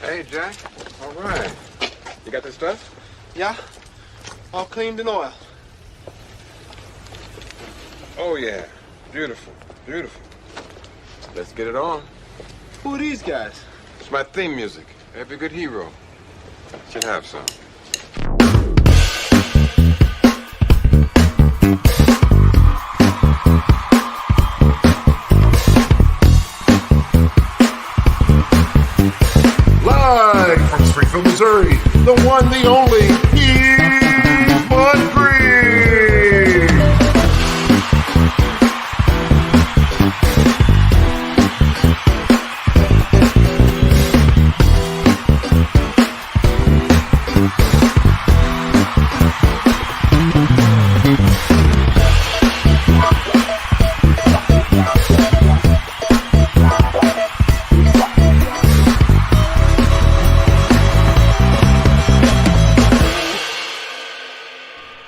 Hey, Jack. All right. You got this stuff? Yeah, all cleaned in oil. Oh, yeah. Beautiful. Beautiful. Let's get it on. Who are these guys? It's my theme music. Every good hero should have some. Live from Springfield, Missouri, the one, the only, Keith Green.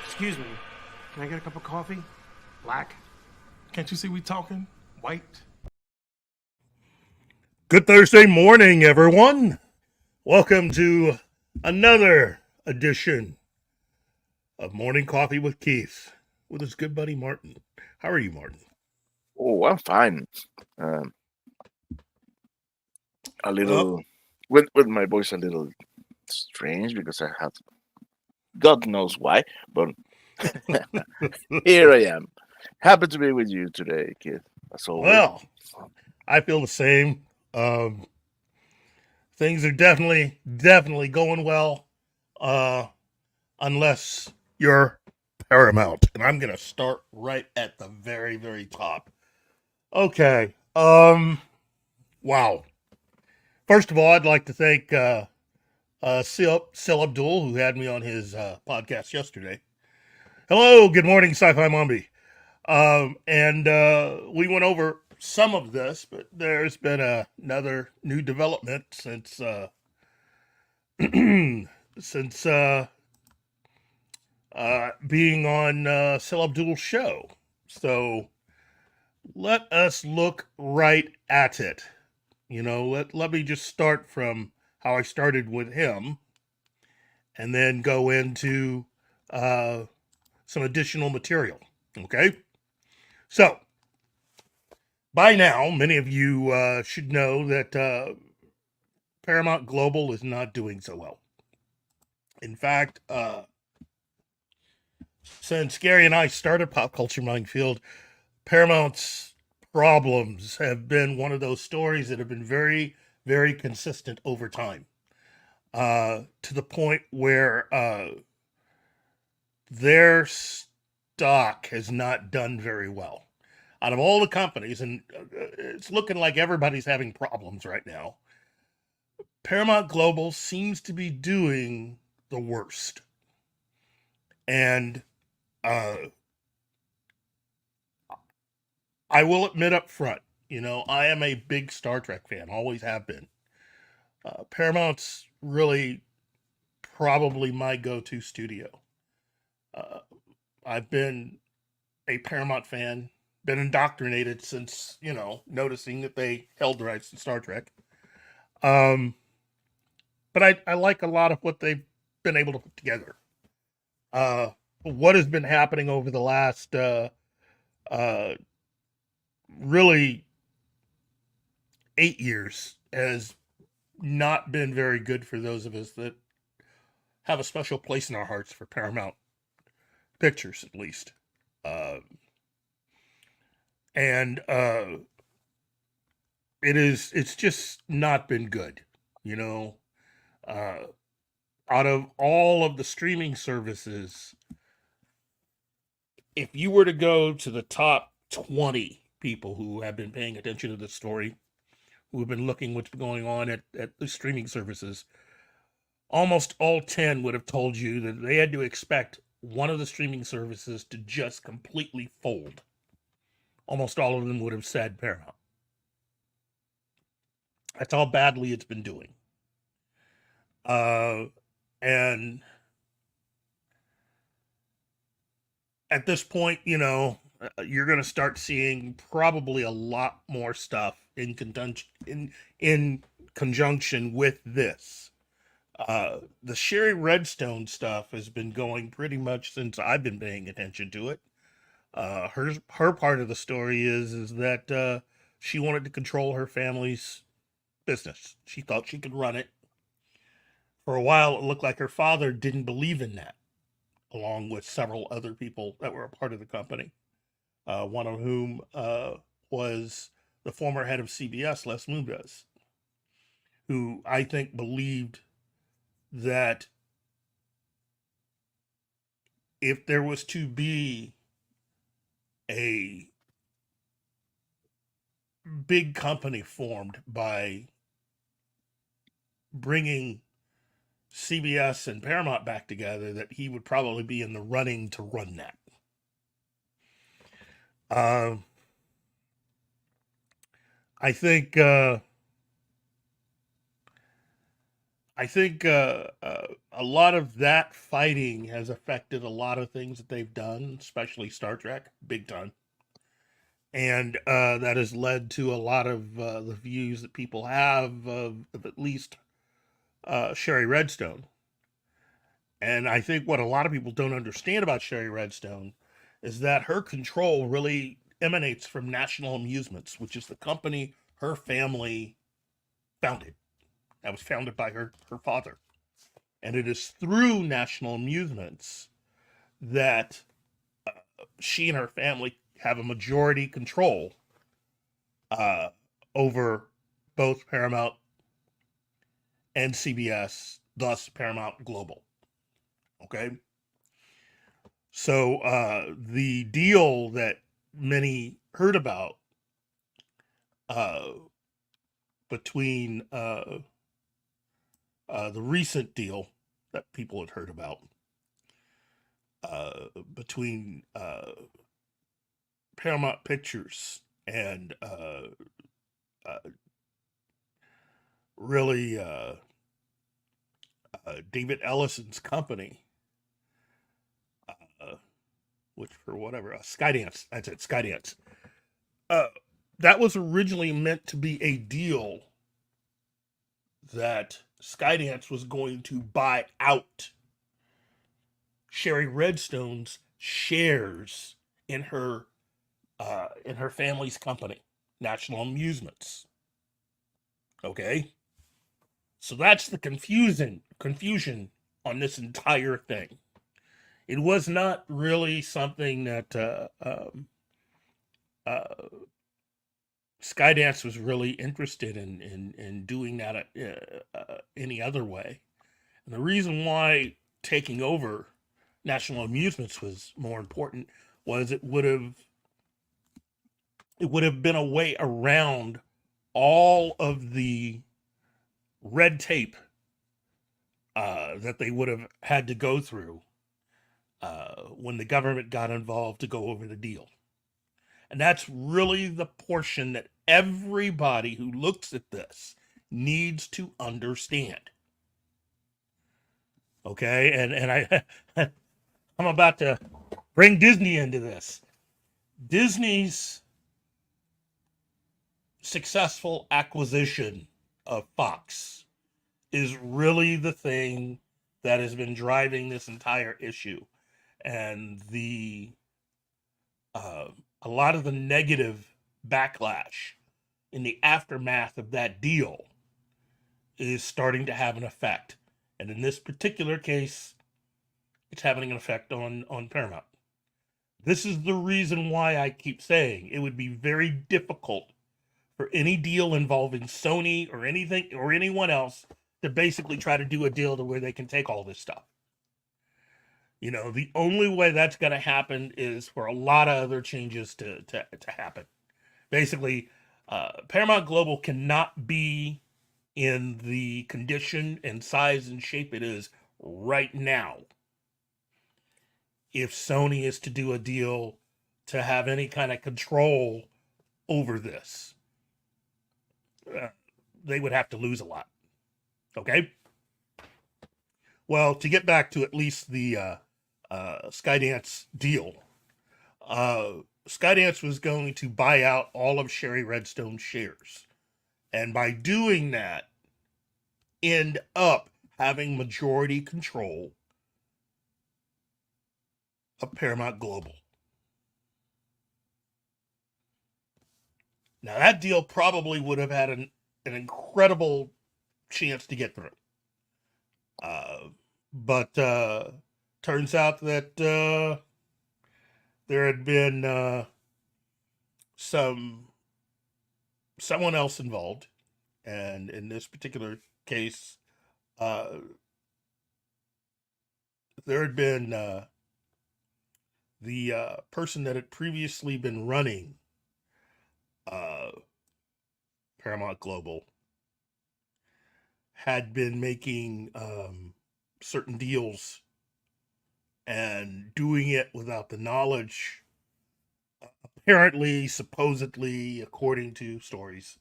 Excuse me, can I get a cup of coffee? Black? Can't you see we talking? White? Good Thursday morning, everyone. Welcome to another edition of Morning Coffee with Keith, with his good buddy Martin. How are you, Martin? Oh, I'm fine. A little, with my voice a little strange because I had, God knows why, but here I am. Happy to be with you today, kid. As always. Well, I feel the same. Things are definitely going well, unless you're Paramount. And I'm going to start right at the very, very top. Okay. Wow. First of all, I'd like to thank Sil Abdul, who had me on his podcast yesterday. Hello, good morning, Sci-Fi Mombi. And we went over some of this, but there's been another new development since since being on Sil Abdul's show. So let us look right at it. You know, let me just start from how I started with him, and then go into some additional material. Okay? So, by now, many of you should know that Paramount Global is not doing so well. In fact, since Gary and I started Pop Culture Minefield, Paramount's problems have been one of those stories that have been very, very consistent over time. To the point where their stock has not done very well. Out of all the companies, and it's looking like everybody's having problems right now, Paramount Global seems to be doing the worst. And I will admit up front, you know, I am a big Star Trek fan, always have been. Paramount's really probably my go-to studio. I've been a Paramount fan, been indoctrinated since, you know, noticing that they held the rights to Star Trek. But I like a lot of what they've been able to put together. What has been happening over the last really 8 years has not been very good for those of us that have a special place in our hearts for Paramount Pictures, at least. It's just not been good, you know. Out of all of the streaming services, if you were to go to the top 20 people who have been paying attention to this story, who have been looking what's going on at the streaming services, almost all 10 would have told you that they had to expect one of the streaming services to just completely fold. Almost all of them would have said Paramount. That's how badly it's been doing. And at this point, you know, you're going to start seeing probably a lot more stuff in conjunction with this. The Sherry Redstone stuff has been going pretty much since I've been paying attention to it. Her part of the story is that she wanted to control her family's business. She thought she could run it. For a while, it looked like her father didn't believe in that, along with several other people that were a part of the company. One of whom was the former head of CBS, Les Moonves, who I think believed that if there was to be a big company formed by bringing CBS and Paramount back together, that he would probably be in the running to run that. I think a lot of that fighting has affected a lot of things that they've done, especially Star Trek, big time. And that has led to a lot of the views that people have of at least Sherry Redstone. And I think what a lot of people don't understand about Sherry Redstone is that her control really emanates from National Amusements, which is the company her family founded. That was founded by her father. And it is through National Amusements that she and her family have a majority control over both Paramount and CBS, thus Paramount Global. Okay? So the deal that many heard about between the recent deal that people had heard about between Paramount Pictures and really David Ellison's company, which for whatever, Skydance, that's it, Skydance. That was originally meant to be a deal that Skydance was going to buy out Sherry Redstone's shares in her family's company, National Amusements. Okay? So that's the confusion on this entire thing. It was not really something that Skydance was really interested in doing that any other way. And the reason why taking over National Amusements was more important was it would have been a way around all of the red tape that they would have had to go through when the government got involved to go over the deal. And that's really the portion that everybody who looks at this needs to understand. Okay? And I'm about to bring Disney into this. Disney's successful acquisition of Fox is really the thing that has been driving this entire issue. And a lot of the negative backlash in the aftermath of that deal is starting to have an effect. And in this particular case, it's having an effect on Paramount. This is the reason why I keep saying it would be very difficult for any deal involving Sony or anything or anyone else to basically try to do a deal to where they can take all this stuff. You know, the only way that's going to happen is for a lot of other changes to happen. Basically, Paramount Global cannot be in the condition and size and shape it is right now if Sony is to do a deal to have any kind of control over this. They would have to lose a lot. Okay? Well, to get back to at least the Skydance deal, Skydance was going to buy out all of Sherry Redstone's shares. And by doing that, end up having majority control of Paramount Global. Now, that deal probably would have had an incredible chance to get through. But turns out that there had been someone else involved. And in this particular case, there had been the person that had previously been running Paramount Global had been making certain deals and doing it without the knowledge, apparently, supposedly, according to stories,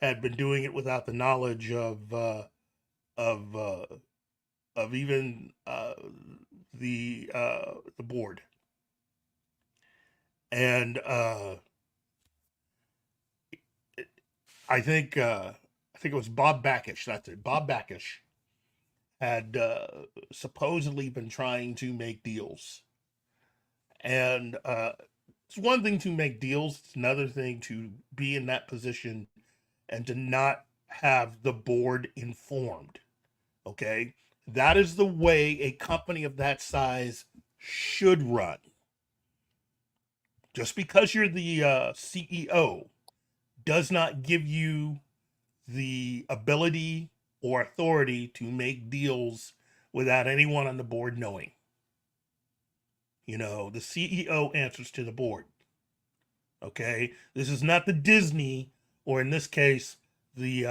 had been doing it without the knowledge of even the board. And I think it was Bob Backish. That's it. Bob Backish had supposedly been trying to make deals, and it's one thing to make deals; it's another thing to be in that position and to not have the board informed. Okay, that is the way a company of that size should run. Just because you're the CEO does not give you the ability or authority to make deals without anyone on the board knowing. You know, the CEO answers to the board. Okay? This is not the Disney, or in this case, the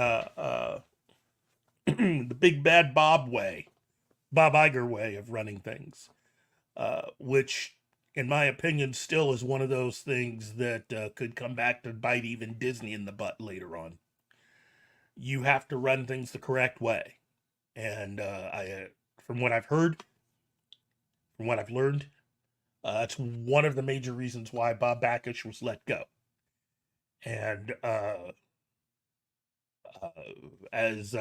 the big bad Bob Iger way of running things, which, in my opinion, still is one of those things that could come back to bite even Disney in the butt later on. You have to run things the correct way. And from what I've heard, from what I've learned, that's one of the major reasons why Bob Backish was let go. And as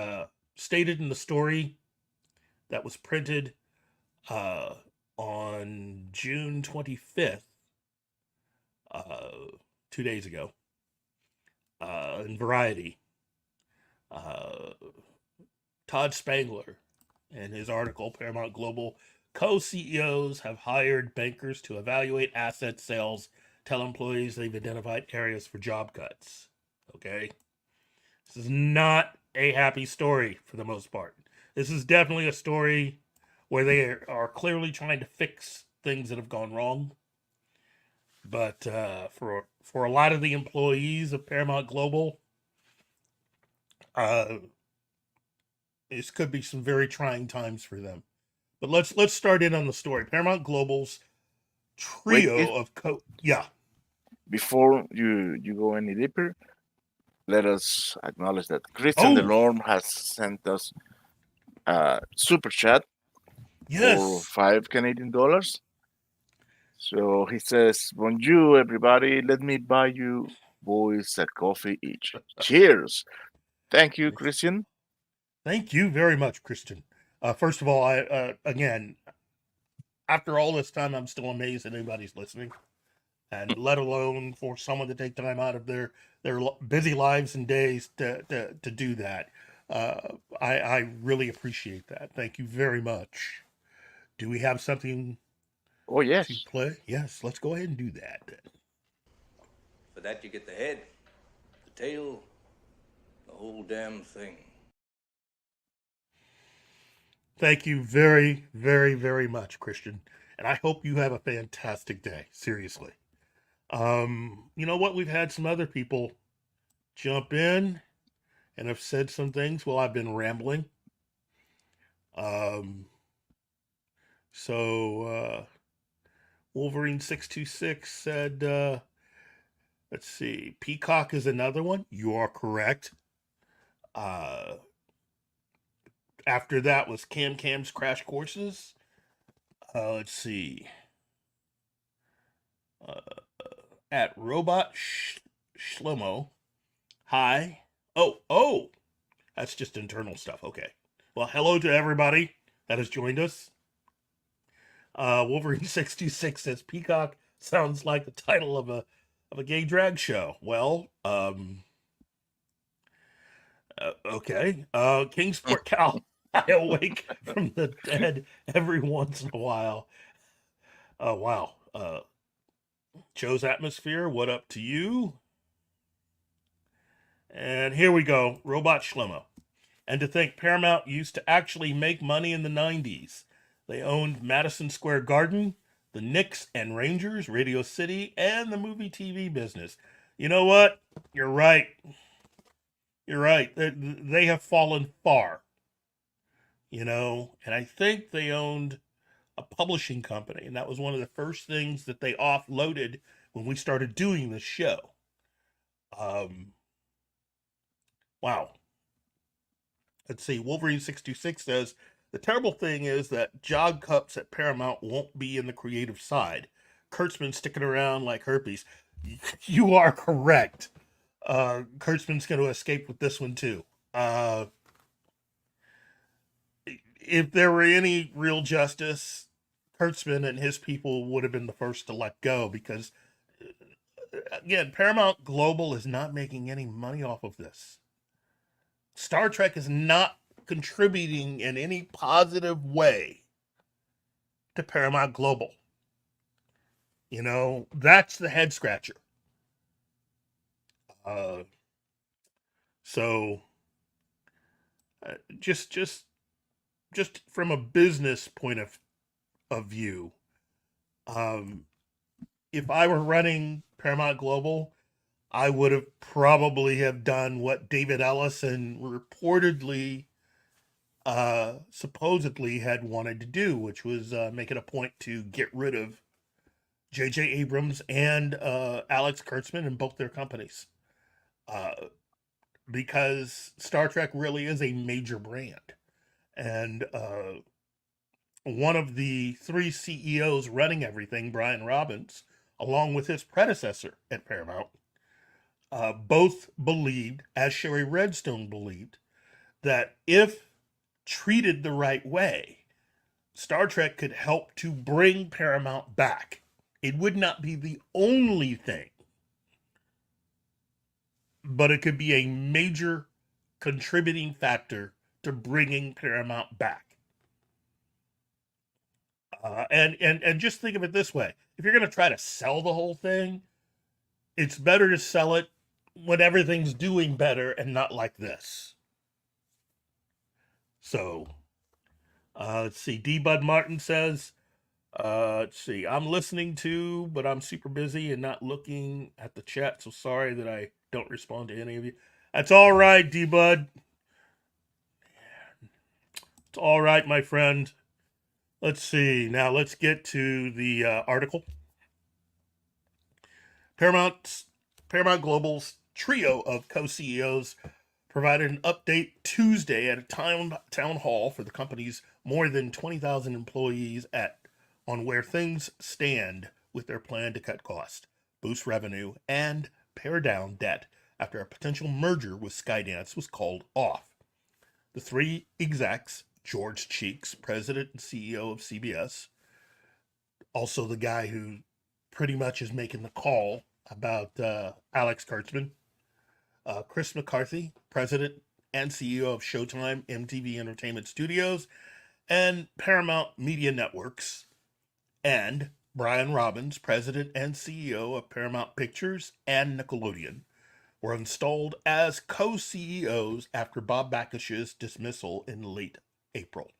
stated in the story that was printed on June 25th, 2 days ago, in Variety, Todd Spangler, in his article, Paramount Global co-CEOs have hired bankers to evaluate asset sales, tell employees they've identified areas for job cuts. Okay? This is not a happy story for the most part. This is definitely a story where they are clearly trying to fix things that have gone wrong. But for a lot of the employees of Paramount Global, this could be some very trying times for them. But let's start in on the story. Paramount Global's trio of Before you go any deeper, let us acknowledge that Christian Delorme has sent us a super chat for $5 Canadian. So he says, "Bonjour, everybody. Let me buy you boys a coffee each. Cheers." Thank you, Christian. Thank you very much, Christian. First of all, I again, after all this time, I'm still amazed that anybody's listening, and let alone for someone to take time out of their busy lives and days to do that. I really appreciate that. Thank you very much. Do we have something? Oh, yes. To play? Yes, let's go ahead and do that. For that, you get the head, the tail, the whole damn thing. Thank you very, very, very much, Christian. And I hope you have a fantastic day. Seriously. You know what? We've had some other people jump in and have said some things while I've been rambling. So Wolverine 626 said, let's see, Peacock is another one. You are correct. After that was Cam's Crash Courses. Let's see. At Robot Shlomo. Hi. Oh. That's just internal stuff. Okay. Well, hello to everybody that has joined us. Wolverine 66 says Peacock sounds like the title of a gay drag show. Well, okay. Kingsport Cal, I awake from the dead every once in a while. Oh, wow. Joe's Atmosphere, what up to you? And here we go. Robot Shlomo. And to think Paramount used to actually make money in the 90s. They owned Madison Square Garden, the Knicks and Rangers, Radio City, and the movie TV business. You know what? You're right. You're right. They have fallen far. You know, and I think they owned a publishing company, and that was one of the first things that they offloaded when we started doing this show. Wow. Let's see. Wolverine 626 says, the terrible thing is that job cups at Paramount won't be in the creative side. Kurtzman sticking around like herpes. You are correct. Kurtzman's going to escape with this one too. If there were any real justice, Kurtzman and his people would have been the first to let go because, again, Paramount Global is not making any money off of this. Star Trek is not contributing in any positive way to Paramount Global. You know, that's the head scratcher. So just from a business point of view, if I were running Paramount Global, I would have probably have done what David Ellison reportedly, supposedly had wanted to do, which was make it a point to get rid of J.J. Abrams and Alex Kurtzman and both their companies. Because Star Trek really is a major brand. And one of the three CEOs running everything, Brian Robbins, along with his predecessor at Paramount, both believed, as Sherry Redstone believed, that if treated the right way, Star Trek could help to bring Paramount back. It would not be the only thing, but it could be a major contributing factor to bringing Paramount back. And just think of it this way. If you're going to try to sell the whole thing, it's better to sell it when everything's doing better and not like this. So, let's see. D. Bud Martin says, let's see. I'm listening to, but I'm super busy and not looking at the chat. So sorry that I don't respond to any of you. That's all right, D. Bud. It's all right, my friend. Let's see. Now let's get to the article. Paramount Global's trio of co-CEOs provided an update Tuesday at a town hall for the company's more than 20,000 employees on where things stand with their plan to cut costs, boost revenue, and pare down debt after a potential merger with Skydance was called off. The three execs, George Cheeks, president and CEO of CBS, also the guy who pretty much is making the call about Alex Kurtzman, Chris McCarthy, president and CEO of Showtime MTV Entertainment Studios and Paramount Media Networks, and Brian Robbins, president and CEO of Paramount Pictures and Nickelodeon, were installed as co-CEOs after Bob Bakish's dismissal in late April.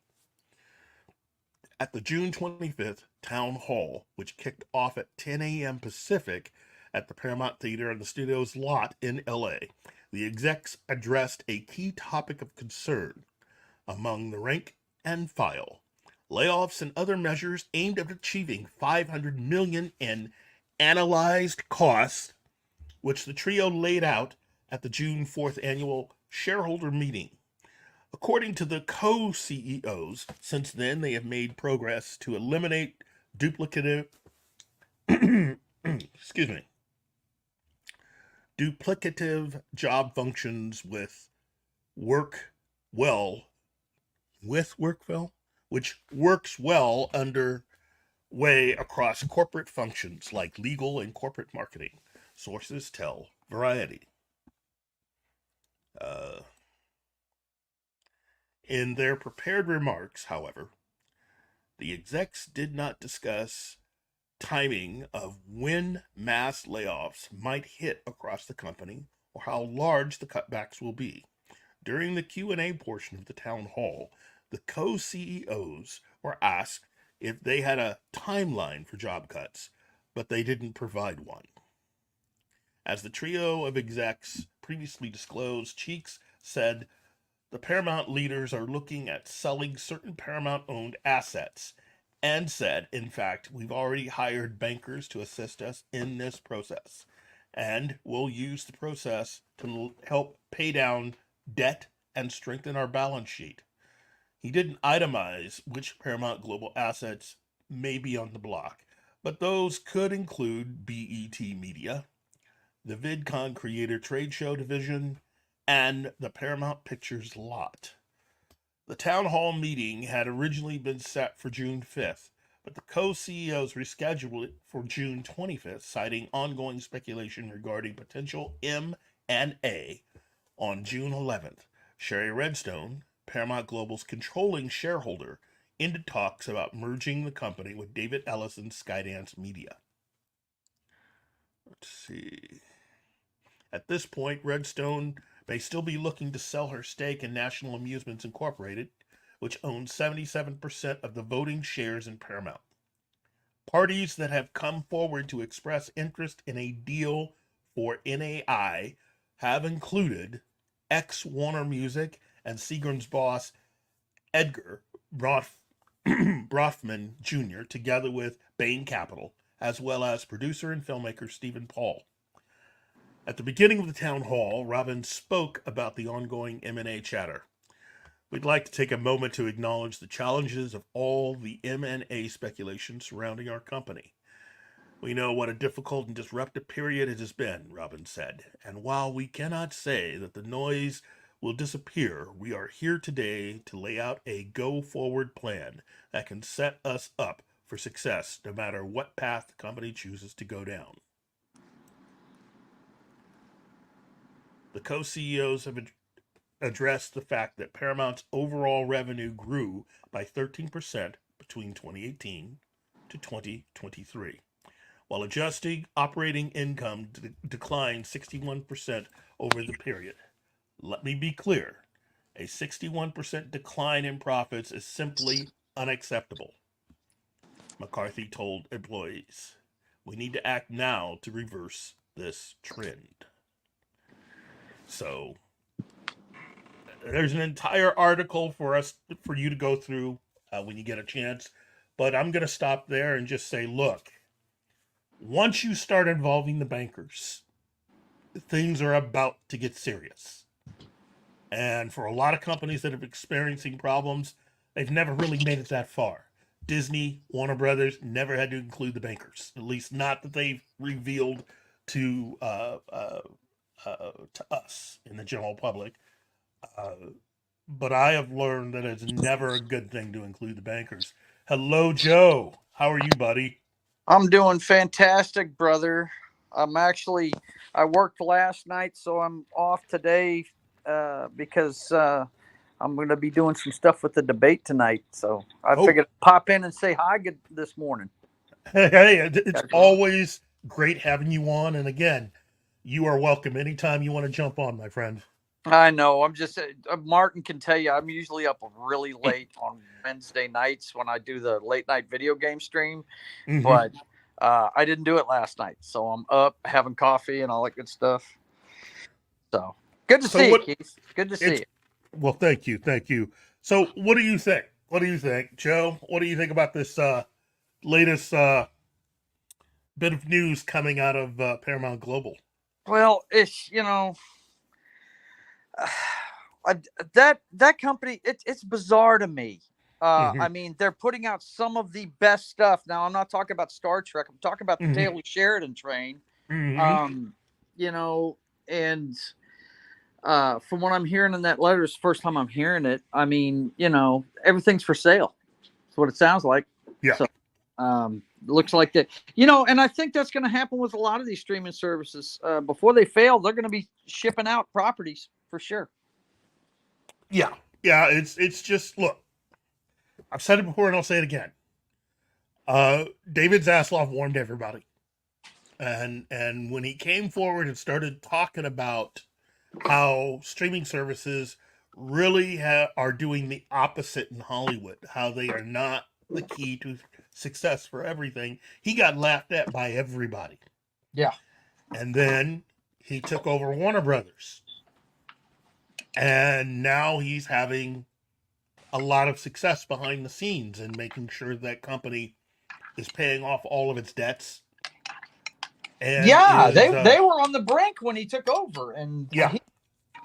At the June 25th town hall, which kicked off at 10 a.m. Pacific at the Paramount Theater in the studio's lot in LA, the execs addressed a key topic of concern among the rank and file: layoffs and other measures aimed at achieving $500 million in analyzed costs, which the trio laid out at the June 4th annual shareholder meeting. According to the co-CEOs, since then they have made progress to eliminate duplicative duplicative job functions with work well which works well underway across corporate functions like legal and corporate marketing. Sources tell Variety. In their prepared remarks, however, the execs did not discuss timing of when mass layoffs might hit across the company or how large the cutbacks will be. During the Q&A portion of the town hall, the co-CEOs were asked if they had a timeline for job cuts, but they didn't provide one. As the trio of execs previously disclosed, Cheeks said the Paramount leaders are looking at selling certain Paramount-owned assets and said, in fact, we've already hired bankers to assist us in this process, and we'll use the process to help pay down debt and strengthen our balance sheet. He didn't itemize which Paramount Global assets may be on the block, but those could include BET Media, the VidCon Creator Trade Show Division, and the Paramount Pictures lot. The town hall meeting had originally been set for June 5th, but the co-CEOs rescheduled it for June 25th, citing ongoing speculation regarding potential M&A on June 11th. Sherry Redstone, Paramount Global's controlling shareholder, ended talks about merging the company with David Ellison's Skydance Media. Let's see. At this point, Redstone may still be looking to sell her stake in National Amusements Incorporated, which owns 77% of the voting shares in Paramount. Parties that have come forward to express interest in a deal for NAI have included ex-Warner Music and Seagram's boss Edgar Brofman Jr., together with Bain Capital, as well as producer and filmmaker Stephen Paul. At the beginning of the town hall, Robbins spoke about the ongoing M&A chatter. We'd like to take a moment to acknowledge the challenges of all the M&A speculation surrounding our company. We know what a difficult and disruptive period it has been, Robbins said, and while we cannot say that the noise will disappear, we are here today to lay out a go-forward plan that can set us up for success no matter what path the company chooses to go down. The co-CEOs have addressed the fact that Paramount's overall revenue grew by 13% between 2018 to 2023, while adjusted operating income declined 61% over the period. Let me be clear, a 61% decline in profits is simply unacceptable, McCarthy told employees. We need to act now to reverse this trend. So there's an entire article for you to go through when you get a chance, but I'm going to stop there and just say, look, once you start involving the bankers, things are about to get serious. And for a lot of companies that are experiencing problems, they've never really made it that far. Disney, Warner Brothers never had to include the bankers, at least not that they've revealed to us in the general public. But I have learned that it's never a good thing to include the bankers. Hello, Joe. How are you, buddy? I'm doing fantastic, brother. I worked last night, so I'm off today because I'm going to be doing some stuff with the debate tonight. So I figured I'd pop in and say hi this morning. Hey, it's always great having you on. And again, you are welcome anytime you want to jump on, my friend. I know. I'm just Martin can tell you I'm usually up really late on Wednesday nights when I do the late night video game stream, but I didn't do it last night, so I'm up having coffee and all that good stuff. So good to see you, Keith. Good to see you. Well, thank you. So what do you think? Joe? What do you think about this latest bit of news coming out of Paramount Global? Well, it's that company, it's bizarre to me. I mean, they're putting out some of the best stuff. Now, I'm not talking about Star Trek. I'm talking about the Taylor Sheridan train. And from what I'm hearing in that letter, it's the first time I'm hearing it. I mean, everything's for sale. That's what it sounds like. Yeah. So, looks like that, and I think that's going to happen with a lot of these streaming services. Before they fail, they're going to be shipping out properties for sure. Yeah. Yeah. It's just, look, I've said it before and I'll say it again. David Zaslav warned everybody. And when he came forward and started talking about how streaming services really are doing the opposite in Hollywood, how they are not the key to success for everything, he got laughed at by everybody. Yeah. And then he took over Warner Brothers. And now he's having a lot of success behind the scenes and making sure that company is paying off all of its debts. And they were on the brink when he took over, and yeah,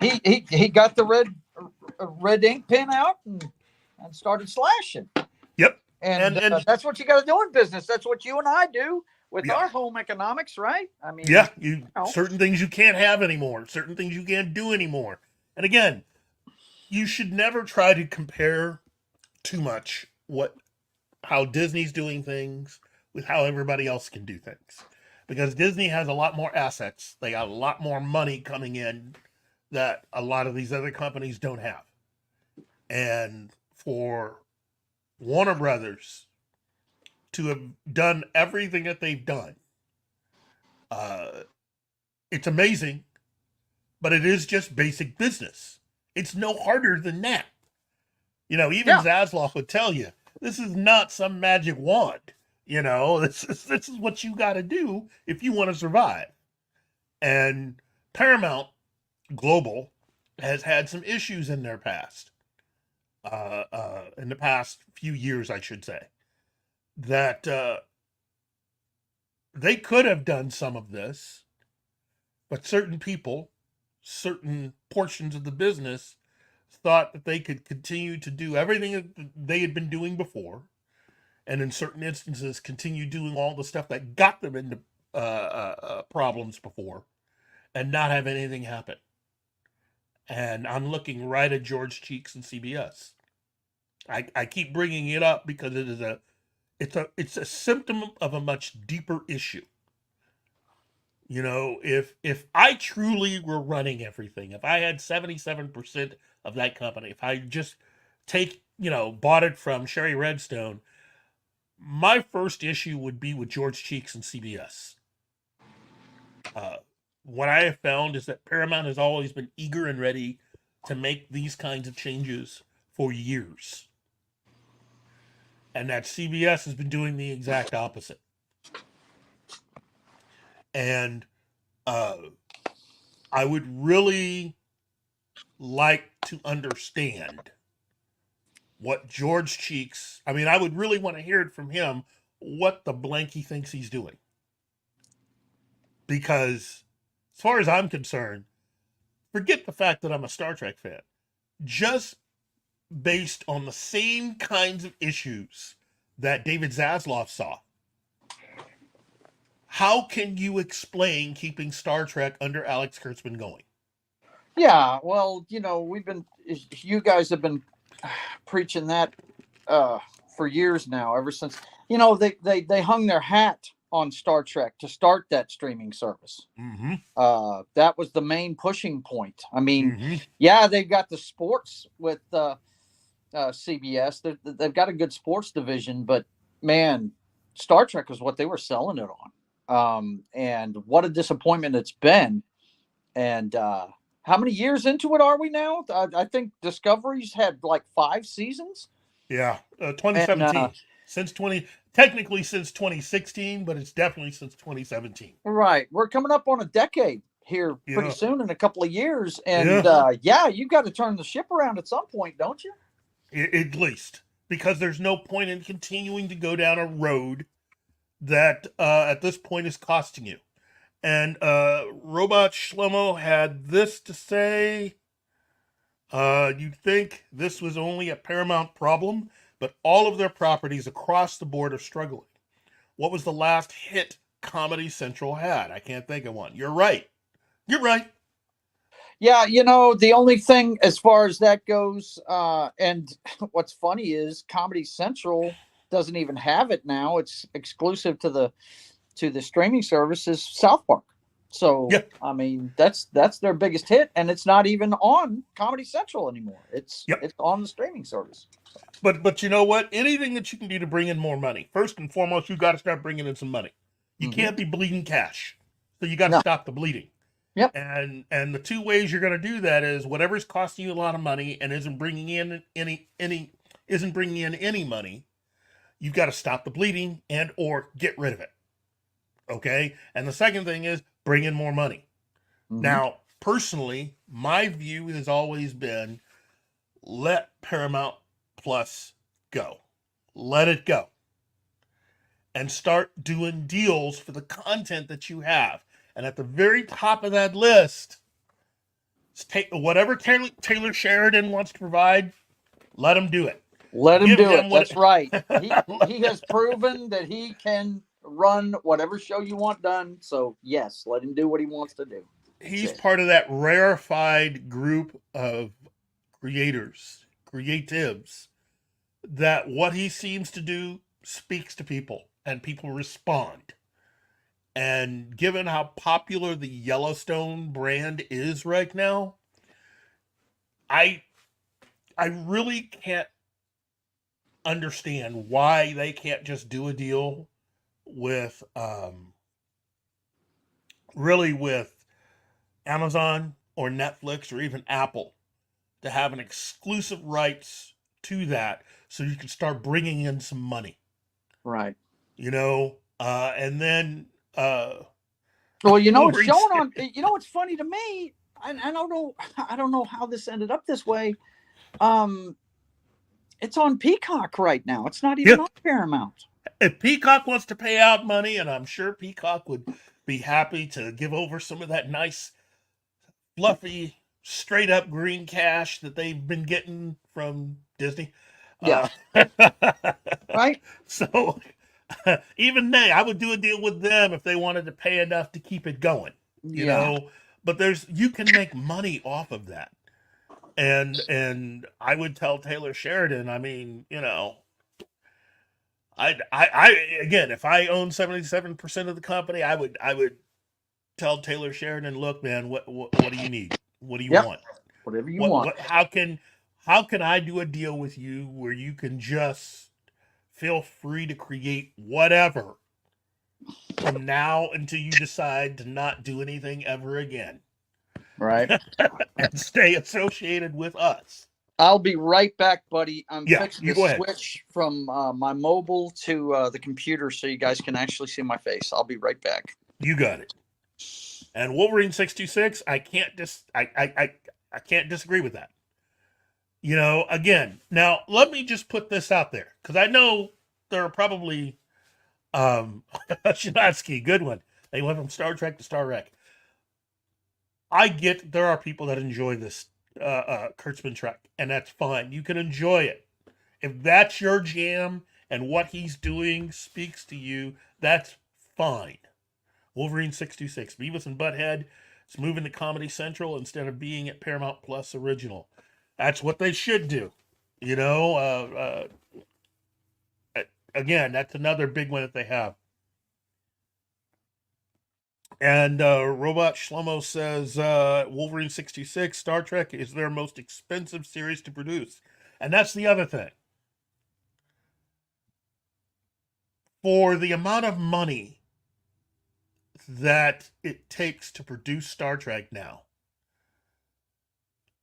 he got the red ink pen out and started slashing. Yep, and that's what you got to do in business. That's what you and I do with our home economics, right? I mean, certain things you can't have anymore, certain things you can't do anymore. And again, you should never try to compare too much how Disney's doing things with how everybody else can do things. Because Disney has a lot more assets. They got a lot more money coming in that a lot of these other companies don't have. And for Warner Brothers to have done everything that they've done, it's amazing, but it is just basic business. It's no harder than that. Even Zaslav would tell you, this is not some magic wand. This is what you got to do if you want to survive. And Paramount Global has had some issues in their past, in the past few years, I should say, that they could have done some of this, but certain people, certain portions of the business thought that they could continue to do everything that they had been doing before. And in certain instances, continue doing all the stuff that got them into problems before and not have anything happen. And I'm looking right at George Cheeks and CBS. I keep bringing it up because it's a symptom of a much deeper issue. If I truly were running everything, if I had 77% of that company, if I just bought it from Sherry Redstone, my first issue would be with George Cheeks and CBS. What I have found is that Paramount has always been eager and ready to make these kinds of changes for years. And that CBS has been doing the exact opposite. And I would really like to understand what George Cheeks, I would really want to hear it from him, what the blank he thinks he's doing. Because as far as I'm concerned, forget the fact that I'm a Star Trek fan. Just based on the same kinds of issues that David Zaslav saw, how can you explain keeping Star Trek under Alex Kurtzman going? Yeah, well, you guys have been preaching that for years now, ever since they hung their hat on Star Trek to start that streaming service. Mm-hmm. That was the main pushing point. I mean, mm-hmm. They've got the sports with CBS. They've got a good sports division, but man, Star Trek is what they were selling it on. And what a disappointment it's been. And how many years into it are we now? I think Discovery's had like 5 seasons. Yeah, 2017. And, technically since 2016, but it's definitely since 2017. Right. We're coming up on a decade here pretty soon, in a couple of years. And you got to turn the ship around at some point, don't you? At least. Because there's no point in continuing to go down a road that at this point is costing you. And Robot Shlomo had this to say. You'd think this was only a Paramount problem, but all of their properties across the board are struggling. What was the last hit Comedy Central had? I can't think of one. You're right. Yeah, the only thing as far as that goes, and what's funny is Comedy Central doesn't even have it now. It's exclusive to the streaming services, South Park. So Yep. I mean, that's their biggest hit, and it's not even on Comedy Central anymore. It's on the streaming service. But you know what? Anything that you can do to bring in more money. First and foremost, you got to start bringing in some money. You can't be bleeding cash, so you got to stop the bleeding. Yep. And the two ways you're going to do that is whatever's costing you a lot of money and isn't bringing in any money. You've got to stop the bleeding and or get rid of it. Okay. And the second thing is bring in more money. Now, personally, my view has always been let Paramount Plus go. Let it go. And start doing deals for the content that you have. And at the very top of that list, take whatever Taylor Sheridan wants to provide, let him do it. Let him do it. That's right. He has proven that he can run whatever show you want done. So, yes, let him do what he wants to do. He's part of that rarefied group of creatives, that what he seems to do speaks to people and people respond. And given how popular the Yellowstone brand is right now, I really can't understand why they can't just do a deal with with Amazon or Netflix or even Apple to have an exclusive rights to that so you can start bringing in some money. Right. And then well, it's shown on, what's funny to me, and I don't know how this ended up this way. It's on Peacock right now. It's not even on Paramount. If Peacock wants to pay out money, and I'm sure Peacock would be happy to give over some of that nice, fluffy, straight up green cash that they've been getting from Disney. Yeah. Right. So even I would do a deal with them if they wanted to pay enough to keep it going. You know, but you can make money off of that. And I would tell Taylor Sheridan, I mean, I again, if I own 77% of the company, I would tell Taylor Sheridan, look, man, what do you need? What do you want? Whatever you want. How can I do a deal with you where you can just feel free to create whatever from now until you decide to not do anything ever again? Right. And stay associated with us. I'll be right back, buddy. I'm fixing to switch ahead. From my mobile to the computer so you guys can actually see my face. I'll be right back. You got it. And Wolverine 626, I can't disagree with that. Again, now let me just put this out there, because I know there are probably Shinatsky, good one. They went from Star Trek to Star Trek. I get there are people that enjoy this Kurtzman Trek, and that's fine. You can enjoy it. If that's your jam and what he's doing speaks to you, that's fine. Wolverine 626, Beavis and Butthead, it's moving to Comedy Central instead of being at Paramount Plus original. That's what they should do. Again, that's another big one that they have. And Robot Shlomo says Wolverine 66, Star Trek is their most expensive series to produce. And that's the other thing. For the amount of money that it takes to produce Star Trek now,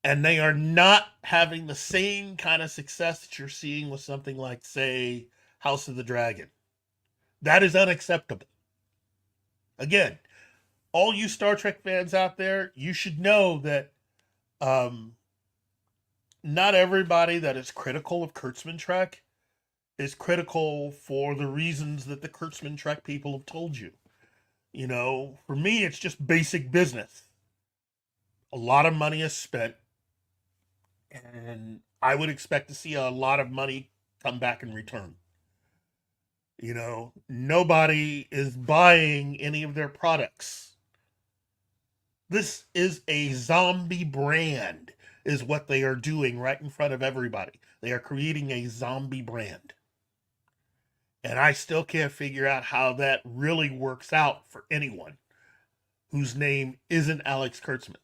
and they are not having the same kind of success that you're seeing with something like, say, House of the Dragon. That is unacceptable. Again, all you Star Trek fans out there, you should know that not everybody that is critical of Kurtzman Trek is critical for the reasons that the Kurtzman Trek people have told you. For me, it's just basic business. A lot of money is spent, and I would expect to see a lot of money come back in return. Nobody is buying any of their products. This is a zombie brand, is what they are doing right in front of everybody. They are creating a zombie brand. And I still can't figure out how that really works out for anyone whose name isn't Alex Kurtzman.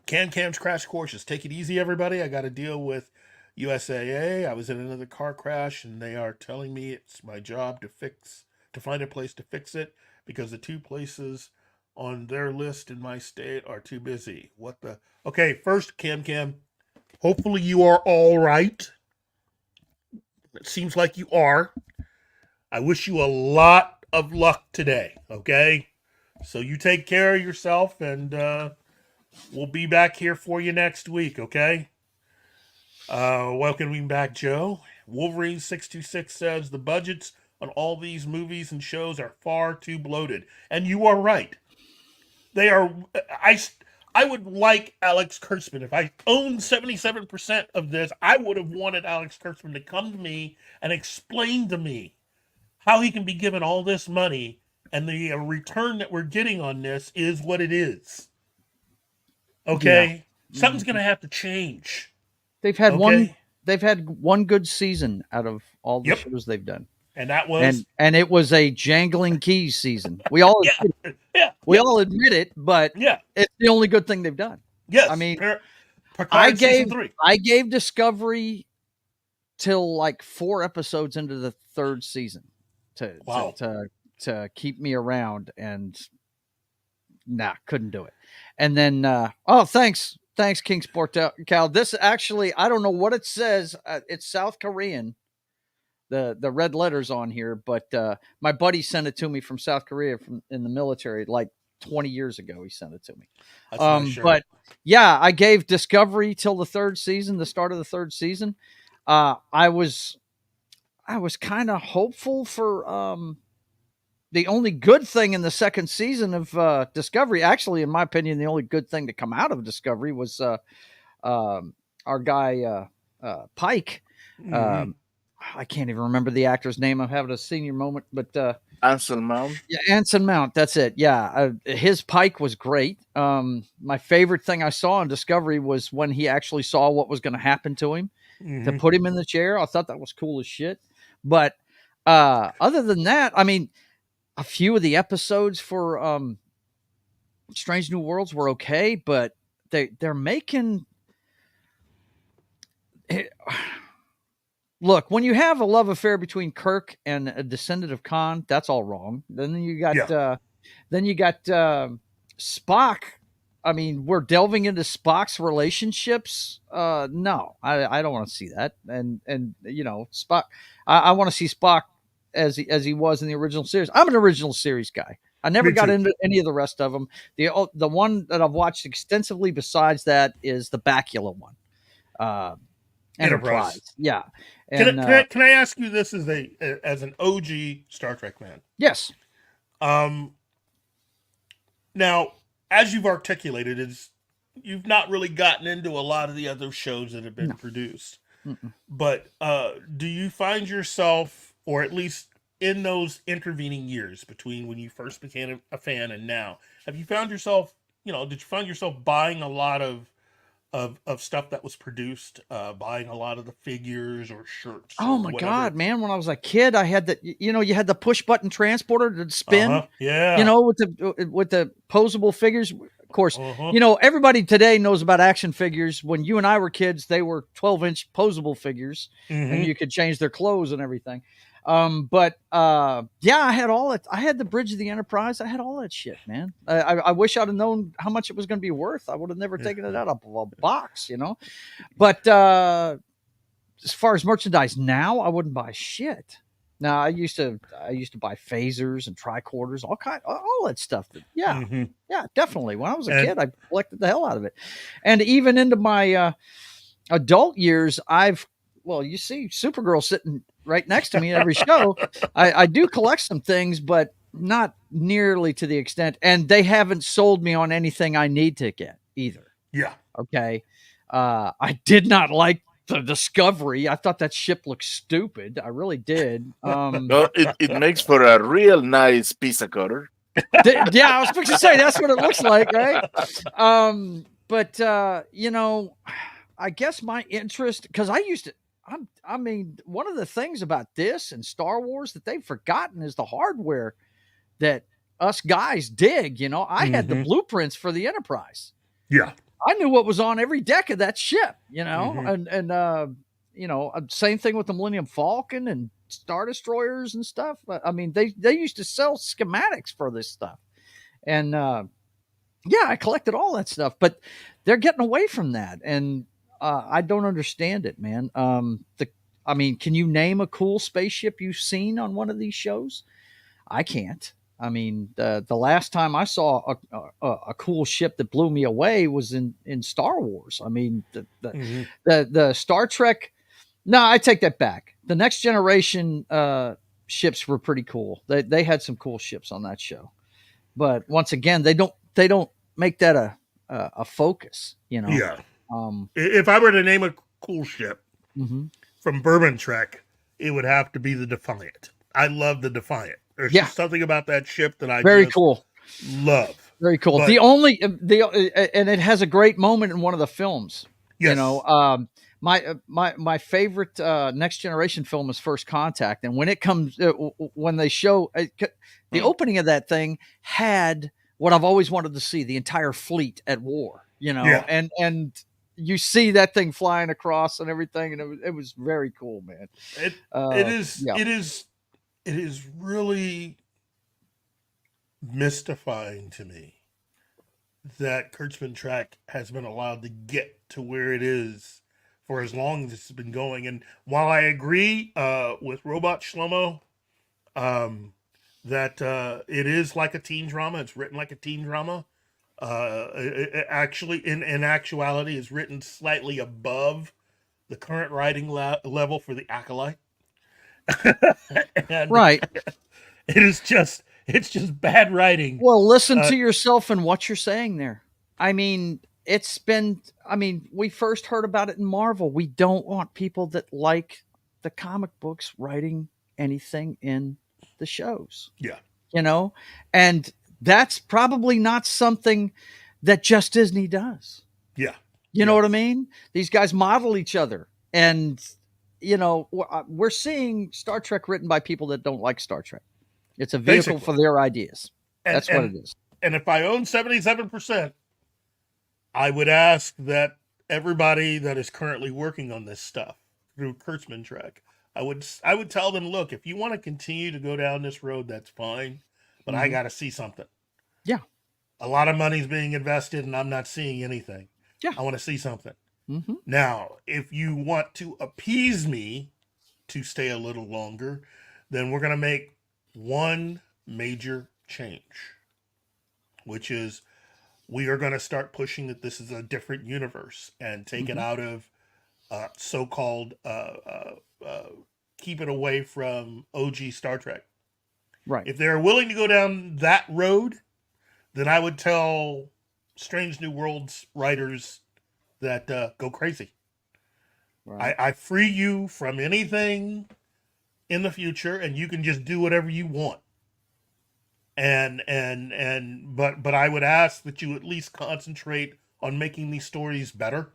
Cam's Crash Courses. Take it easy, everybody. I got to deal with USAA. I was in another car crash, and they are telling me it's my job to find a place to fix it because the 2 places on their list in my state are too busy. What the? Okay, first, Cam. Hopefully you are all right. It seems like you are. I wish you a lot of luck today, okay? So you take care of yourself, and we'll be back here for you next week, okay? Welcoming back Joe. Wolverine626 says the budgets on all these movies and shows are far too bloated. And you are right. They are. I would like Alex Kurtzman. If I owned 77% of this, I would have wanted Alex Kurtzman to come to me and explain to me how he can be given all this money and the return that we're getting on this is what it is. Okay? Yeah. Something's going to have to change. They've had one good season out of all the shows they've done. And that was and it was a jangling keys season. We all all admit it, but it's the only good thing they've done. Yes. I mean, I gave Discovery till like 4 episodes into the 3rd season to keep me around, and couldn't do it. And then thanks King Sport Cal. This actually, I don't know what it says. It's South Korean. The red letters on here, but my buddy sent it to me from South Korea in the military like 20 years ago. He sent it to me. But yeah, I gave Discovery till the 3rd season, the start of the 3rd season. I was kind of hopeful for the only good thing in the 2nd season of Discovery. Actually, in my opinion, the only good thing to come out of Discovery was our guy Pike. Mm-hmm. I can't even remember the actor's name. I'm having a senior moment, but Anson Mount. Yeah, Anson Mount. That's it. Yeah, his Pike was great. My favorite thing I saw on Discovery was when he actually saw what was going to happen to him to put him in the chair. I thought that was cool as shit. But other than that, I mean, a few of the episodes for Strange New Worlds were okay, but they're making it. Look, when you have a love affair between Kirk and a descendant of Khan, that's all wrong. Then you got Spock. I mean, we're delving into Spock's relationships. No, I don't want to see that. And you know, Spock. I want to see Spock as he was in the original series. I'm an original series guy. I never got into any of the rest of them. The one that I've watched extensively besides that is the Bakula one. Enterprise. Yeah. And, can I ask you this as an OG Star Trek fan? Yes. Now, as you've articulated, you've not really gotten into a lot of the other shows that have been produced. Mm-mm. But do you find yourself, or at least in those intervening years between when you first became a fan and now, have you found yourself, did you find yourself buying a lot of stuff that was produced, buying a lot of the figures or shirts? Oh my God, man. When I was a kid, I had you had the push button transporter to spin, with the posable figures. Of course, everybody today knows about action figures. When you and I were kids, they were 12-inch posable figures and you could change their clothes and everything. I had all that. I had the Bridge of the Enterprise. I had all that shit, man. I wish I'd have known how much it was going to be worth. I would have never taken it out of a box, But as far as merchandise now, I wouldn't buy shit. Now I used to buy phasers and tricorders, all that stuff. Yeah, definitely. When I was a kid, I collected the hell out of it, and even into my adult years, you see Supergirl sitting right next to me in every show. I do collect some things, but not nearly to the extent. And they haven't sold me on anything I need to get either. Yeah. Okay. I did not like the Discovery. I thought that ship looked stupid. I really did. No, it makes for a real nice pizza cutter. Yeah, I was fixing to say that's what it looks like, right? But I guess my interest, because I used to, I mean, one of the things about this and Star Wars that they've forgotten is the hardware that us guys dig. I had the blueprints for the Enterprise. Yeah. I knew what was on every deck of that ship, and same thing with the Millennium Falcon and Star Destroyers and stuff. I mean, they used to sell schematics for this stuff. And I collected all that stuff, but they're getting away from that. And I don't understand it, man. Can you name a cool spaceship you've seen on one of these shows? I can't. I mean, the last time I saw a cool ship that blew me away was in Star Wars. I mean, the Star Trek. No, I take that back. The Next Generation ships were pretty cool. They had some cool ships on that show, but once again, they don't make that a focus. Yeah. If I were to name a cool ship from Bourbon Trek, it would have to be the Defiant. I love the Defiant. There's just something about that ship that I very cool love. Very cool. But and it has a great moment in one of the films. Yes. My favorite Next Generation film is First Contact, and when it comes when they show the opening of that thing had what I've always wanted to see, the entire fleet at war. And you see that thing flying across and everything, and it was very cool, man. It is really mystifying to me that Kurtzman Trek has been allowed to get to where it is for as long as it's been going. And while I agree with Robot Shlomo that it is like a teen drama, it's written like a teen drama. It actually, in actuality, is written slightly above the current writing level for the Acolyte. Right. It's just bad writing. Well, listen to yourself and what you're saying there. I mean, we first heard about it in Marvel. We don't want people that like the comic books writing anything in the shows. Yeah. And that's probably not something that just Disney does. Yeah. You know what I mean? These guys model each other. And, we're seeing Star Trek written by people that don't like Star Trek. It's a vehicle for their ideas. That's what it is. And if I own 77%, I would ask that everybody that is currently working on this stuff through Kurtzman Trek, I would tell them, look, if you want to continue to go down this road, that's fine. But I got to see something. Yeah. A lot of money's being invested and I'm not seeing anything. Yeah. I want to see something. Mm-hmm. Now, if you want to appease me to stay a little longer, then we're going to make one major change, which is we are going to start pushing that this is a different universe and take it out of so-called keep it away from OG Star Trek. Right. If they're willing to go down that road, then I would tell Strange New Worlds writers that go crazy. Right. I free you from anything in the future, and you can just do whatever you want. But I would ask that you at least concentrate on making these stories better,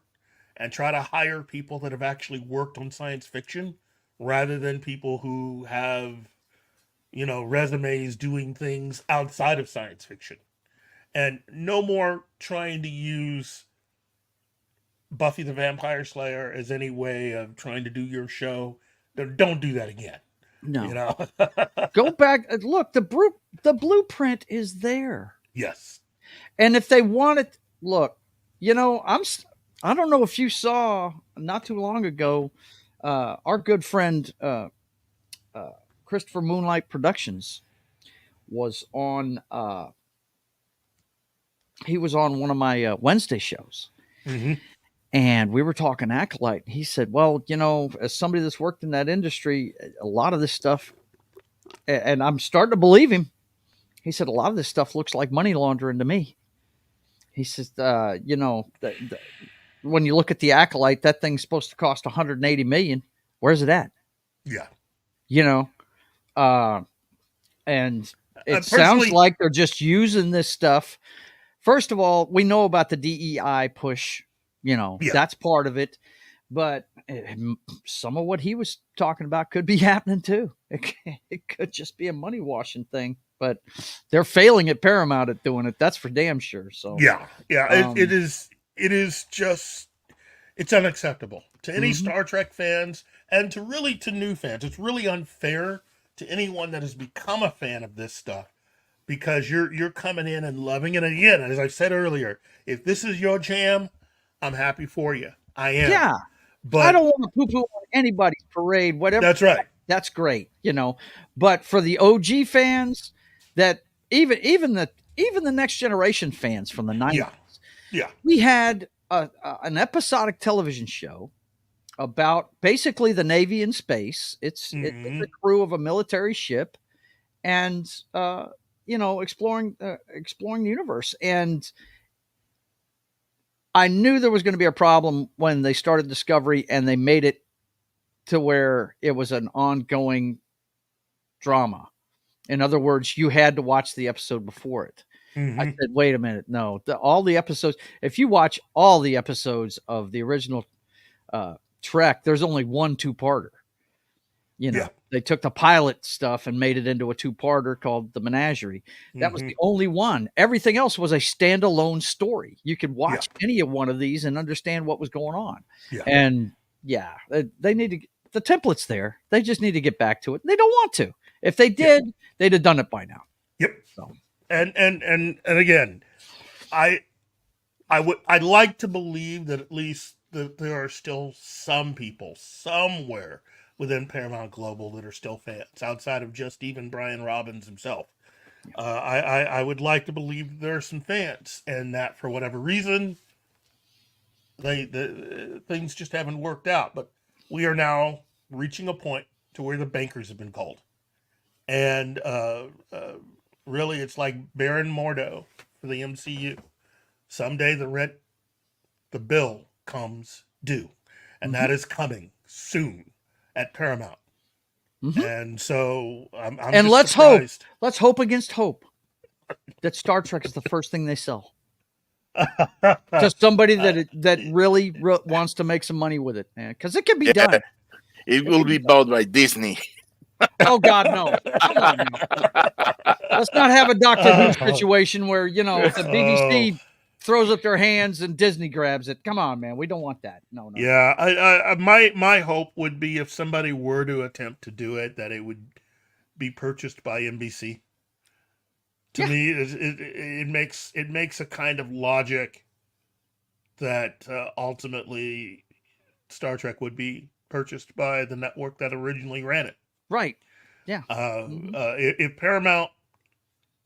and try to hire people that have actually worked on science fiction, rather than people who have, resumes doing things outside of science fiction. And no more trying to use Buffy the Vampire Slayer as any way of trying to do your show. Don't do that again. No. Go back. Look, the blueprint is there. Yes. And if they want it, look, I don't know if you saw not too long ago, our good friend Christopher Moonlight Productions was on. He was on one of my Wednesday shows. Mm-hmm. And we were talking Acolyte. He said, well, as somebody that's worked in that industry, a lot of this stuff, and I'm starting to believe him. He said, a lot of this stuff looks like money laundering to me. He says, when you look at the Acolyte, that thing's supposed to cost $180 million. Where's it at? Yeah. And It sounds like they're just using this stuff. First of all, we know about the DEI push. That's part of it. But some of what he was talking about could be happening too. It could just be a money washing thing. But they're failing at Paramount at doing it. That's for damn sure. So it is just, it's unacceptable to any Star Trek fans and to new fans. It's really unfair to anyone that has become a fan of this stuff, because you're coming in and loving it. And again, as I said earlier, if this is your jam, I'm happy for you. I am. Yeah. But I don't want to poo-poo on anybody's parade, whatever. That's right. That's great, But for the OG fans, that even the next generation fans from the 90s, we had an episodic television show about basically the Navy in space. It's the crew of a military ship, and exploring the universe. And I knew there was going to be a problem when they started Discovery and they made it to where it was an ongoing drama. In other words, you had to watch the episode before it. I said, wait a minute. No, all the episodes, if you watch all the episodes of the original Trek, there's only one 2-parter. They took the pilot stuff and made it into a 2-parter called The Menagerie. That was the only one. Everything else was a standalone story. You could watch any of one of these and understand what was going on. And they need to, the template's there. They just need to get back to it. They don't want to. If they did, they'd have done it by now. So. And again, I'd like to believe that at least there are still some people somewhere within Paramount Global that are still fans outside of just even Brian Robbins himself. I would like to believe there are some fans, and that for whatever reason, the things just haven't worked out. But we are now reaching a point to where the bankers have been called, and really, it's like Baron Mordo for the MCU. Someday the bill comes due, and that is coming soon at Paramount. And so I'm and let's surprised. Let's hope against hope that Star Trek is the first thing they sell to somebody that really wants to make some money with it, man, because it can be done. It will be bought by Disney. Oh God, no! Come on now. Let's not have a Doctor Who situation where the BBC throws up their hands and Disney grabs it. Come on, man. We don't want that. No. Yeah, my hope would be if somebody were to attempt to do it, that it would be purchased by NBC. To me, it makes a kind of logic that ultimately Star Trek would be purchased by the network that originally ran it. Right. Yeah. If Paramount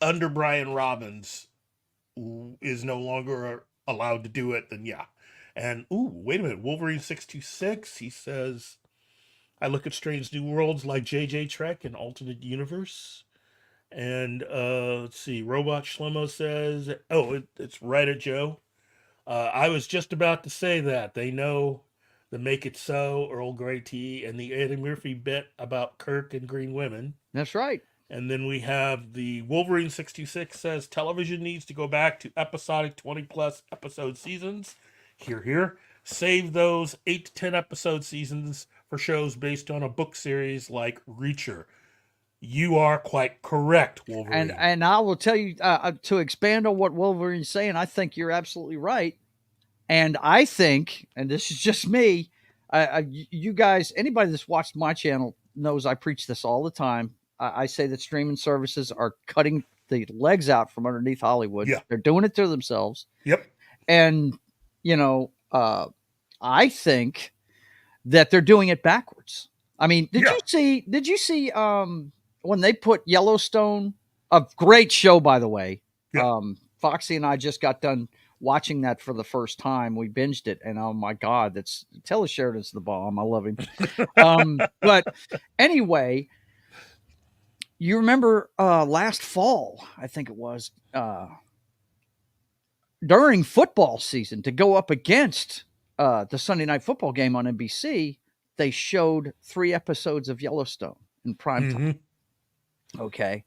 under Brian Robbins is no longer allowed to do it, then yeah. And wait a minute, Wolverine 626, he says, I look at strange new worlds like JJ Trek and alternate universe. And let's see, Robot Shlomo says, it's right at Joe. I was just about to say that. They know the Make It So, Earl Grey tea, and the Eddie Murphy bit about Kirk and Green Women. That's right. And then we have the Wolverine 626 says television needs to go back to episodic 20-plus episode seasons. Hear. Save those 8 to 10 episode seasons for shows based on a book series like Reacher. You are quite correct, Wolverine. And I will tell you, to expand on what Wolverine's saying, I think you're absolutely right. And I think, and this is just me, you guys, anybody that's watched my channel knows I preach this all the time. I say that streaming services are cutting the legs out from underneath Hollywood. Yeah. They're doing it to themselves. Yep. And, I think that they're doing it backwards. I mean, did you see when they put Yellowstone, a great show, by the way, Foxy and I just got done watching that for the first time. We binged it, and oh my God, Taylor Sheridan's the bomb. I love him. But anyway, you remember last fall, I think it was, during football season, to go up against the Sunday Night Football game on NBC, they showed 3 episodes of Yellowstone in prime time. Okay.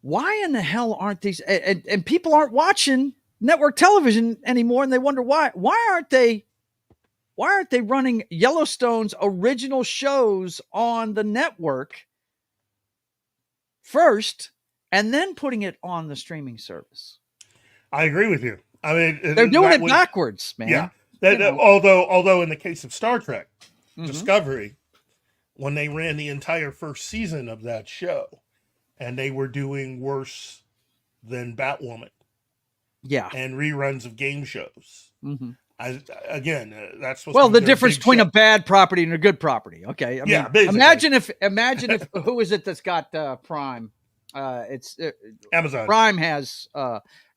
why in the hell aren't these, and people aren't watching network television anymore, and they wonder why aren't they running Yellowstone's original shows on the network first and then putting it on the streaming service? I agree with you. I mean, they're doing it backwards, man. Yeah. Although in the case of Star Trek Discovery, when they ran the entire first season of that show, and they were doing worse than Batwoman, and reruns of game shows. That's the difference between a bad property and a good property. Okay, I mean, imagine if who is it that's got Prime? It's Amazon. Prime has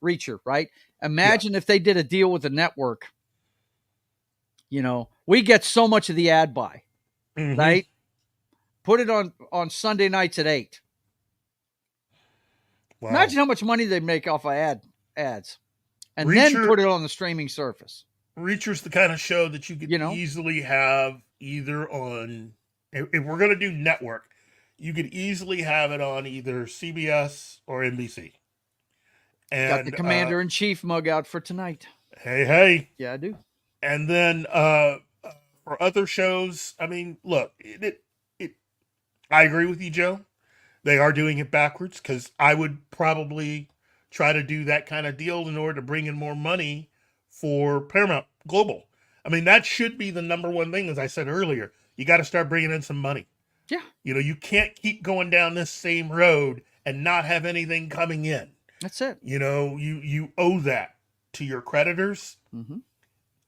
Reacher, right? Imagine if they did a deal with the network. You know, we get so much of the ad buy, right? Put it on Sunday nights at 8. Wow. Imagine how much money they make off of ads, and then put it on the streaming surface. Reacher's the kind of show that you could easily have either on, if we're going to do network, you could easily have it on either CBS or NBC. And got the Commander-in-Chief mug out for tonight. Hey. Yeah, I do. And then for other shows, I mean, look, I agree with you, Joe. They are doing it backwards, because I would probably try to do that kind of deal in order to bring in more money for Paramount Global. I mean, that should be the number one thing, as I said earlier. You got to start bringing in some money. Yeah. You know, you can't keep going down this same road and not have anything coming in. That's it. You know, you owe that to your creditors,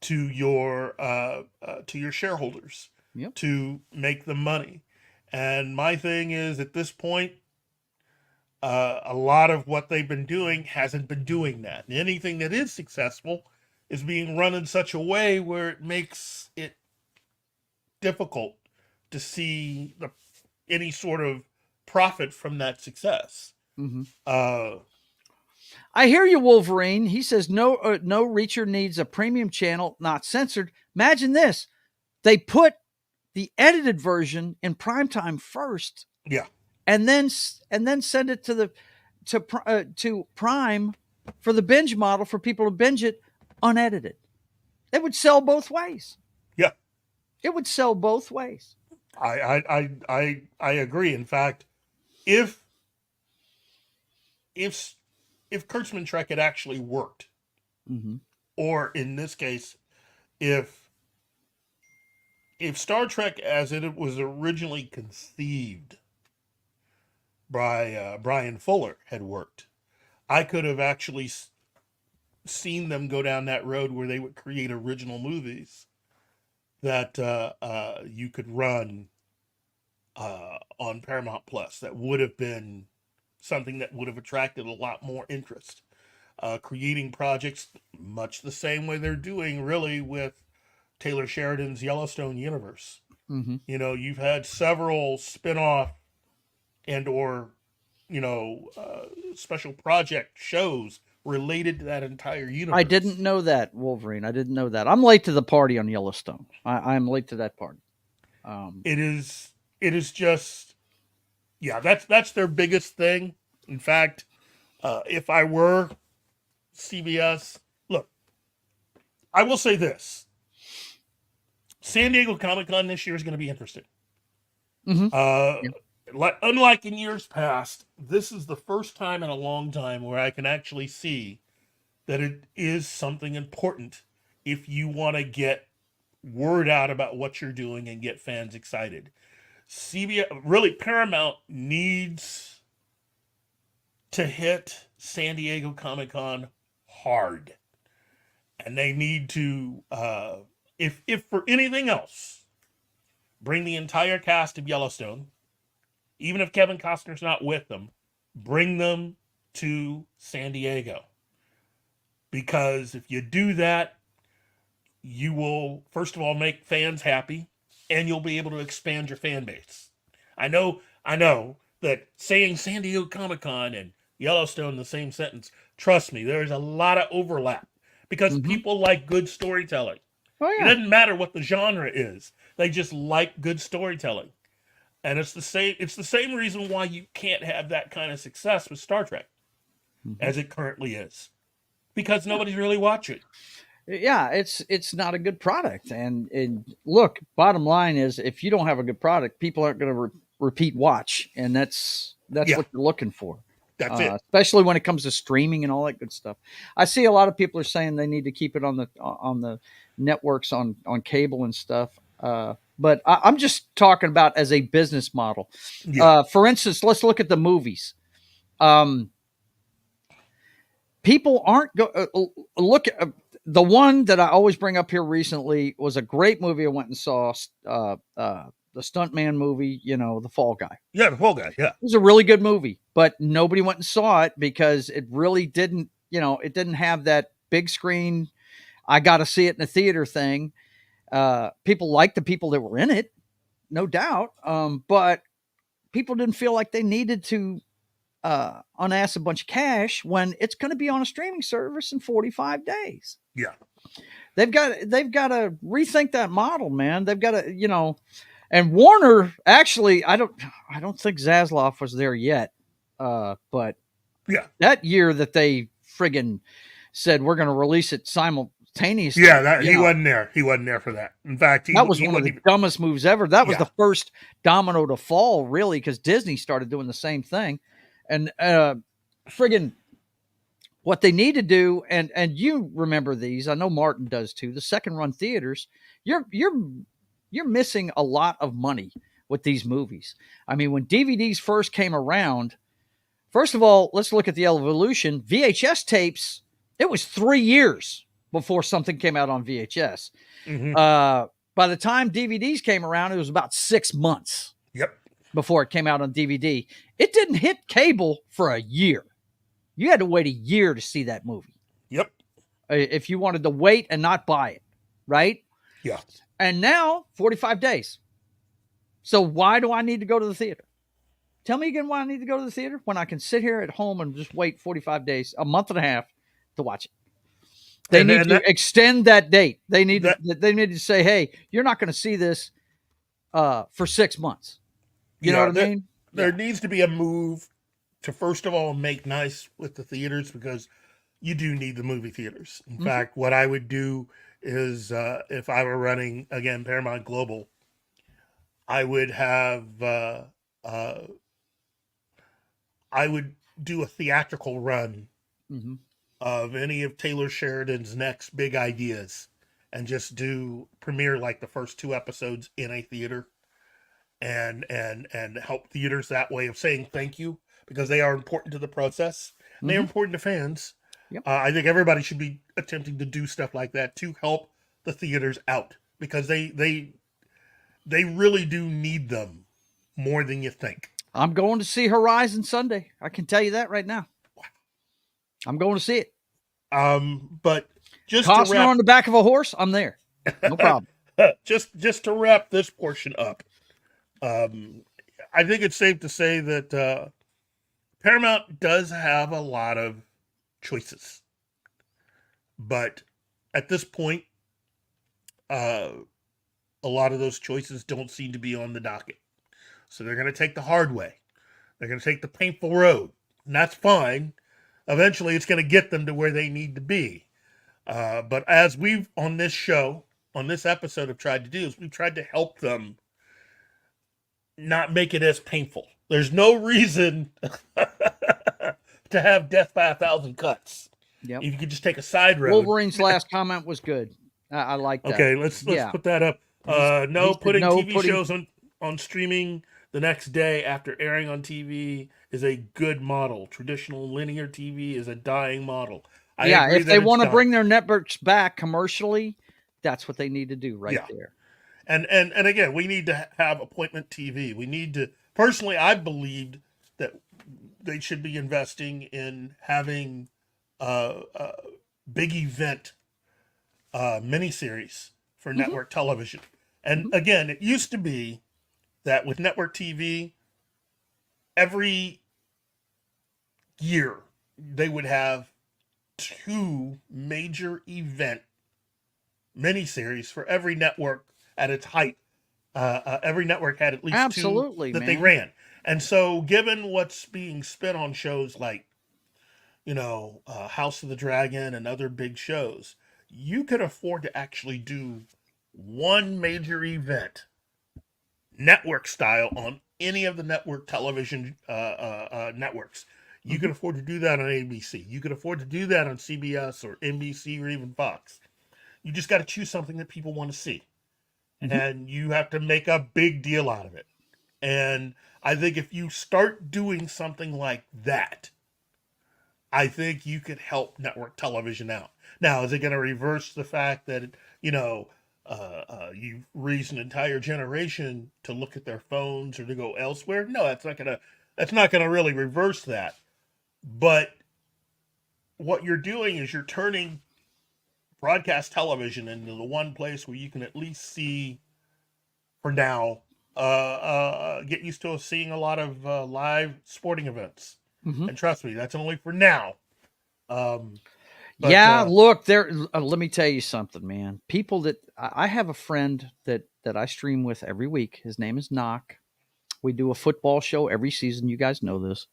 to your shareholders, to make the money. And my thing is, at this point, a lot of what they've been doing hasn't been doing that. And anything that is successful is being run in such a way where it makes it difficult to see any sort of profit from that success. I hear you, Wolverine. He says no Reacher needs a premium channel, not censored. Imagine this: they put the edited version in primetime first, and then send it to Prime for the binge model for people to binge it unedited. It would sell both ways. Yeah, it would sell both ways. I agree. In fact, if Kurtzman Trek had actually worked, or in this case, if Star Trek as it was originally conceived by Brian Fuller had worked, I could have actually seen them go down that road where they would create original movies that you could run on Paramount Plus. That would have been something that would have attracted a lot more interest. Creating projects much the same way they're doing really with Taylor Sheridan's Yellowstone universe. You know, you've had several spin-off and or, special project shows related to that entire universe. I didn't know that, Wolverine. I didn't know that. I'm late to the party on Yellowstone. I'm late to that party. It is just, that's their biggest thing. In fact, if I were CBS, look, I will say this. San Diego Comic-Con this year is going to be interesting. Unlike in years past, this is the first time in a long time where I can actually see that it is something important if you want to get word out about what you're doing and get fans excited. Paramount needs to hit San Diego Comic-Con hard. And they need to, if for anything else, bring the entire cast of Yellowstone, even if Kevin Costner's not with them, bring them to San Diego. Because if you do that, you will, first of all, make fans happy, and you'll be able to expand your fan base. I know that saying San Diego Comic-Con and Yellowstone in the same sentence, trust me, there's a lot of overlap. Because people like good storytelling. Oh, yeah. It doesn't matter what the genre is. They just like good storytelling. And it's the same reason why you can't have that kind of success with Star Trek as it currently is, because nobody's really watching. Yeah, it's not a good product. And look, bottom line is, if you don't have a good product, people aren't going to repeat watch, and that's what you're looking for. That's it. Especially when it comes to streaming and all that good stuff. I see a lot of people are saying they need to keep it on the networks on cable and stuff. But I'm just talking about as a business model. Yeah. For instance, let's look at the movies. People aren't look at the one that I always bring up here recently was a great movie I went and saw. The Stuntman movie, The Fall Guy. Yeah, The Fall Guy. Yeah, it was a really good movie, but nobody went and saw it because it really didn't. It didn't have that big screen. I got to see it in the theater thing. People liked the people that were in it, no doubt. But people didn't feel like they needed to unass a bunch of cash when it's going to be on a streaming service in 45 days. Yeah. They've got to rethink that model, man. They've got to, and Warner, actually, I don't think Zaslav was there yet. But yeah, that year that they friggin' said we're going to release it simultaneously. Yeah, he wasn't there. He wasn't there for that. In fact, that was one of the dumbest moves ever. That was the first domino to fall, really, because Disney started doing the same thing. And friggin' what they need to do, and you remember these, I know Martin does too, the second run theaters, you're missing a lot of money with these movies. I mean, when DVDs first came around, first of all, let's look at the evolution. VHS tapes, it was 3 years before something came out on VHS. Mm-hmm. By the time DVDs came around, it was about 6 months. Yep. Before it came out on DVD. It didn't hit cable for a year. You had to wait a year to see that movie. Yep. If you wanted to wait and not buy it, right? Yeah. And now, 45 days. So why do I need to go to the theater? Tell me again why I need to go to the theater when I can sit here at home and just wait 45 days, a month and a half to watch it. They need to extend that date. They need to say, hey, you're not going to see this for 6 months. You know what I mean? There needs to be a move to, first of all, make nice with the theaters, because you do need the movie theaters. In fact, what I would do is, if I were running, again, Paramount Global, I would have, I would do a theatrical run of any of Taylor Sheridan's next big ideas and just premiere like the first 2 episodes in a theater. And help theaters that way of saying thank you, because they are important to the process. And they're important to fans. Yep. I think everybody should be attempting to do stuff like that to help the theaters out, because they really do need them more than you think. I'm going to see Horizon Sunday. I can tell you that right now. I'm going to see it. But just Costner on the back of a horse, I'm there. No problem. just to wrap this portion up. I think it's safe to say that Paramount does have a lot of choices, but at this point, a lot of those choices don't seem to be on the docket. So they're going to take the hard way. They're going to take the painful road, and that's fine. Eventually, it's going to get them to where they need to be. But as we've on this show, on this episode, have tried to do, is we've tried to help them not make it as painful. There's no reason to have death by 1,000 cuts. Yep. If you could just take a side road. Wolverine's last comment was good. I like that. Okay, let's put that up. Putting TV shows on streaming the next day after airing on TV is a good model. Traditional linear TV is a dying model. If they want to bring their networks back commercially, that's what they need to do there. And again, we need to have appointment TV. We need to, personally, I believed that they should be investing in having a big event miniseries for network television. And again, it used to be that with network TV, every year they would have 2 major event miniseries for every network at its height Every network had at least Absolutely, two that they man. ran. And so, given what's being spent on shows like, House of the Dragon and other big shows, you could afford to actually do one major event, network style, on any of the network television networks. You Mm-hmm. could afford to do that on ABC. You could afford to do that on CBS or NBC or even Fox. You just got to choose something that people want to see. Mm-hmm. And you have to make a big deal out of it. And I think if you start doing something like that, I think you could help network television out. Now, is it going to reverse the fact that, you've raised an entire generation to look at their phones or to go elsewhere? No, that's not gonna really reverse that. But what you're doing is you're turning broadcast television into the one place where you can at least see, for now, get used to seeing a lot of live sporting events. Mm-hmm. And trust me, that's only for now. Um, Yeah, look, there. Let me tell you something, man. People that I have a friend that I stream with every week. His name is Knock. We do a football show every season. You guys know this,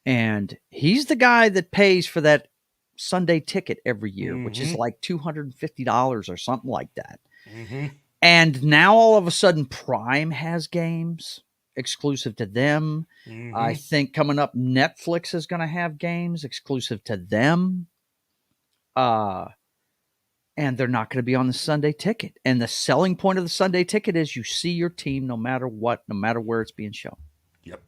and he's the guy that pays for that Sunday ticket every year, which is like $250 or something like that. Mm-hmm. And now all of a sudden, Prime has games exclusive to them. Mm-hmm. I think coming up, Netflix is going to have games exclusive to them. And they're not going to be on the Sunday ticket. And the selling point of the Sunday ticket is you see your team no matter what, no matter where it's being shown. Yep.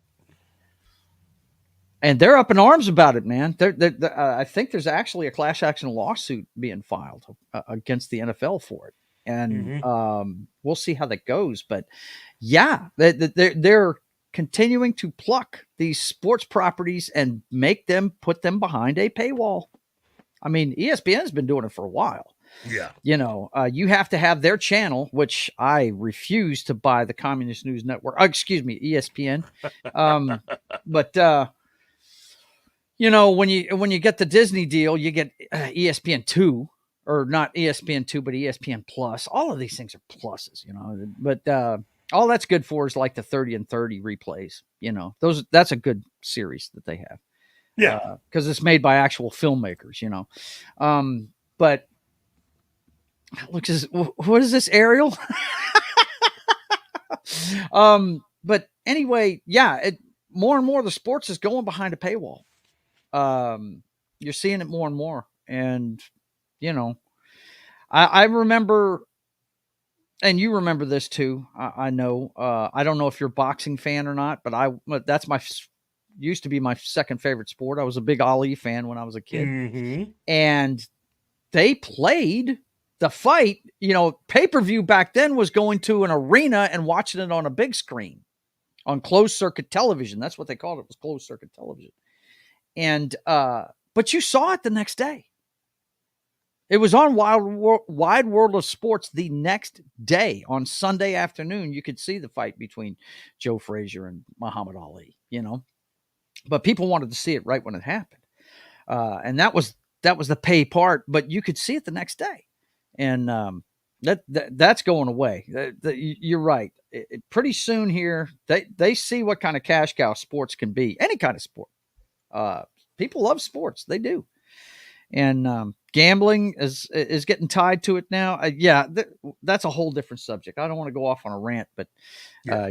And they're up in arms about it, man. I think there's actually a class action lawsuit being filed against the NFL for it. And we'll see how that goes. But yeah, they're continuing to pluck these sports properties and put them behind a paywall. I mean, ESPN's been doing it for a while. Yeah. You have to have their channel, which I refuse to buy the Communist News Network. Excuse me, ESPN. But when you get the Disney deal, you get ESPN2, or not ESPN2, but ESPN Plus. All of these things are pluses, But all that's good for is like the 30 and 30 replays. That's a good series that they have. Yeah, because it's made by actual filmmakers, But look, what is this, Ariel? But anyway, yeah, more and more the sports is going behind a paywall. You're seeing it more and more, and I remember, and you remember this too. I know. I don't know if you're a boxing fan or not, but that's used to be my second favorite sport. I was a big Ali fan when I was a kid, and they played the fight. Pay-per-view back then was going to an arena and watching it on a big screen on closed circuit television. That's what they called it, was closed circuit television. And but you saw it the next day. It was on Wide World of Sports the next day. On Sunday afternoon, you could see the fight between Joe Frazier and Muhammad Ali, But people wanted to see it right when it happened. And that was the pay part, but you could see it the next day. And that's going away. You're right. Pretty soon here, they see what kind of cash cow sports can be. Any kind of sport. People love sports. They do. And gambling is getting tied to it now. That's a whole different subject. I don't want to go off on a rant, but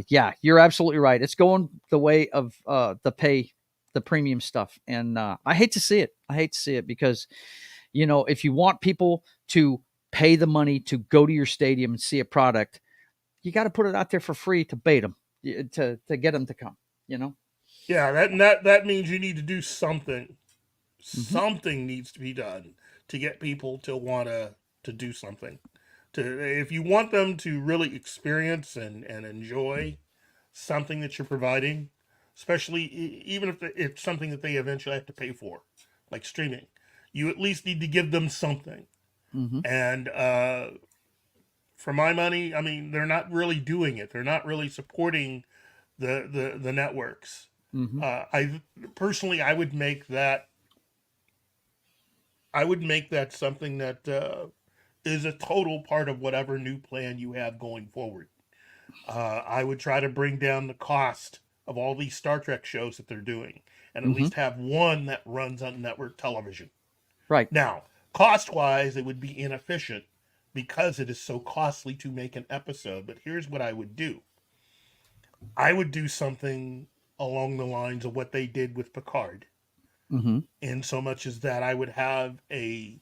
yeah, you're absolutely right. It's going the way of the premium stuff. And I hate to see it. Because, if you want people to pay the money to go to your stadium and see a product, you got to put it out there for free to bait them, to get them to come, Yeah, that means you need to do something. Something needs to be done to get people to want to do something. If you want them to really experience and enjoy something that you're providing, especially even if it's something that they eventually have to pay for, like streaming, you at least need to give them something. And for my money, I mean, they're not really doing it. They're not really supporting the networks. I personally, I would make that something that is a total part of whatever new plan you have going forward. I would try to bring down the cost of all these Star Trek shows that they're doing, and at least have one that runs on network television. Right. Now, cost-wise, it would be inefficient because it is so costly to make an episode. But here's what I would do. I would do something along the lines of what they did with Picard. In so much as that I would have an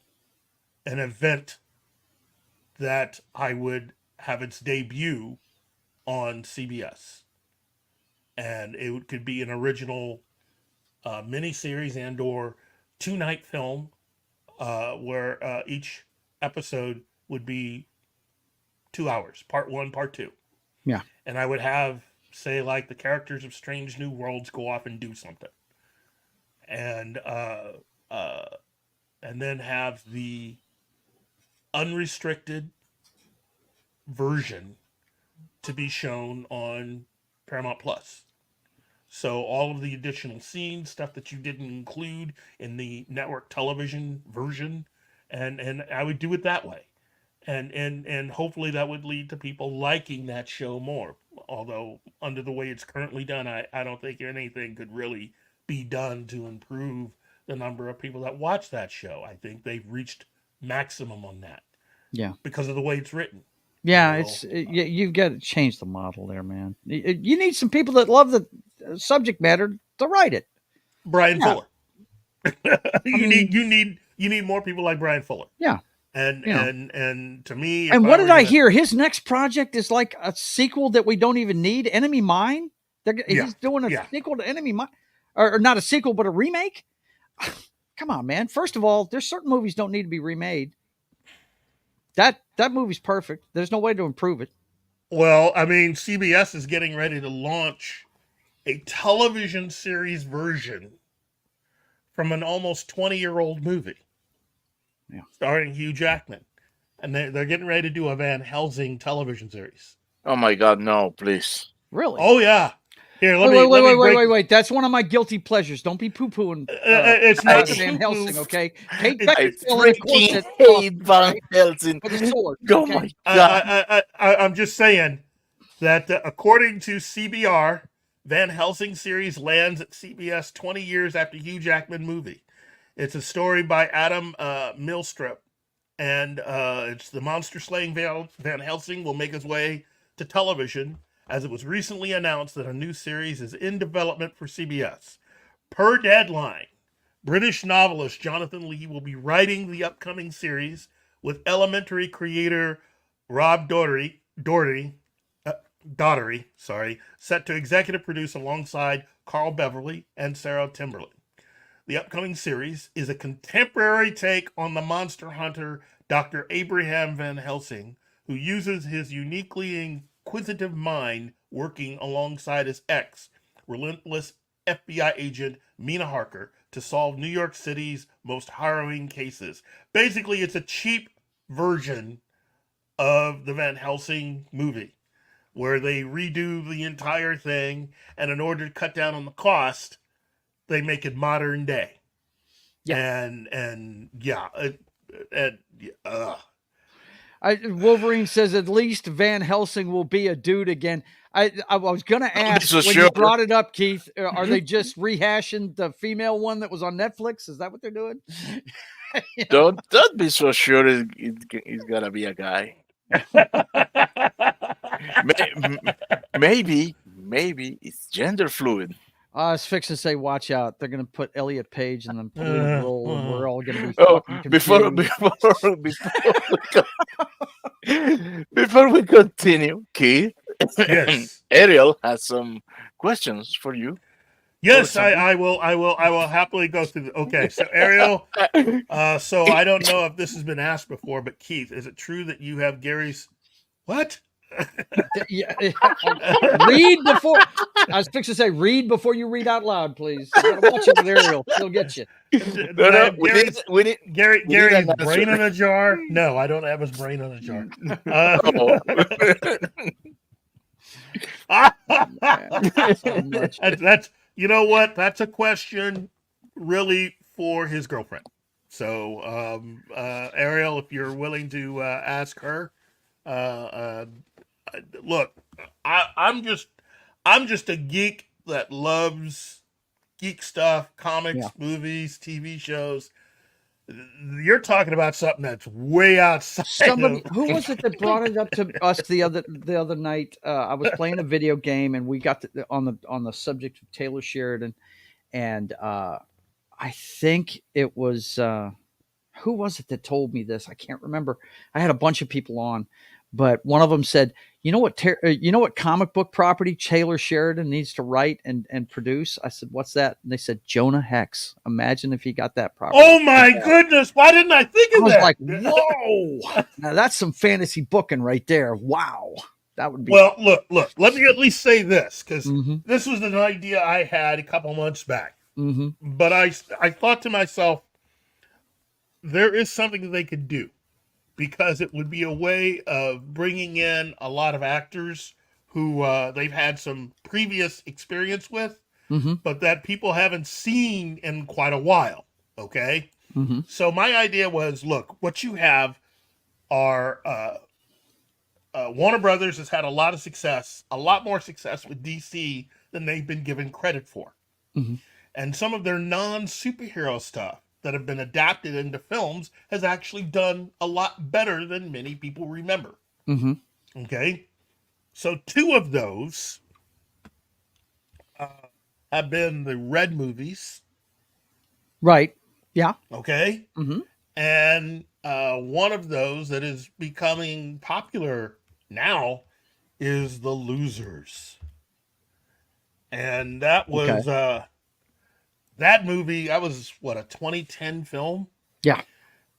event that I would have its debut on CBS. And it could be an original miniseries and or 2-night film where each episode would be 2 hours, part 1, part 2. Yeah. And I would have, say, like the characters of Strange New Worlds go off and do something. And then have the unrestricted version to be shown on Paramount Plus. So all of the additional scenes, stuff that you didn't include in the network television version, and I would do it that way. And hopefully that would lead to people liking that show more. Although under the way it's currently done, I don't think anything could really be done to improve the number of people that watch that show. I think they've reached maximum on that. Yeah. Because of the way it's written. Yeah, you've got to change the model there, man. You need some people that love the subject matter to write it. Brian Fuller. you need more people like Brian Fuller. Yeah. And to me, and what did I hear? His next project is like a sequel that we don't even need. Enemy Mine. He's doing a sequel to Enemy Mine, or not a sequel, but a remake. Come on, man. First of all, there's certain movies don't need to be remade. That movie's perfect. There's no way to improve it. Well, I mean, CBS is getting ready to launch a television series version from an almost 20-year-old movie. Yeah. Starring Hugh Jackman. And they're getting ready to do a Van Helsing television series. Oh my God, no, please. Really? Oh, yeah. Here, wait. That's one of my guilty pleasures. Don't be poo-pooing. It's not Van Helsing, okay? I freaking hate Van Helsing. With a sword. Oh okay? my God. I'm just saying that according to CBR, Van Helsing series lands at CBS 20 years after Hugh Jackman movie. It's a story by Adam Milstrip, and it's the monster-slaying Van Helsing will make his way to television, as it was recently announced that a new series is in development for CBS. Per Deadline, British novelist Jonathan Lee will be writing the upcoming series with Elementary creator Rob Daugherty, set to executive produce alongside Carl Beverly and Sarah Timberlake. The upcoming series is a contemporary take on the monster hunter Dr. Abraham Van Helsing, who uses his uniquely inquisitive mind working alongside his relentless FBI agent Mina Harker to solve New York City's most harrowing cases. Basically, it's a cheap version of the Van Helsing movie, where they redo the entire thing, and in order to cut down on the cost, they make it modern day. Yeah. Wolverine says at least Van Helsing will be a dude again. I was going to ask when you brought it up, Keith, are they just rehashing the female one that was on Netflix? Is that what they're doing? Don't be so sure he's going to be a guy. Maybe it's gender fluid. I was fixing to say, watch out. They're going to put Elliot Page in the lead role, and we're all going to be before we continue, Keith, yes. Ariel has some questions for you. Yes, I will happily go through. Okay, so Ariel, so I don't know if this has been asked before, but Keith, is it true that you have Gary's what? Read before. I was fixing to say, read before you read out loud, please. You gotta watch it with Ariel. She'll get you. Gary's brain in a jar? No, I don't have his brain in a jar. That's you know what? That's a question really for his girlfriend. So, Ariel, if you're willing to ask her, look, I'm just a geek that loves geek stuff, comics, movies, TV shows. You're talking about something that's way outside. Somebody who was it that brought it up to us the other night? I was playing a video game and we got on the subject of Taylor Sheridan, and I think it was who was it that told me this? I can't remember. I had a bunch of people on, but one of them said, "You know what comic book property Taylor Sheridan needs to write and produce?" I said, "What's that?" And they said, "Jonah Hex. Imagine if he got that property." Oh my goodness! Why didn't I think of that? I was like, "Whoa! Now that's some fantasy booking right there. Wow, that would be." Well, look. Let me at least say this, because this was an idea I had a couple months back. But I thought to myself, there is something that they could do, because it would be a way of bringing in a lot of actors who they've had some previous experience with, but that people haven't seen in quite a while. Okay. So my idea was, look, what you have are Warner Brothers has had a lot of success, a lot more success with DC than they've been given credit for. And some of their non-superhero stuff that have been adapted into films has actually done a lot better than many people remember. Okay. So two of those have been the Red movies. Right. Yeah. Okay. And one of those that is becoming popular now is The Losers. And that was that movie. That was what, a 2010 film? Yeah.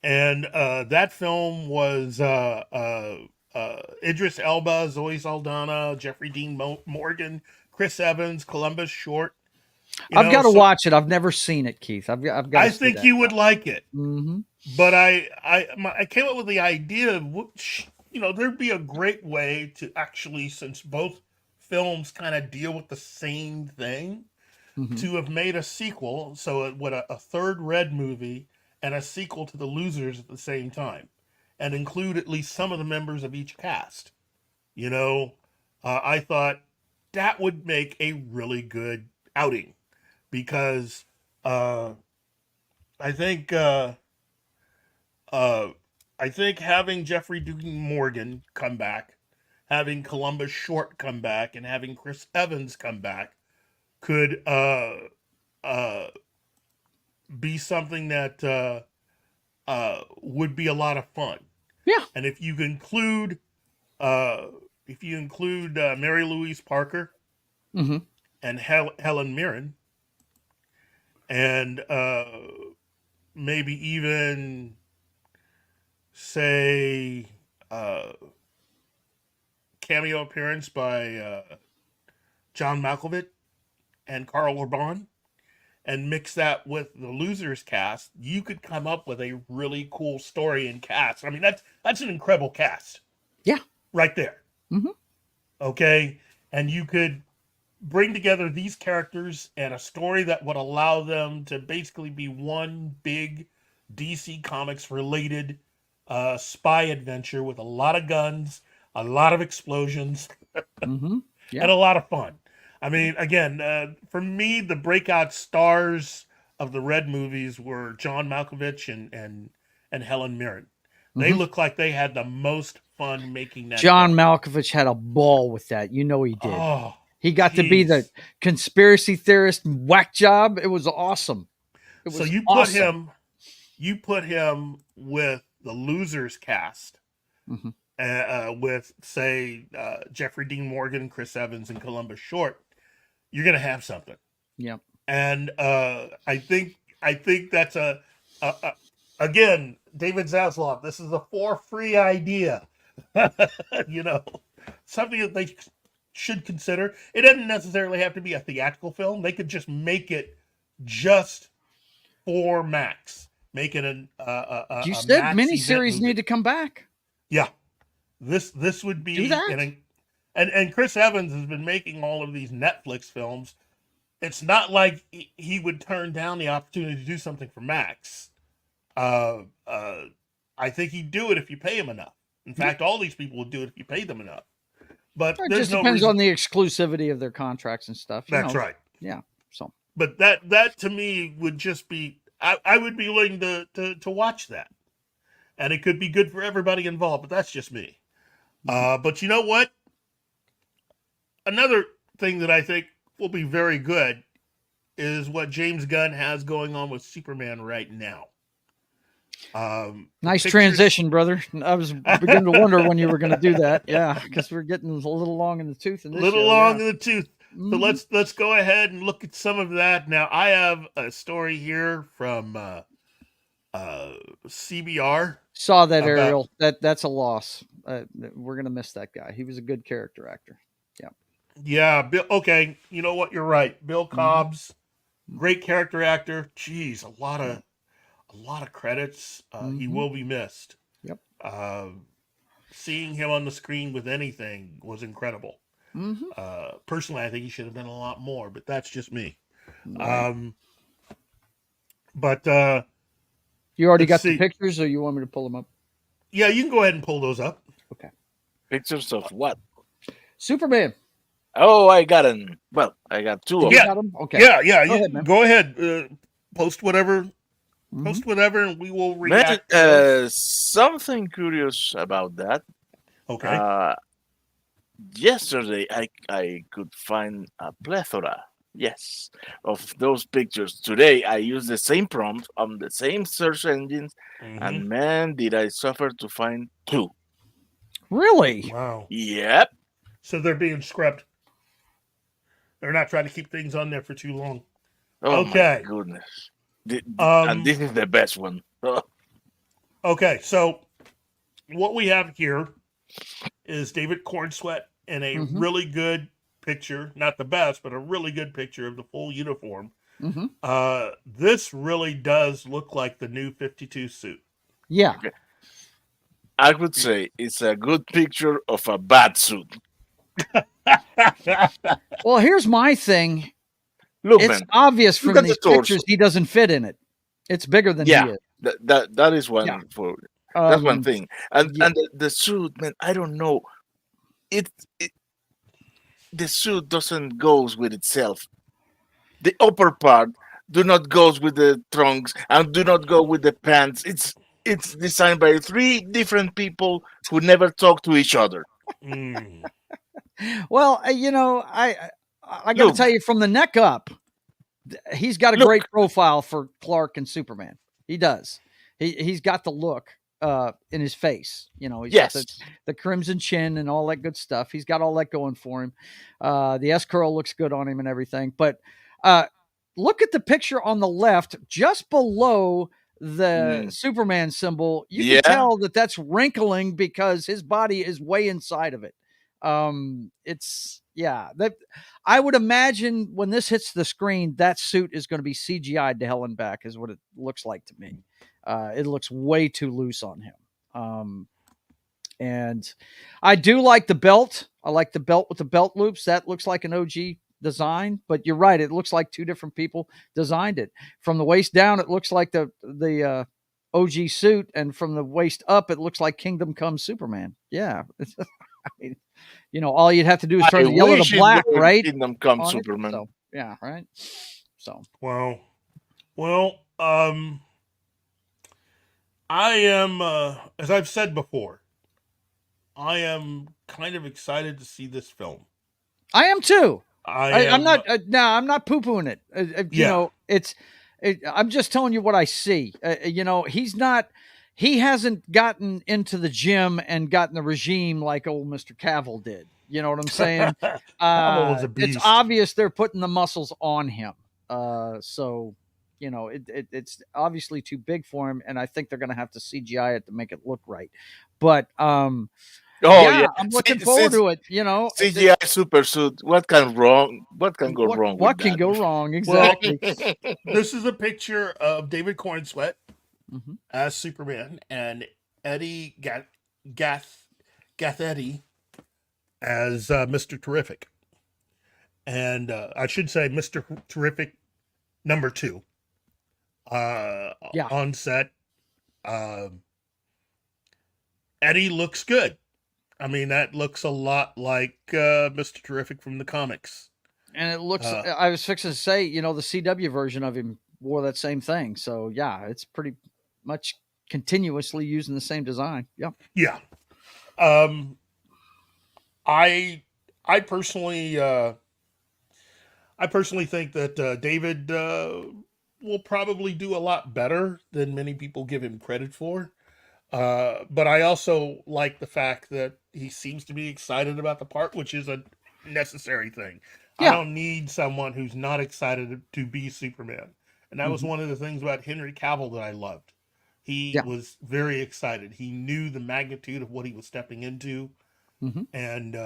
And that film was Idris Elba, Zoe Saldana, Jeffrey Dean Morgan, Chris Evans, Columbus Short. I've got to watch it. I've never seen it, Keith. I've got. I think you would like it. But I came up with the idea of, there'd be a great way to actually, since both films kind of deal with the same thing, to have made a sequel. So it would a third Red movie and a sequel to The Losers at the same time, and include at least some of the members of each cast. I thought that would make a really good outing, because I think having Jeffrey Dean Morgan come back, having Columbus Short come back, and having Chris Evans come back could be something that would be a lot of fun. Yeah. And if you include Mary Louise Parker and Helen Mirren, and maybe even say cameo appearance by John Malkovich and Carl Urban, and mix that with the Losers cast, you could come up with a really cool story and cast. I mean, that's an incredible cast. Yeah. Right there. Okay. And you could bring together these characters and a story that would allow them to basically be one big DC Comics related spy adventure with a lot of guns, a lot of explosions, and a lot of fun. I mean, again, for me, the breakout stars of the Red movies were John Malkovich and Helen Mirren. They look like they had the most fun making that. John Malkovich had a ball with that. He did. Oh, he got to be the conspiracy theorist whack job. It was awesome. So you put him with the Losers cast, with say Jeffrey Dean Morgan, Chris Evans, and Columbus Short. You're gonna have something. Yep. And I think that's again, David Zaslav. This is a for free idea. Something that they should consider. It doesn't necessarily have to be a theatrical film. They could just make it just for Max. Make it you said miniseries need to come back. Yeah, this would be do that. And Chris Evans has been making all of these Netflix films. It's not like he would turn down the opportunity to do something for Max. I think he'd do it if you pay him enough. In fact, all these people would do it if you pay them enough. But It there's just no depends reason. on the exclusivity of their contracts and stuff. That's right. Yeah. So, But that to me would just be, I would be willing to watch that, and it could be good for everybody involved. But that's just me. But you know what? Another thing that I think will be very good is what James Gunn has going on with Superman right now. nice pictures- transition, brother. I was beginning to wonder when you were going to do that. Yeah, because we're getting a little long in the tooth in this little show, long yeah. in the tooth. So Mhm. let's go ahead and look at some of that. Now I have a story here from CBR. Saw that, about- Ariel. That's a loss. We're going to miss that guy. He was a good character actor. Yeah, Bill. Okay, you know what? You're right. Bill Cobbs, great character actor. Jeez, a lot of credits. He will be missed. Yep. Seeing him on the screen with anything was incredible. Mm-hmm. Personally, I think he should have done a lot more, but that's just me. Right. But You already let's got the see. pictures, or you want me to pull them up? Yeah, you can go ahead and pull those up. Okay. Pictures of what? Superman. Oh, I got an. Well, I got two of You them. got 'em? Okay. Yeah. Go ahead, man. Go ahead. Post whatever. Mhm. Post whatever, and we will Man, react. to those. something curious about that. Okay. Yesterday, I could find a plethora, yes, of those pictures. Today, I used the same prompt on the same search engines, and man, did I suffer to find two. Really? Wow. Yep. So they're being scrubbed. They're not trying to keep things on there for too long. Oh Okay. my goodness. And this is the best one. Okay, so what we have here is David Cornsweet in a really good picture, not the best, but a really good picture of the full uniform. Mm-hmm. This really does look like the new 52 suit. Yeah. I would say it's a good picture of a bad suit. Well, here's my thing. Look, It's man, obvious look from at the these torso. pictures he doesn't fit in it. It's bigger than he Yeah. is. That is one Yeah. for that's one thing. And yeah. and the suit, man, I don't know. It the suit doesn't goes with itself. The upper part do not goes with the trunks and do not go with the pants. It's designed by three different people who never talk to each other. Well, I got to Look. tell you, from the neck up, he's got a Look. great profile for Clark and Superman. He does. He's got the look in his face. He's got Yes. the crimson chin and all that good stuff. He's got all that going for him. The S curl looks good on him and everything. But look at the picture on the left, just below the Superman symbol. You Yeah. can tell that that's wrinkling because his body is way inside of it. That I would imagine when this hits the screen, that suit is going to be CGI'd to hell and back, is what it looks like to me. It looks way too loose on him. And I do like the belt. I like the belt with the belt loops. That looks like an OG design, but you're right. It looks like two different people designed it. From the waist down, it looks like the OG suit, and from the waist up, it looks like Kingdom Come Superman. Yeah. I mean, all you'd have to do is turn the yellow to black, right? Kingdom Come on it. Superman. So, yeah, right. So, Well, I am, as I've said before, I am kind of excited to see this film. I am too. I'm I'm not poo-pooing it. I'm just telling you what I see. He hasn't gotten into the gym and gotten the regime like old Mr. Cavill did. You know what I'm saying? Cavill was a beast. It's obvious they're putting the muscles on him. It's obviously too big for him, and I think they're going to have to CGI it to make it look right. But I'm looking forward to it. CGI super suit. What can go wrong? What with can that? go wrong? Exactly. This is a picture of David Cornsweet Mhm. as Superman and Eddie Gathetti as Mr. Terrific. And I should say Mr. Terrific number 2 on set. Eddie looks good. I mean, that looks a lot like Mr. Terrific from the comics. And it looks, I was fixing to say, the CW version of him wore that same thing. So, yeah, it's pretty much continuously using the same design. Yep. Yeah. I personally think that David will probably do a lot better than many people give him credit for. But I also like the fact that he seems to be excited about the part, which is a necessary thing. Yeah. I don't need someone who's not excited to be Superman. And that was one of the things about Henry Cavill that I loved. He was very excited. He knew the magnitude of what he was stepping into. And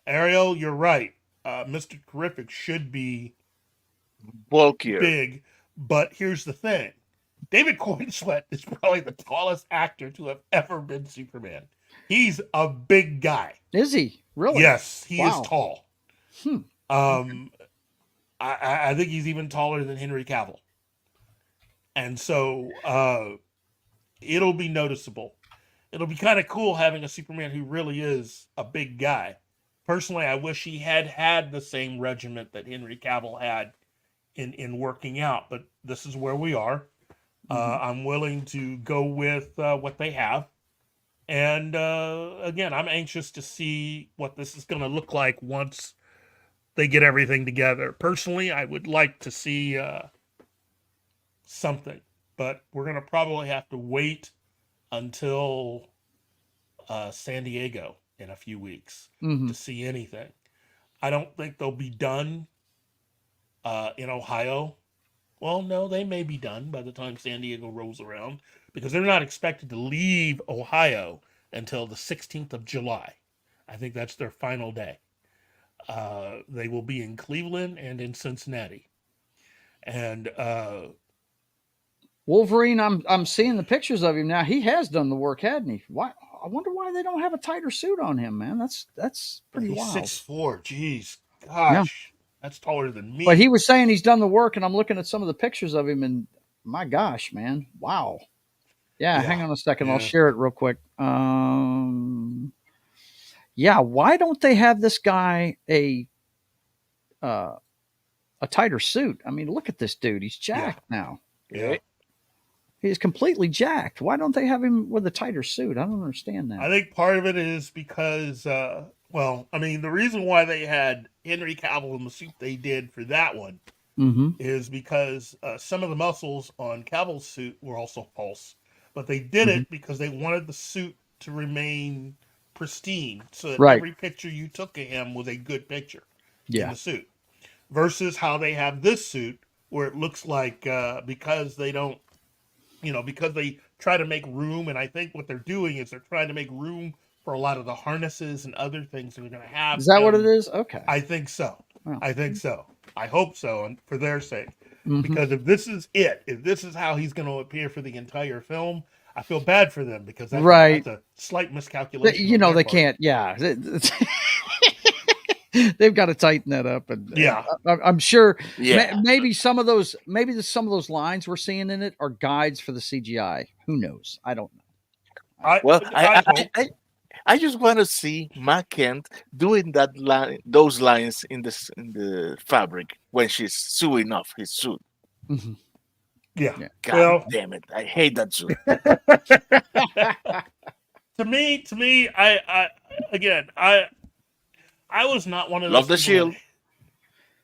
Ariel, you're right. Mr. Terrific should be bulkier, big. But here's the thing. David Cornsweet is probably the tallest actor to have ever been Superman. He's a big guy. Is he? Really? Yes, he is tall. I think he's even taller than Henry Cavill. And so it'll be noticeable. It'll be kind of cool having a Superman who really is a big guy. Personally, I wish he had the same regiment that Henry Cavill had in working out, but this is where we are. I'm willing to go with what they have. And again, I'm anxious to see what this is going to look like once they get everything together. Personally, I would like to see something, but we're going to probably have to wait until San Diego in a few weeks to see anything. I don't think they'll be done in Ohio. Well, no, they may be done by the time San Diego rolls around because they're not expected to leave Ohio until the 16th of July. I think that's their final day. They will be in Cleveland and in Cincinnati. And Wolverine, I'm seeing the pictures of him now. He has done the work, hadn't he? Why? I wonder why they don't have a tighter suit on him, man. That's pretty wild. 6'4". Jeez, gosh. Yeah. That's taller than me. But he was saying he's done the work, and I'm looking at some of the pictures of him, and my gosh, man. Wow. Yeah, hang on a second. I'll share it real quick. Yeah, why don't they have this guy a tighter suit? I mean, look at this dude. He's jacked now. Yeah. He's completely jacked. Why don't they have him with a tighter suit? I don't understand that. I think part of it is because, the reason why they had Henry Cavill in the suit they did for that one is because some of the muscles on Cavill's suit were also false. But they did it because they wanted the suit to remain pristine so that every picture you took of him was a good picture in the suit. Versus how they have this suit where it looks like because they don't, because they try to make room, and I think what they're doing is they're trying to make room for a lot of the harnesses and other things that they're going to have. Is that what it is? Okay. I think so. Wow. I think so. I hope so, and for their sake. Because if this is it, if this is how he's going to appear for the entire film, I feel bad for them because that's a slight miscalculation. They can't. Yeah. They've got to tighten that up, and I'm sure maybe some of those lines we're seeing in it are guides for the CGI. Who knows? I don't know. I just want to see Ma Kent doing those lines in the fabric when she's sewing off his suit. Yeah. God damn it! I hate that suit. To me, I was not one of those. Love the shield.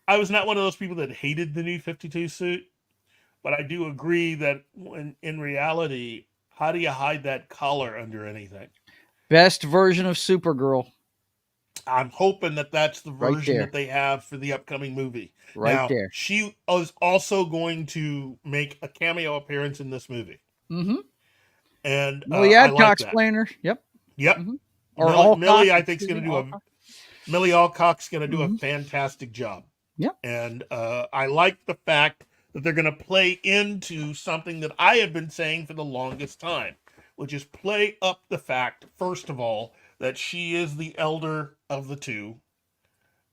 I was not one of those people that hated the new 52 suit, but I do agree that in reality, how do you hide that collar under anything? Best version of Supergirl. I'm hoping that that's the version that they have for the upcoming movie. Now, she is also going to make a cameo appearance in this movie. And Millie Adcock's playing her. Yep. Or Millie, I think, is going to do Millie Alcock's going to do a fantastic job. Yep. And I like the fact that they're going to play into something that I have been saying for the longest time, which is play up the fact, first of all, that she is the elder of the two.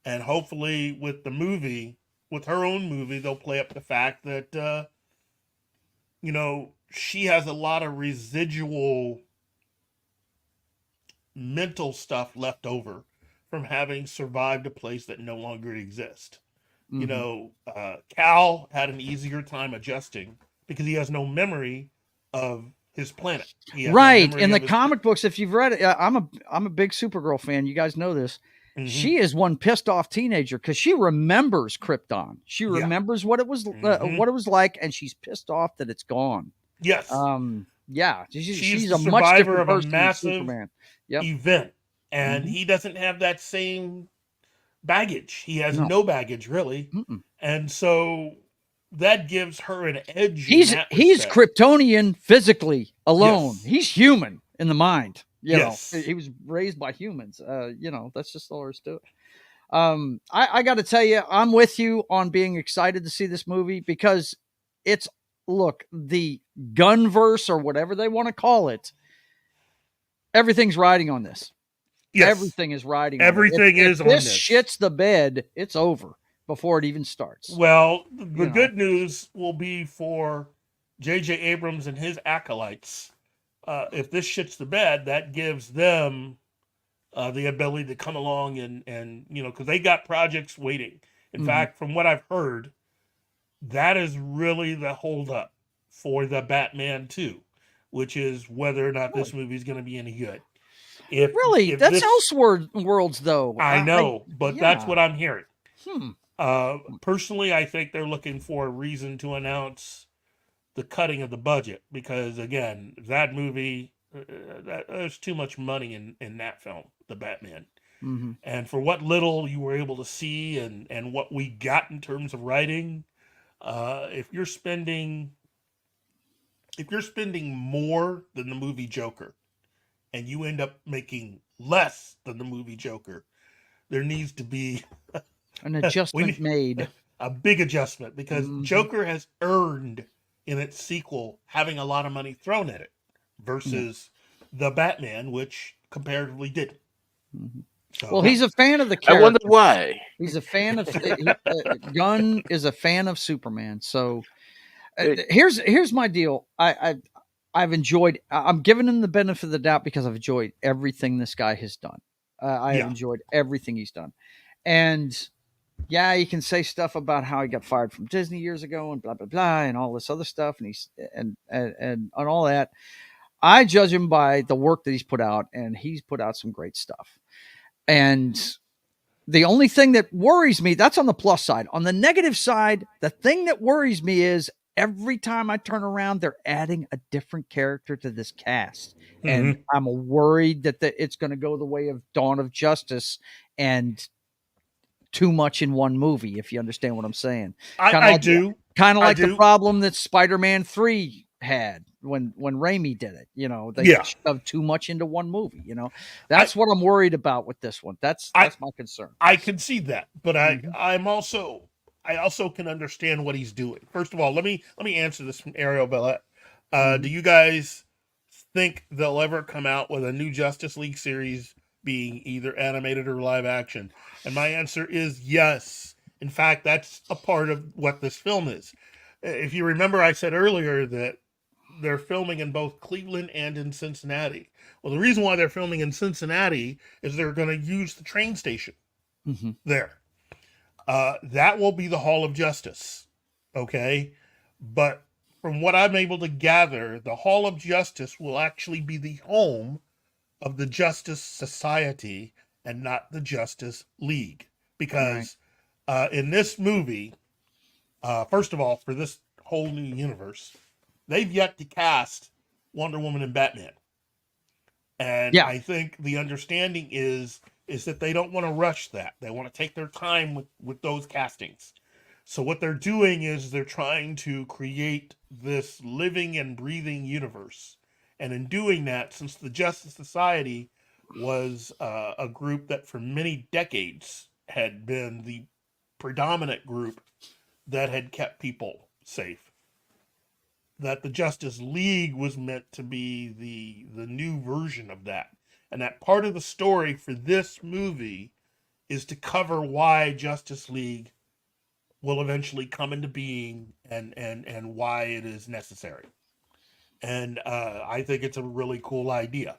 And hopefully with the movie, with her own movie, they'll play up the fact that, she has a lot of residual mental stuff left over from having survived a place that no longer exists. You know, Cal had an easier time adjusting because he has no memory of his planet. Right. In the comic books, if you've read it, I'm a big Supergirl fan. You guys know this. She is one pissed off teenager because she remembers Krypton. She remembers what it was like, and she's pissed off that it's gone. Yes. Yeah. She's a survivor much different of a person massive than Superman. event, and he doesn't have that same baggage. He has no baggage really, and so that gives her an edge. He's Kryptonian physically alone. Yes. He's human in the mind. You know, he was raised by humans. You know, that's just all there is to it. I got to tell you, I'm with you on being excited to see this movie because the Gunverse or whatever they want to call it, everything's riding on this. Yes. Everything is riding. Everything is on this. If this shits the bed, it's over before it even starts. Well, the good news will be for J.J. Abrams and his acolytes. If this shits the bed, that gives them the ability to come along and because they got projects waiting. In fact, from what I've heard, that is really the holdup for the Batman 2, which is whether or not this movie is going to be any good. If that's Elseworlds, though. I know, but that's what I'm hearing. Personally, I think they're looking for a reason to announce the cutting of the budget because, again, that movie, there's too much money in that film, the Batman. And for what little you were able to see and what we got in terms of writing, if you're spending more than the movie Joker and you end up making less than the movie Joker, there needs to be an adjustment made. A big adjustment because Joker has earned in its sequel having a lot of money thrown at it versus the Batman, which comparatively didn't. So, he's a fan of the character. I wonder why. He's a fan of Gunn is a fan of Superman. So here's my deal. I've enjoyed. I'm giving him the benefit of the doubt because I've enjoyed everything this guy has done. I have enjoyed everything he's done, and you can say stuff about how he got fired from Disney years ago and blah blah blah and all this other stuff, and he's and all that. I judge him by the work that he's put out, and he's put out some great stuff. And the only thing that worries me, that's on the plus side. On the negative side, the thing that worries me is every time I turn around, they're adding a different character to this cast. And I'm worried that it's going to go the way of Dawn of Justice and too much in one movie, if you understand what I'm saying. I do. Kind of like the problem that Spider-Man 3 had when Raimi did it. They shoved too much into one movie. That's what I'm worried about with this one. That's my concern. I concede that, but I also can understand what he's doing. First of all, let me answer this from Ariel Bellette. Do you guys think they'll ever come out with a new Justice League series being either animated or live action? And my answer is yes. In fact, that's a part of what this film is. If you remember, I said earlier that they're filming in both Cleveland and in Cincinnati. Well, the reason why they're filming in Cincinnati is they're going to use the train station there. That will be the Hall of Justice. Okay. But from what I'm able to gather, the Hall of Justice will actually be the home of the Justice Society and not the Justice League. Because in this movie, first of all, for this whole new universe, they've yet to cast Wonder Woman and Batman. And I think the understanding is that they don't want to rush that. They want to take their time with those castings. So what they're doing is they're trying to create this living and breathing universe. And in doing that, since the Justice Society was a group that for many decades had been the predominant group that had kept people safe, that the Justice League was meant to be the new version of that. And that part of the story for this movie is to cover why Justice League will eventually come into being and why it is necessary. And I think it's a really cool idea.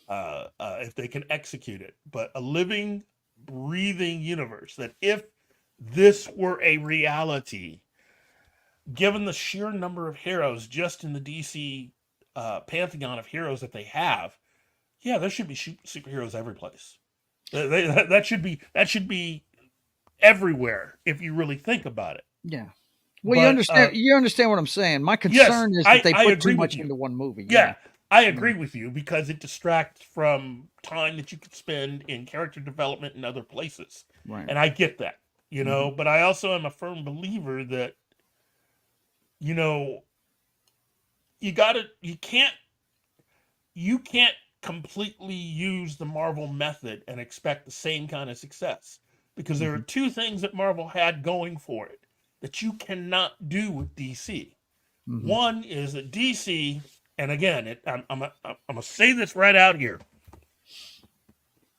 if they can execute it. But a living, breathing universe that if this were a reality, given the sheer number of heroes just in the DC pantheon of heroes that they have, yeah, there should be superheroes every place. That should be everywhere if you really think about it. Yeah. Well, But, you understand what I'm saying. My concern is that they put too much into one movie. Yeah, I agree with you because it distracts from time that you could spend in character development in other places. Right. And I get that, you know, but I also am a firm believer that, you know, you can't completely use the Marvel method and expect the same kind of success because there are two things that Marvel had going for it that you cannot do with DC. One is that DC, and again, I'm gonna say this right out here.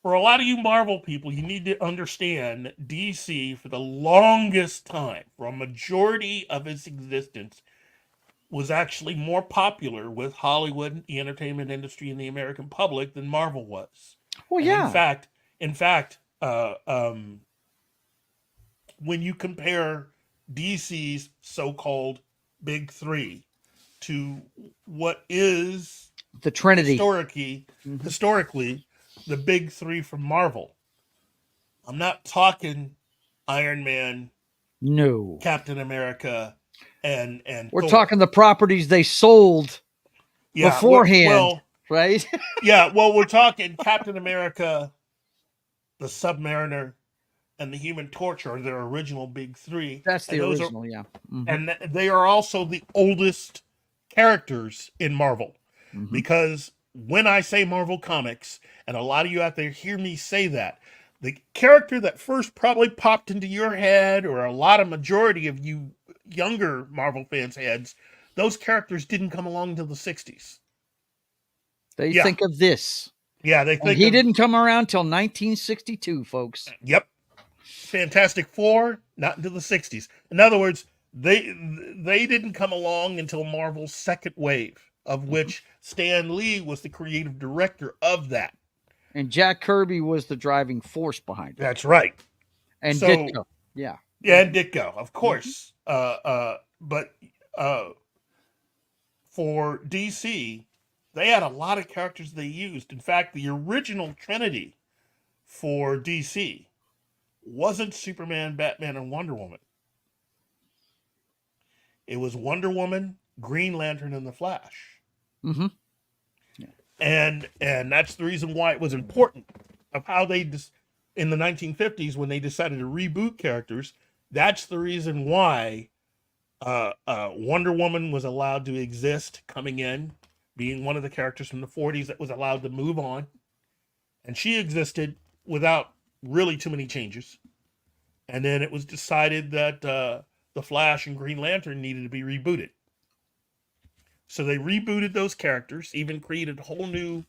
For a lot of you Marvel people, you need to understand that DC, for the longest time, for a majority of its existence, was actually more popular with Hollywood, the entertainment industry, and the American public than Marvel was. Well, and yeah. In fact, when you compare DC's so-called Big Three to what is the Trinity historically the Big Three from Marvel, I'm not talking Iron Man, no, Captain America, and we're Thor. talking the properties they sold beforehand, right? Yeah, well, we're talking Captain America, the Submariner, and the Human Torch are their original Big Three. That's the original, yeah. And they are also the oldest characters in Marvel. Because when I say Marvel Comics, and a lot of you out there hear me say that, the character that first probably popped into your head, or a majority of you younger Marvel fans' heads, those characters didn't come along until the 60s. They think of this. Yeah, they think he didn't come around till 1962, folks. Yep. Fantastic Four, not until the 60s. In other words, they didn't come along until Marvel's second wave, of which Stan Lee was the creative director of that. And Jack Kirby was the driving force behind it. That's right. And Ditko. Yeah. Yeah, and Ditko, of course. But for DC, they had a lot of characters they used. In fact, the original Trinity for DC wasn't Superman, Batman, and Wonder Woman. It was Wonder Woman, Green Lantern, and the Flash. Yeah. And that's the reason why it was important of how they in the 1950s when they decided to reboot characters. That's the reason why Wonder Woman was allowed to exist, coming in, being one of the characters from the 40s that was allowed to move on, and she existed without really too many changes. And then it was decided that the Flash and Green Lantern needed to be rebooted. So they rebooted those characters, even created whole new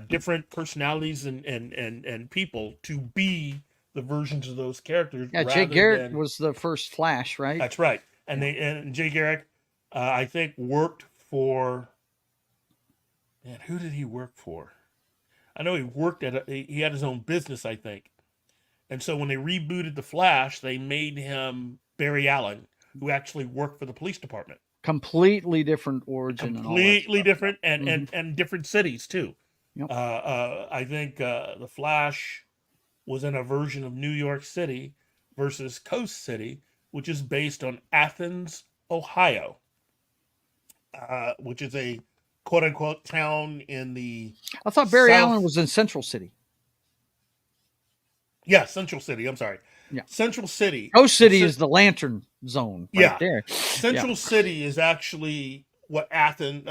different personalities and people to be the versions of those characters. Yeah, Jay Garrick was the first Flash, right? That's right. And Jay Garrick, I think, worked for... Man, who did he work for? I know he worked he had his own business, I think. And so when they rebooted The Flash, they made him Barry Allen, who actually worked for the police department. Completely different origin. Completely different, and different cities, too. Yep. I think The Flash was in a version of New York City versus Coast City, which is based on Athens, Ohio, which is a quote-unquote town in the... I thought Barry Allen was in Central City. Yeah, Central City. I'm sorry. Yeah. Central City. Coast City is the Lantern Zone right there. Central City is actually what Athens,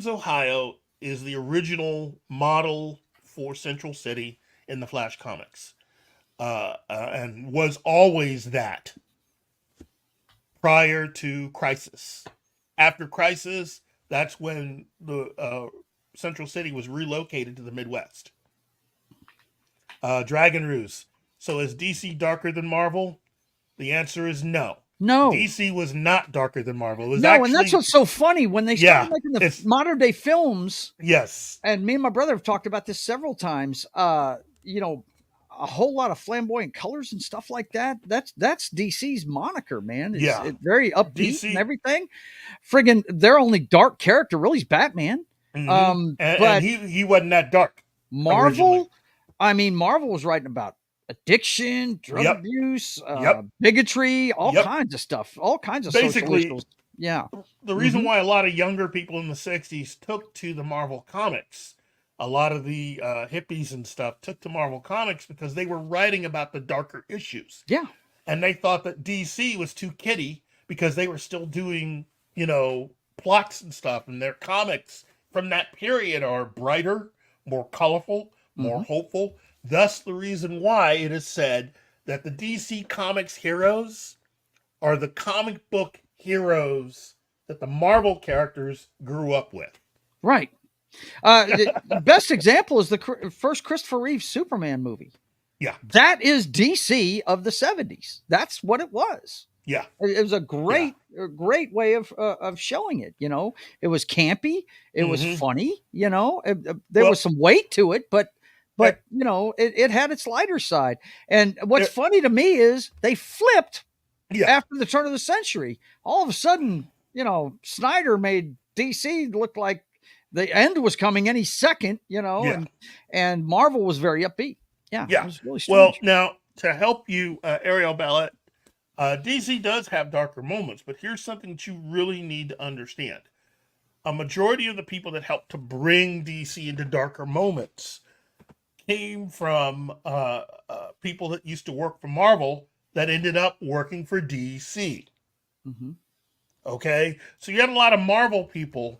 Ohio is the original model for Central City in the Flash comics. And was always that prior to Crisis. After Crisis, that's when the Central City was relocated to the Midwest. Dragon Ruse. So is DC darker than Marvel? The answer is no. No. DC was not darker than Marvel. It was and that's what's so funny when they started making the modern day films. Yes. And me and my brother have talked about this several times. You know, a whole lot of flamboyant colors and stuff like that. That's DC's moniker, man. It's very upbeat DC, and everything. Friggin' their only dark character really is Batman. And but he wasn't that dark. Marvel, originally. I mean, Marvel was writing about addiction, drug abuse, bigotry, all kinds of stuff, all kinds of social issues. Yeah. The reason why a lot of younger people in the 60s took to the Marvel comics, a lot of the hippies and stuff took to Marvel comics because they were writing about the darker issues. Yeah. And they thought that DC was too kiddie because they were still doing, you know, plots and stuff. And their comics from that period are brighter, more colorful, more hopeful. Thus, the reason why it is said that the DC Comics heroes are the comic book heroes that the Marvel characters grew up with. Right. The best example is the first Christopher Reeve Superman movie. Yeah. That is DC of the 70s. That's what it was. Yeah. It was a great way of showing it. You know, it was campy. It was funny. You know, there was some weight to it, but you know, it had its lighter side. And what's funny to me is they flipped after the turn of the century. All of a sudden, you know, Snyder made DC look like the end was coming any second, you know, and Marvel was very upbeat. Yeah. It was really strange. Well, now to help you, Ariel Ballet, DC does have darker moments, but here's something that you really need to understand. A majority of the people that helped to bring DC into darker moments came from people that used to work for Marvel that ended up working for DC. Okay? So you had a lot of Marvel people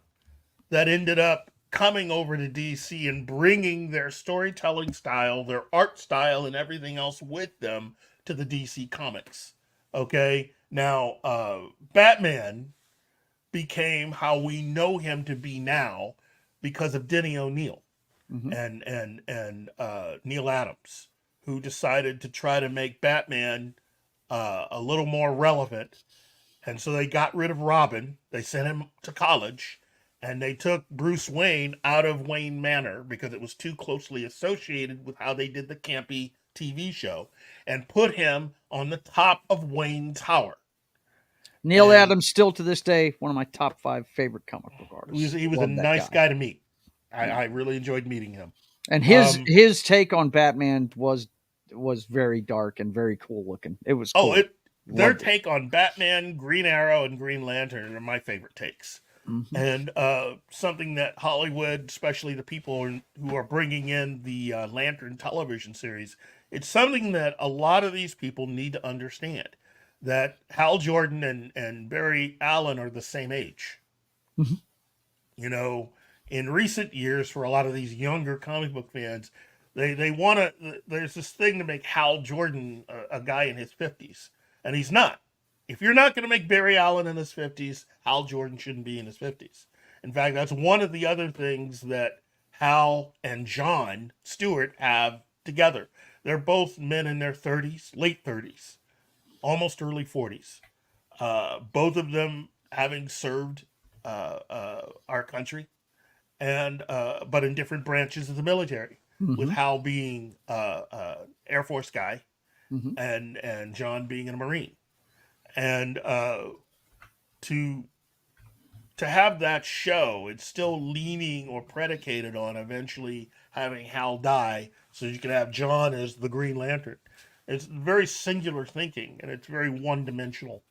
that ended up coming over to DC and bringing their storytelling style, their art style, and everything else with them to the DC comics. Okay? Now, Batman became how we know him to be now because of Denny O'Neil and Neil Adams, who decided to try to make Batman a little more relevant. And so they got rid of Robin. They sent him to college. And they took Bruce Wayne out of Wayne Manor because it was too closely associated with how they did the campy TV show, and put him on the top of Wayne Tower. Neil Adams, still to this day, one of my top 5 favorite comic book artists. He was a nice guy to meet. I really enjoyed meeting him. And his take on Batman was very dark and very cool looking. It was cool. Their take on Batman, Green Arrow, and Green Lantern are my favorite takes. And something that Hollywood, especially the people who are bringing in the Lantern television series, it's something that a lot of these people need to understand, that Hal Jordan and Barry Allen are the same age. You know, in recent years, for a lot of these younger comic book fans, they want to, there's this thing to make Hal Jordan a guy in his 50s, and he's not. If you're not going to make Barry Allen in his 50s, Hal Jordan shouldn't be in his 50s. In fact, that's one of the other things that Hal and John Stewart have together. They're both men in their 30s, late 30s, almost early 40s. Both of them having served our country, and but in different branches of the military, with Hal being Air Force guy, and John being a Marine. And to have that show, it's still leaning or predicated on eventually having Hal die so you can have John as the Green Lantern. It's very singular thinking, and it's very one-dimensional.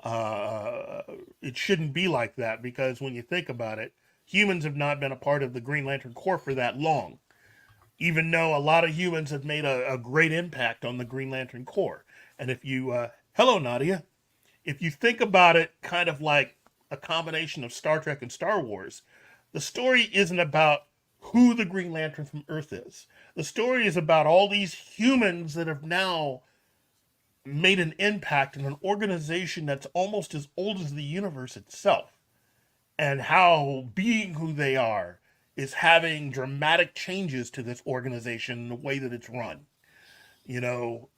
It shouldn't be like that, because when you think about it, humans have not been a part of the Green Lantern Corps for that long, even though a lot of humans have made a great impact on the Green Lantern Corps. And if you, hello, Nadia. If you think about it kind of like a combination of Star Trek and Star Wars, the story isn't about who the Green Lantern from Earth is. The story is about all these humans that have now made an impact in an organization that's almost as old as the universe itself, and how being who they are is having dramatic changes to this organization and the way that it's run. You know,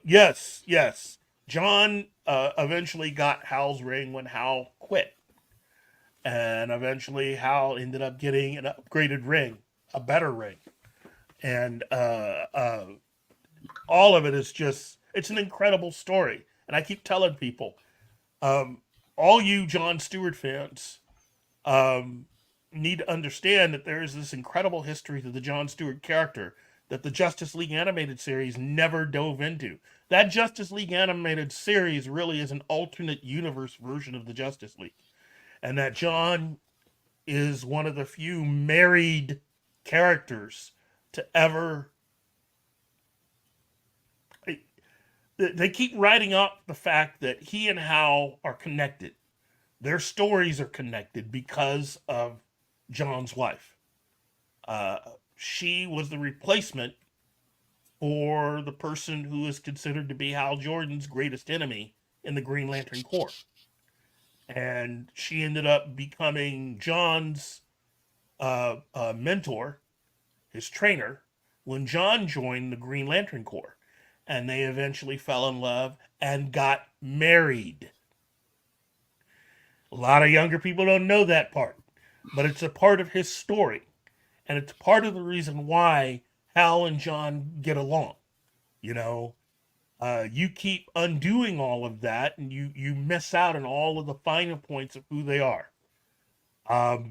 Yes, yes. John eventually got Hal's ring when Hal quit. And eventually Hal ended up getting an upgraded ring, a better ring. And all of it is just, it's an incredible story. And I keep telling people, all you Jon Stewart fans need to understand that there is this incredible history to the Jon Stewart character that the Justice League animated series never dove into. That Justice League animated series really is an alternate universe version of the Justice League. And that John is one of the few married characters to ever. They keep writing up the fact that he and Hal are connected. Their stories are connected because of John's wife. She was the replacement for the person who is considered to be Hal Jordan's greatest enemy in the Green Lantern Corps. And she ended up becoming John's mentor, his trainer, when John joined the Green Lantern Corps. And they eventually fell in love and got married. A lot of younger people don't know that part, but it's a part of his story. And it's part of the reason why Hal and John get along. You know, you keep undoing all of that and you miss out on all of the finer points of who they are. Yeah,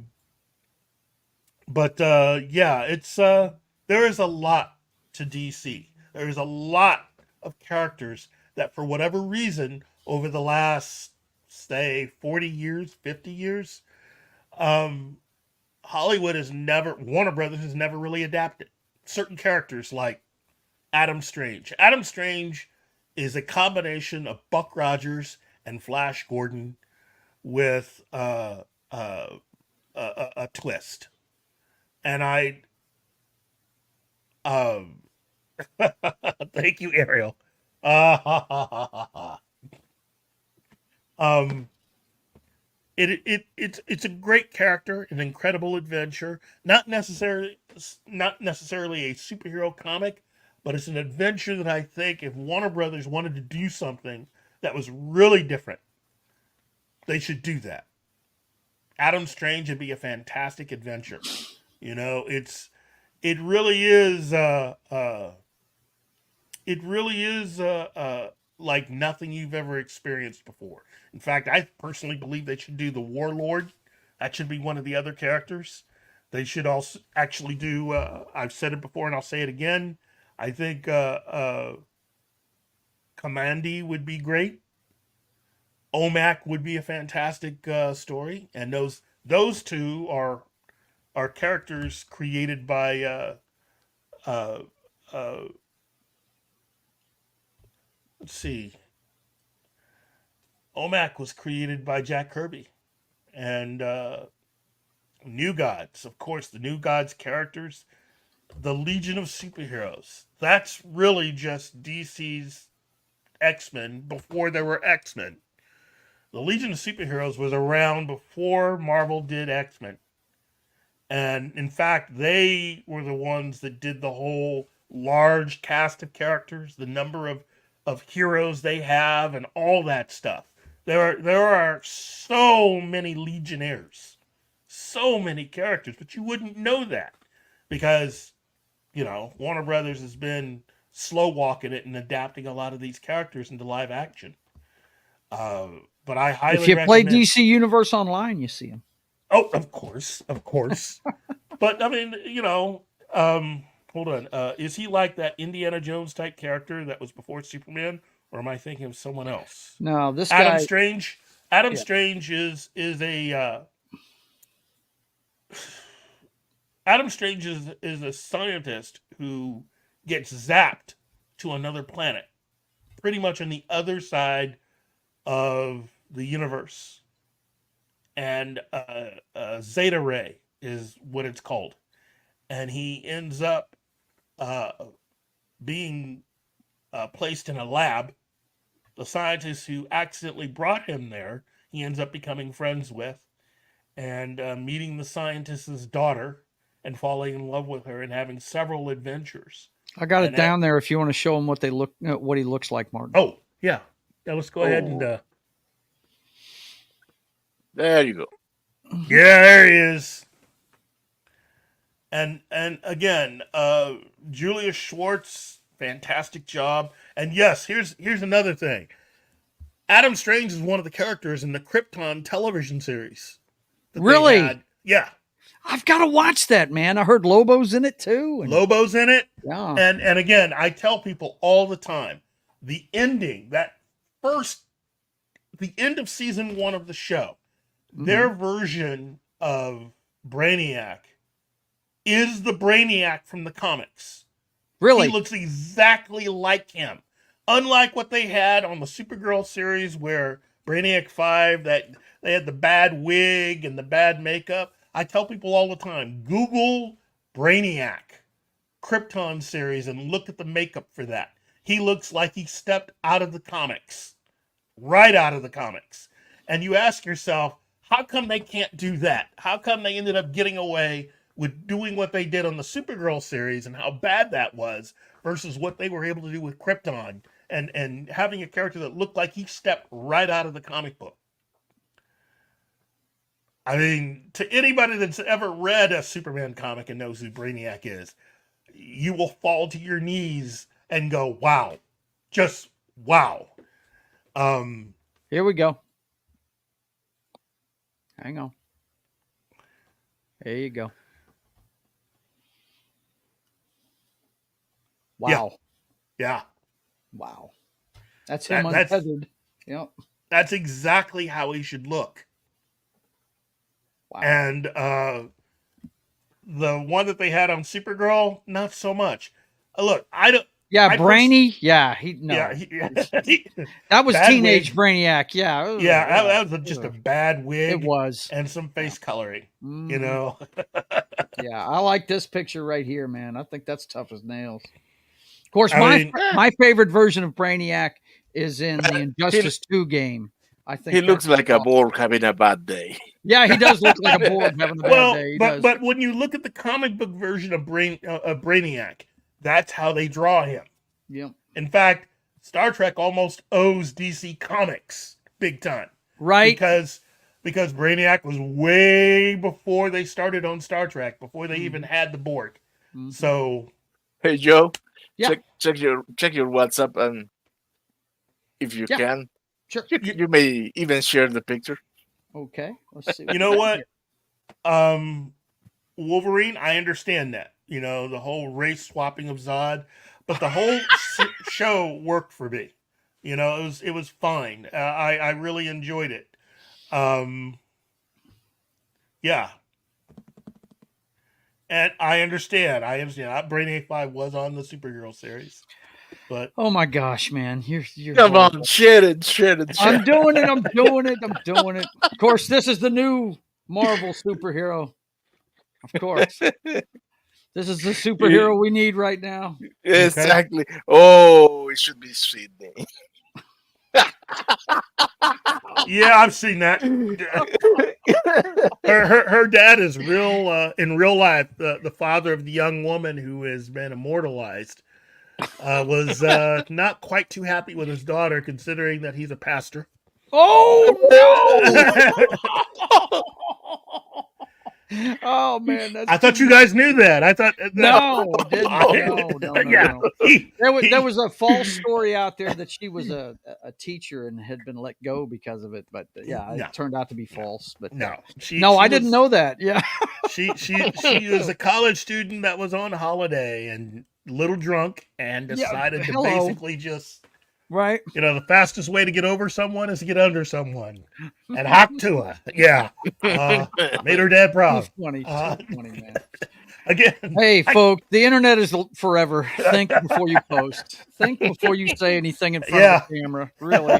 it's there is a lot to DC. There is a lot of characters that for whatever reason over the last, say, 40 years, 50 years, Hollywood has never, Warner Brothers has never really adapted. Certain characters like Adam Strange. Adam Strange is a combination of Buck Rogers and Flash Gordon with a twist. And thank you, Ariel. It's a great character, an incredible adventure. Not necessarily a superhero comic, but it's an adventure that I think if Warner Brothers wanted to do something that was really different, they should do that. Adam Strange would be a fantastic adventure. You know, it really is like nothing you've ever experienced before. In fact, I personally believe they should do the Warlord. That should be one of the other characters. They should also actually do. I've said it before, and I'll say it again. I think Kamandi would be great. OMAC would be a fantastic story, and those two are characters created by let's see. OMAC was created by Jack Kirby, and New Gods, of course, the New Gods characters, the Legion of Superheroes. That's really just DC's X-Men before there were X-Men. The Legion of Superheroes was around before Marvel did X-Men. And in fact, they were the ones that did the whole large cast of characters, the number of heroes they have, and all that stuff. There are so many Legionnaires, so many characters, but you wouldn't know that because, you know, Warner Brothers has been slow walking it and adapting a lot of these characters into live action. But I highly if you recommend... play DC Universe Online, you see them. Oh, of course. But I mean, you know, hold on. Is he like that Indiana Jones type character that was before Superman, or am I thinking of someone else? No, this Adam guy. Strange. Adam Strange is a. Adam Strange is a scientist who gets zapped to another planet, pretty much on the other side of the universe. And Zeta Ray is what it's called. And he ends up being placed in a lab. The scientist who accidentally brought him there, he ends up becoming friends with, and meeting the scientist's daughter and falling in love with her and having several adventures. I got it down there if you want to show them what they look, what he looks like, Martin. Oh, yeah. Let's go ahead and. There you go. Yeah, there he is. And again, Julius Schwartz, fantastic job. And yes, here's another thing. Adam Strange is one of the characters in the Krypton television series. Really? Yeah. I've got to watch that, man. I heard Lobo's in it too. Lobo's in it. Yeah. And again, I tell people all the time, the ending, the end of season 1 of the show, their version of Brainiac is the Brainiac from the comics. Really? He looks exactly like him. Unlike what they had on the Supergirl series where Brainiac 5, that they had the bad wig and the bad makeup. I tell people all the time, Google Brainiac Krypton series and look at the makeup for that. He looks like he stepped out of the comics. Right out of the comics. And you ask yourself, how come they can't do that? How come they ended up getting away with doing what they did on the Supergirl series and how bad that was versus what they were able to do with Krypton and having a character that looked like he stepped right out of the comic book? I mean, to anybody that's ever read a Superman comic and knows who Brainiac is, you will fall to your knees and go, wow. Just wow. Here we go. Hang on. There you go. Wow. Yeah. Wow. That's him untethered. Yep. That's exactly how he should look. Wow. And the one that they had on Supergirl, not so much. Look, I don't. Yeah, Brainy. Yeah, that was teenage wig. Brainiac. Yeah. Yeah, that was just a bad wig. It was. And some face coloring, you know. Yeah, I like this picture right here, man. I think that's tough as nails. Of course, my favorite version of Brainiac is in the Injustice 2 game. I think he looks like a Borg having a bad day. Yeah, he does look like a Borg having a bad day. But when you look at the comic book version of Brainiac, that's how they draw him. Yep. In fact, Star Trek almost owes DC Comics big time. Right. Because Brainiac was way before they started on Star Trek, before they even had the Borg. So, hey Joe, yeah. check your WhatsApp, and if you can, sure, you may even share the picture. Okay, let's see. You know what? Wolverine, I understand that. You know, the whole race swapping of Zod, but the whole show worked for me. You know, it was fine. I really enjoyed it. Yeah. And I understand. Brainiac 5 was on the Supergirl series. But oh my gosh, man. You're come on, share it. I'm doing it. Of course, this is the new Marvel superhero. Of course. This is the superhero we need right now. Exactly. Okay. Oh, it should be Sydney. Yeah, I've seen that. Her dad is in real life, the father of the young woman who has been immortalized. Was not quite too happy with his daughter, considering that he's a pastor. Oh no! Oh man, I thought you guys knew that. I thought no. Yeah. There was a false story out there that she was a teacher and had been let go because of it, but it turned out to be false. But I didn't know that. Yeah, she was a college student that was on holiday and a little drunk and decided to basically just the fastest way to get over someone is to get under someone and hop to her. Yeah. Made her dad proud. Too funny, man. Again. Hey, folks, the internet is forever. Think before you post. Think before you say anything in front of the camera. Really.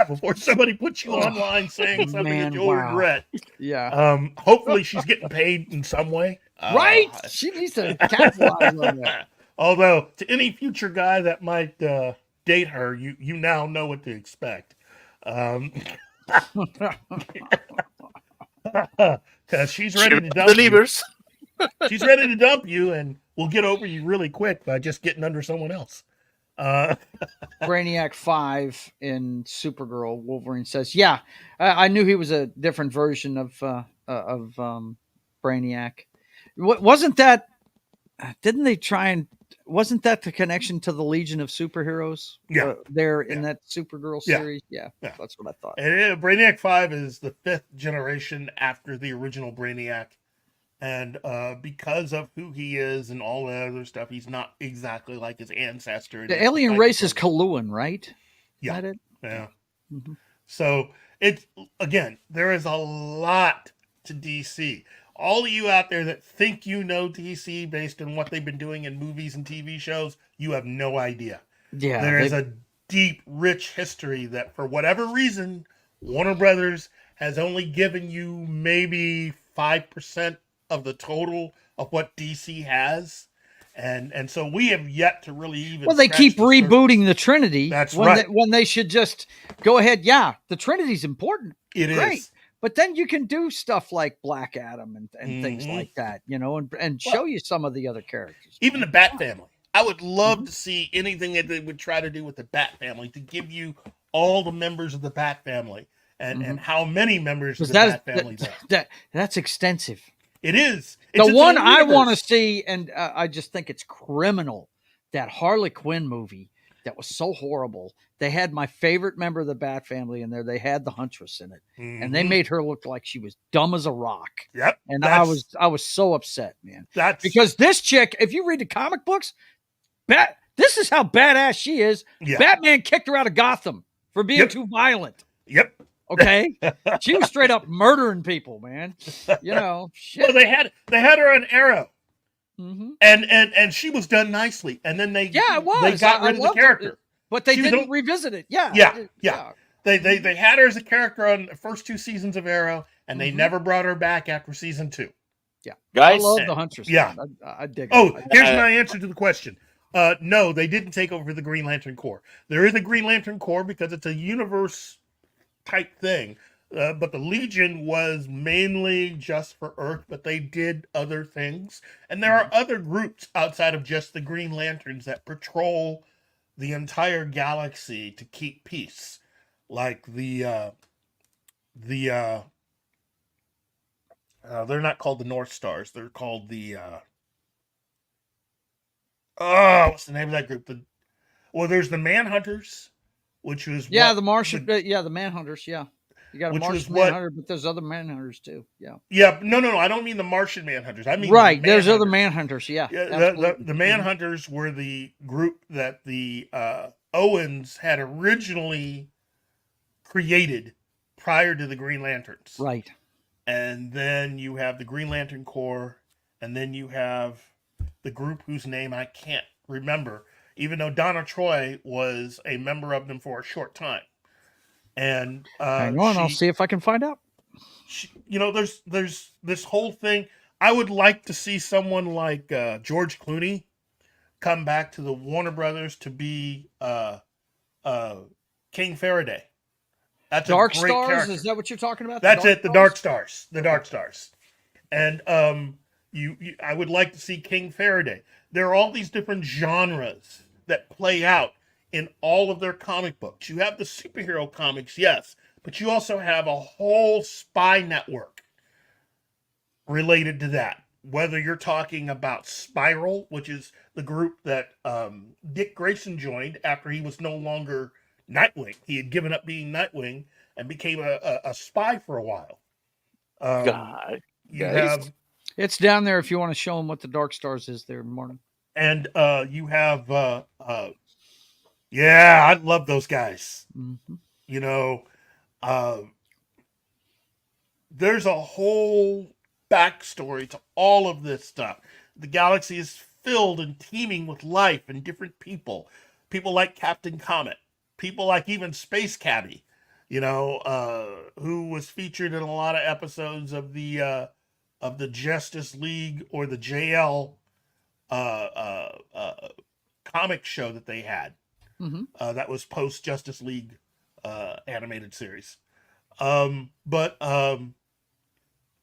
Before somebody puts you online saying something that you'll regret. Yeah. Hopefully she's getting paid in some way. Right? She needs to capitalize on that. Although, to any future guy that might date her, you now know what to expect. Because she's ready to dump you. She's ready to dump you and will get over you really quick by just getting under someone else. Brainiac 5 in Supergirl. Wolverine says, "Yeah, I knew he was a different version of Brainiac. Wasn't that? Didn't they try and? Wasn't that the connection to the Legion of Superheroes? Yeah, there in that Supergirl series. Yeah, that's what I thought. And Brainiac 5 is the 5th generation after the original Brainiac. And because of who he is and all that other stuff, he's not exactly like his ancestor. The alien race is Kaluan, right? Yeah. Is that it? Yeah. Mm-hmm. So it's, again, there is a lot to DC. All of you out there that think you know DC based on what they've been doing in movies and TV shows, you have no idea. Yeah. There is a deep, rich history that, for whatever reason, Warner Brothers has only given you maybe 5% of the total of what DC has. And so we have yet to really even. Well, they keep rebooting the Trinity. That's right. When they should just go ahead. Yeah, the Trinity's important. It Great. is. But then you can do stuff like Black Adam and things like that, and show you some of the other characters. Even the Bat Family. I would love to see anything that they would try to do with the Bat Family to give you all the members of the Bat Family and how many members of the Bat Family that's extensive. It is. The one I want to see, and I just think it's criminal, that Harley Quinn movie that was so horrible. They had my favorite member of the Bat Family in there. They had the Huntress in it, and they made her look like she was dumb as a rock. Yep. And I was so upset, man. Because this chick, if you read the comic books, this is how badass she is. Yeah. Batman kicked her out of Gotham for being too violent. Yep. Okay, she was straight up murdering people, man. Shit. Well, they had her on Arrow, and she was done nicely. And then they got rid of the character, but they didn't revisit it. Yeah. They had her as a character on the first 2 seasons of Arrow, and they never brought her back after season 2. Yeah, guys, I love the Huntress. Yeah, I dig it. Oh, here's my answer to the question. No, they didn't take over the Green Lantern Corps. There is a Green Lantern Corps because it's a universe type thing, but the Legion was mainly just for Earth, but they did other things, and there are other groups outside of just the Green Lanterns that patrol the entire galaxy to keep peace, like they're not called the North Stars, they're called the what's the name of that group? There's the Manhunters, which was the Martian. The Manhunters. Yeah, you got a Martian Manhunter, but there's other Manhunters too. Yeah. Yeah. No. I don't mean the Martian Manhunters. I mean there's other Manhunters. Yeah. The Manhunters were the group that the Owens had originally created prior to the Green Lanterns. Right. And then you have the Green Lantern Corps, and then you have the group whose name I can't remember, even though Donna Troy was a member of them for a short time. And hang on, I'll see if I can find out. There's this whole thing. I would like to see someone like George Clooney come back to the Warner Brothers to be King Faraday. That's Dark a great Stars. character. Is that what you're talking about? That's it. The Dark Stars. The Dark Stars. And I would like to see King Faraday. There are all these different genres that play out in all of their comic books. You have the superhero comics, yes, but you also have a whole spy network related to that. Whether you're talking about Spiral, which is the group that Dick Grayson joined after he was no longer Nightwing. He had given up being Nightwing and became a spy for a while. It's down there if you want to show them what the Dark Stars is there, Martin. And you have, I love those guys. Mm-hmm. There's a whole backstory to all of this stuff. The galaxy is filled and teeming with life and different people. People like Captain Comet. People like even Space Cabbie, who was featured in a lot of episodes of the Justice League or the JL comic show that they had. Mm-hmm. That was post Justice League animated series. But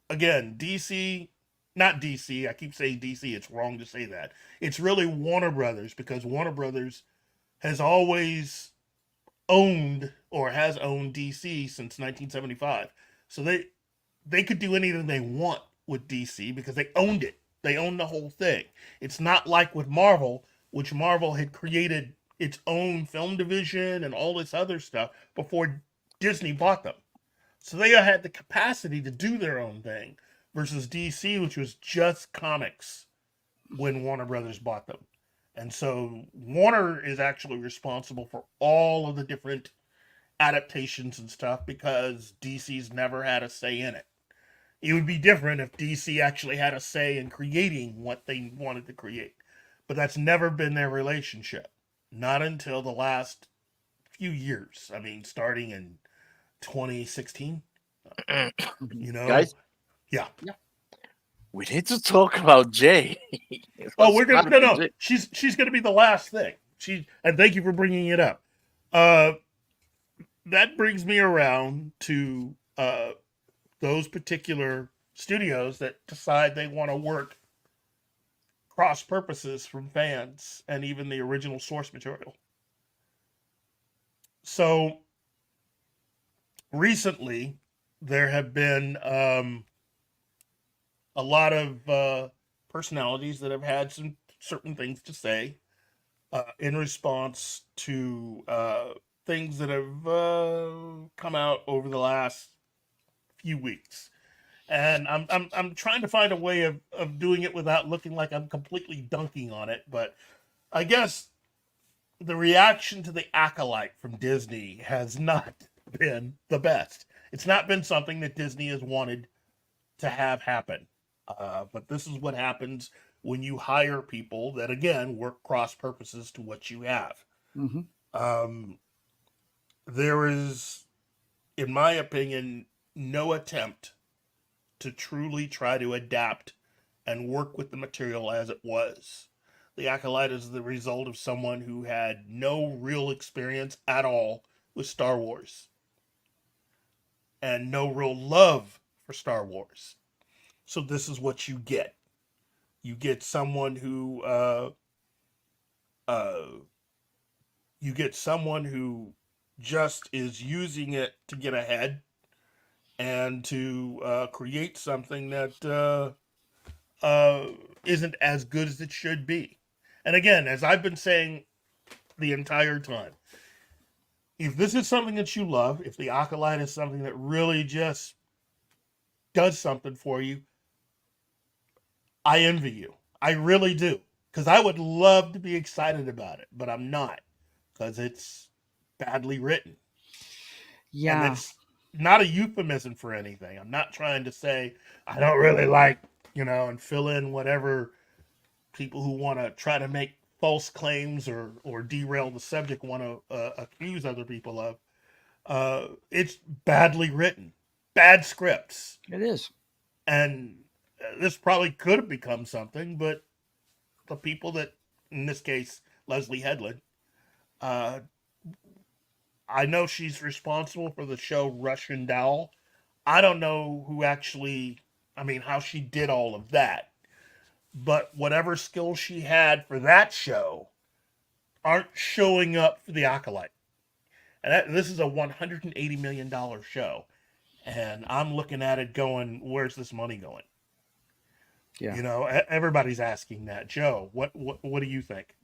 again, DC, not DC. I keep saying DC. It's wrong to say that. It's really Warner Brothers, because Warner Brothers has always owned or has owned DC since 1975. So they could do anything they want with DC because they owned it. They own the whole thing. It's not like with Marvel, which Marvel had created its own film division and all this other stuff before Disney bought them. So they had the capacity to do their own thing versus DC, which was just comics when Warner Brothers bought them. And so Warner is actually responsible for all of the different adaptations and stuff because DC's never had a say in it. It would be different if DC actually had a say in creating what they wanted to create. But that's never been their relationship. Not until the last few years. I mean, starting in 2016. Guys? Yeah. We need to talk about Jay. We're gonna no. She's gonna be the last thing. And thank you for bringing it up. That brings me around to those particular studios that decide they want to work cross purposes from fans and even the original source material. So recently, there have been a lot of personalities that have had some certain things to say in response to things that have come out over the last few weeks. And I'm trying to find a way of doing it without looking like I'm completely dunking on it. But I guess the reaction to the Acolyte from Disney has not been the best. It's not been something that Disney has wanted to have happen. But this is what happens when you hire people that, again, work cross purposes to what you have. Mm-hmm. There is, in my opinion, no attempt to truly try to adapt and work with the material as it was. The Acolyte is the result of someone who had no real experience at all with Star Wars and no real love for Star Wars. So this is what you get. You get someone who just is using it to get ahead and to create something that isn't as good as it should be. And again, as I've been saying the entire time, if this is something that you love, if the Acolyte is something that really just does something for you, I envy you. I really do. Because I would love to be excited about it, but I'm not. Because it's badly written. Yeah. And it's not a euphemism for anything. I'm not trying to say I don't really like, and fill in whatever people who want to try to make false claims or derail the subject want to accuse other people of. It's badly written. Bad scripts. It is. And this probably could have become something, but the people that, in this case, Leslie Headland, I know she's responsible for the show Russian Doll. I don't know how she did all of that. But whatever skills she had for that show aren't showing up for the Acolyte. And this is a $180 million show. And I'm looking at it going, where's this money going? Yeah. Everybody's asking that. Joe, what do you think?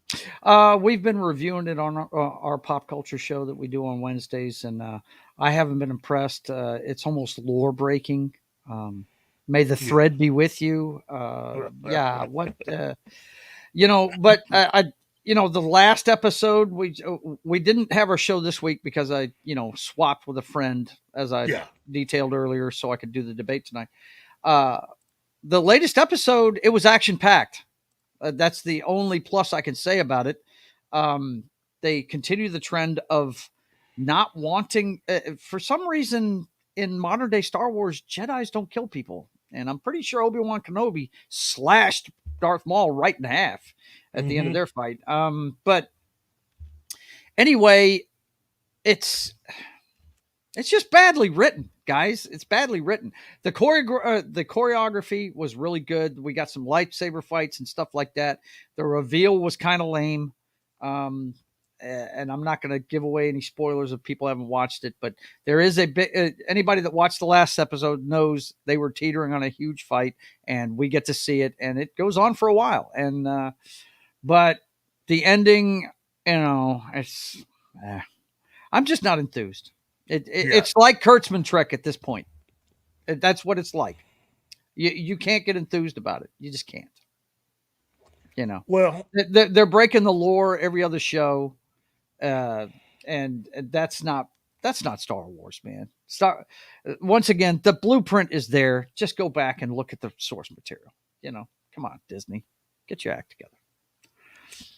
We've been reviewing it on our pop culture show that we do on Wednesdays, and I haven't been impressed. It's almost lore breaking. May the thread be with you. Yeah. What? But the last episode we didn't have our show this week because I swapped with a friend as I detailed earlier, so I could do the debate tonight. The latest episode, it was action packed. That's the only plus I can say about it. They continue the trend of not wanting, for some reason in modern day Star Wars, Jedis don't kill people. And I'm pretty sure Obi-Wan Kenobi slashed Darth Maul right in half at the end of their fight. But anyway, it's It's just badly written, guys. It's badly written. The choreography was really good. We got some lightsaber fights and stuff like that. The reveal was kind of lame. And I'm not going to give away any spoilers if people haven't watched it, but there is a bit. Anybody that watched the last episode knows they were teetering on a huge fight, and we get to see it, and it goes on for a while. And but the ending, it's. I'm just not enthused. It's like Kurtzman Trek at this point. That's what it's like. You can't get enthused about it. You just can't. Well, they're breaking the lore every other show, and that's not Star Wars, man. Once again, the blueprint is there. Just go back and look at the source material. Come on, Disney, get your act together.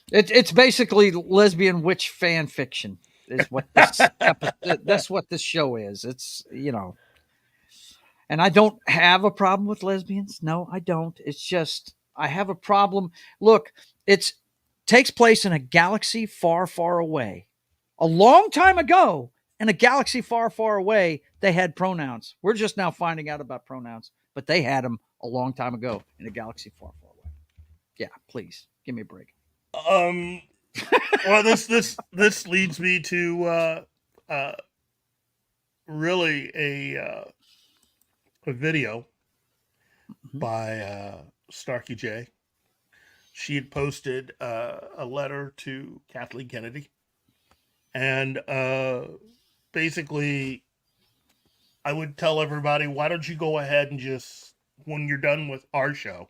It's basically lesbian witch fan fiction. Is what this that's what this show is. It's and I don't have a problem with lesbians. No, I don't. It's just I have a problem. Look, it takes place in a galaxy far, far away. A long time ago, in a galaxy far, far away, they had pronouns. We're just now finding out about pronouns, but they had them a long time ago in a galaxy far, far away. Yeah, please give me a break. Well, this leads me to really a video by Snarky Jay. She had posted a letter to Kathleen Kennedy, and basically, I would tell everybody, why don't you go ahead and just, when you're done with our show,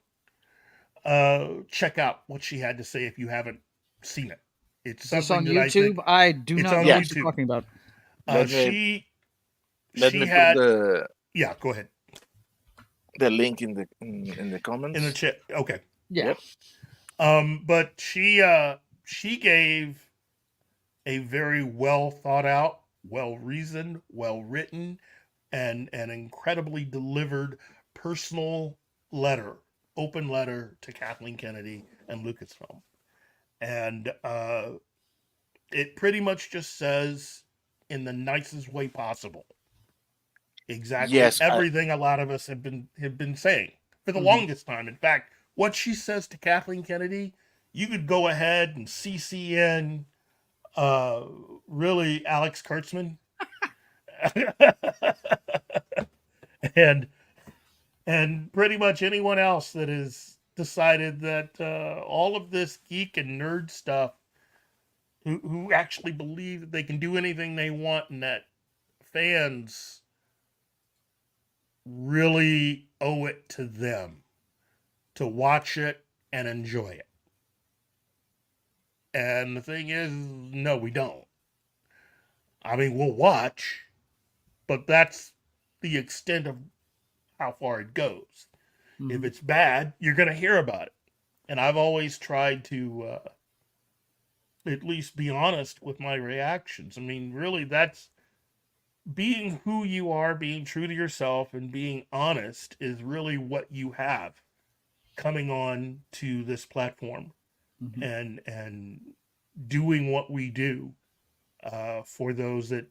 check out what she had to say if you haven't seen it. It's this on that YouTube? I do not know what you're talking about. Let me had put the go ahead. The link in the comments In the chat. Okay. Yeah. Yep. But she gave a very well thought out, well reasoned, well written, and an incredibly delivered personal letter, open letter to Kathleen Kennedy and Lucasfilm. And it pretty much just says, in the nicest way possible, exactly everything a lot of us have been saying for the longest time. In fact, what she says to Kathleen Kennedy, you could go ahead and CC in really Alex Kurtzman and pretty much anyone else that has decided that all of this geek and nerd stuff, who actually believe that they can do anything they want and that fans really owe it to them to watch it and enjoy it. And the thing is, no, we don't. I mean, we'll watch, but that's the extent of how far it goes. Mm-hmm. If it's bad, you're going to hear about it. And I've always tried to at least be honest with my reactions. I mean, really, that's being who you are, being true to yourself, and being honest is really what you have coming on to this platform and doing what we do for those that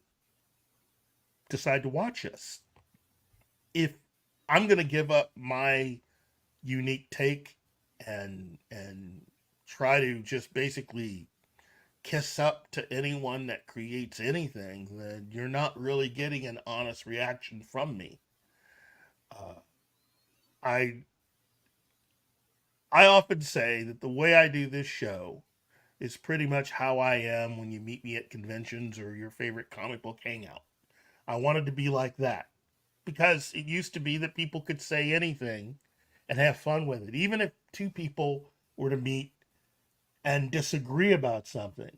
decide to watch us. If I'm going to give up my unique take and try to just basically kiss up to anyone that creates anything, then you're not really getting an honest reaction from me. I often say that the way I do this show is pretty much how I am when you meet me at conventions or your favorite comic book hangout. I wanted to be like that because it used to be that people could say anything and have fun with it. Even if two people were to meet and disagree about something,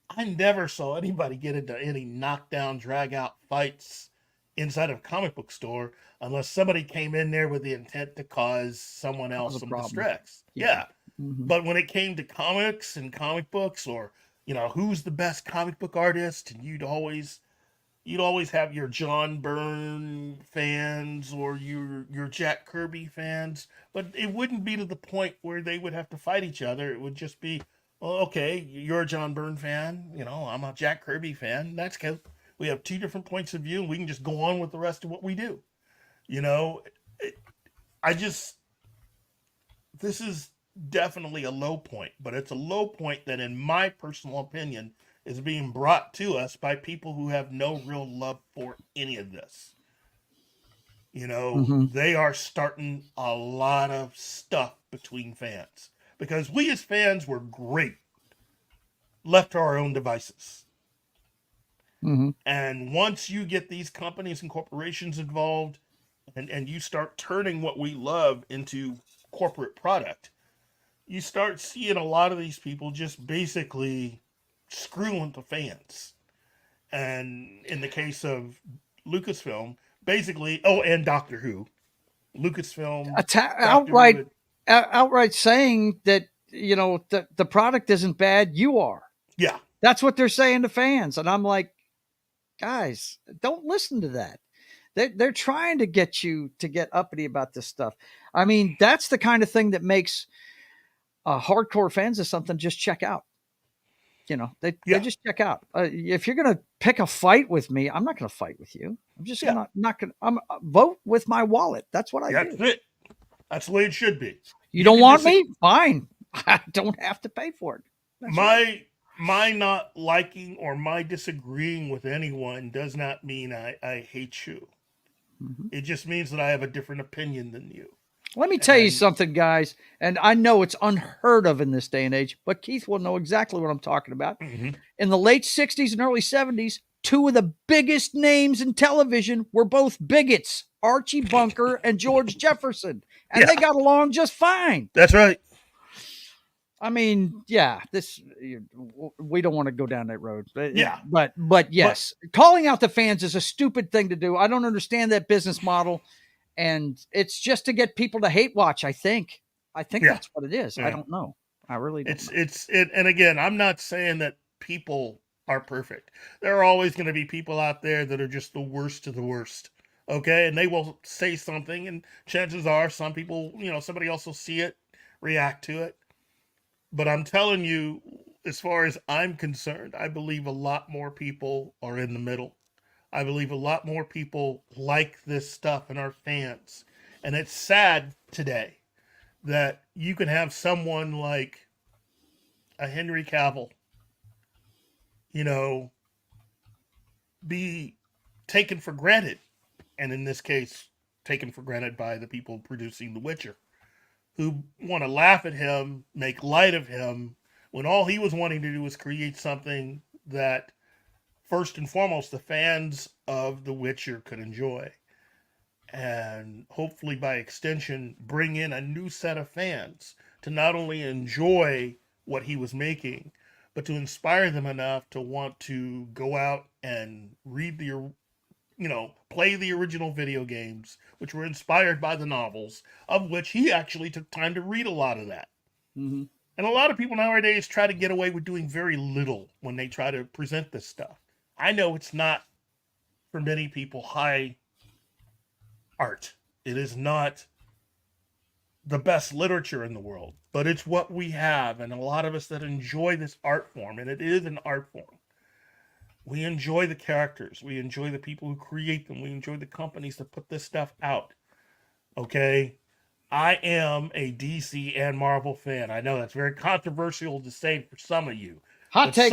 I never saw anybody get into any knockdown, drag out fights inside of a comic book store unless somebody came in there with the intent to cause someone else some distress. Yeah. Mm-hmm. But when it came to comics and comic books, or who's the best comic book artist, and you'd always have your John Byrne fans or your Jack Kirby fans, but it wouldn't be to the point where they would have to fight each other. It would just be, well, okay, you're a John Byrne fan, I'm a Jack Kirby fan. That's cool. We have two different points of view, and we can just go on with the rest of what we do. You know, this is definitely a low point, but it's a low point that, in my personal opinion, is being brought to us by people who have no real love for any of this. You know, they are starting a lot of stuff between fans because we as fans were great left to our own devices. And once you get these companies and corporations involved and you start turning what we love into corporate product, you start seeing a lot of these people just basically screwing the fans. And in the case of Lucasfilm, basically, and Doctor Who, Lucasfilm, outright saying that, you know, the product isn't bad, you are. Yeah. That's what they're saying to fans. And I'm like, guys, don't listen to that. They're trying to get you to get uppity about this stuff. I mean, that's the kind of thing that makes hardcore fans of something just check out. You know, they just check out. If you're going to pick a fight with me, I'm not going to fight with you. I'm just not going to vote with my wallet. That's what I do. That's it. That's the way it should be. You don't want me? Fine. I don't have to pay for it. That's my not liking or my disagreeing with anyone does not mean I hate you. It just means that I have a different opinion than you. Let me tell you something, guys, and I know it's unheard of in this day and age, but Keith will know exactly what I'm talking about. In the late 60s and early 70s, two of the biggest names in television were both bigots, Archie Bunker and George Jefferson, and they got along just fine. That's right. I mean, we don't want to go down that road, but yes, calling out the fans is a stupid thing to do. I don't understand that business model. And it's just to get people to hate watch. I think that's what it is. I don't know. I really don't know. And again, I'm not saying that people are perfect. There are always going to be people out there that are just the worst of the worst. Okay. And they will say something, and chances are some people, you know, somebody else will see it, react to it. But I'm telling you, as far as I'm concerned, I believe a lot more people are in the middle. I believe a lot more people like this stuff and are fans. And it's sad today that you can have someone like a Henry Cavill, you know, be taken for granted. And in this case, taken for granted by the people producing The Witcher, who want to laugh at him, make light of him, when all he was wanting to do was create something that, first and foremost, the fans of The Witcher could enjoy. And hopefully, by extension, bring in a new set of fans to not only enjoy what he was making, but to inspire them enough to want to go out and read play the original video games, which were inspired by the novels, of which he actually took time to read a lot of that. And a lot of people nowadays try to get away with doing very little when they try to present this stuff. I know it's not, for many people, high art. It is not the best literature in the world, but it's what we have. And a lot of us that enjoy this art form, and it is an art form, we enjoy the characters. We enjoy the people who create them. We enjoy the companies that put this stuff out. Okay? I am a DC and Marvel fan. I know that's very controversial to say for some of you. Hot take.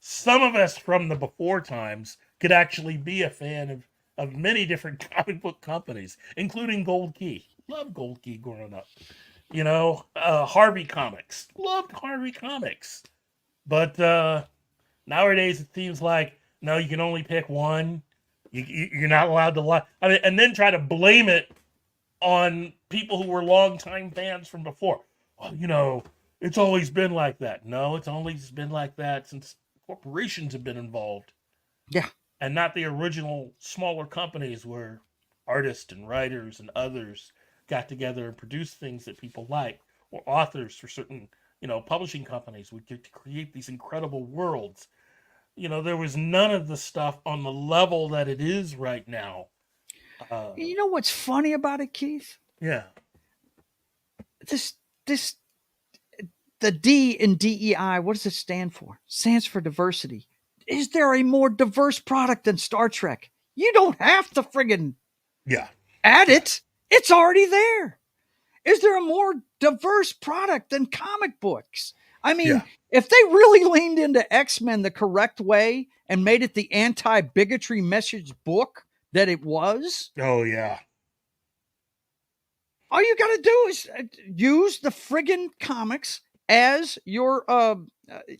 Some of us from the before times could actually be a fan of many different comic book companies, including Gold Key. Loved Gold Key growing up. You know, Harvey Comics. Loved Harvey Comics. But nowadays it seems like, no, you can only pick one. You're not allowed to like. I mean, and then try to blame it on people who were longtime fans from before. Well, you know, it's always been like that. No, it's always been like that since corporations have been involved. Yeah. And not the original smaller companies where artists and writers and others got together and produced things that people like, or authors for certain, you know, publishing companies would get to create these incredible worlds. You know, there was none of the stuff on the level that it is right now. You know what's funny about it, Keith? Yeah. The D in DEI, what does it stand for? It stands for diversity. is there a more diverse product than Star Trek? You don't have to friggin' add it. It's already there. Is there a more diverse product than comic books? I mean, if they really leaned into X-Men the correct way and made it the anti-bigotry message book that it was. Oh, yeah. All you got to do is use the friggin' comics as your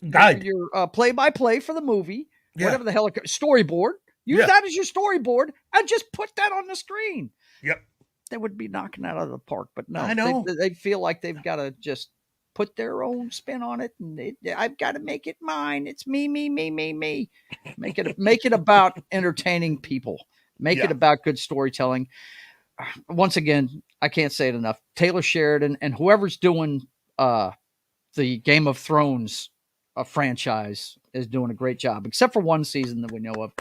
guide, your play-by-play for the movie, whatever the hell, storyboard. Use that as your storyboard and just put that on the screen. Yep. They would be knocking that out of the park, but no, I know. They feel like they've got to just put their own spin on it, and I've got to make it mine. It's me. Make it about entertaining people. Make it about good storytelling. Once again, I can't say it enough. Taylor Sheridan and whoever's doing the Game of Thrones franchise is doing a great job, except for one season that we know of.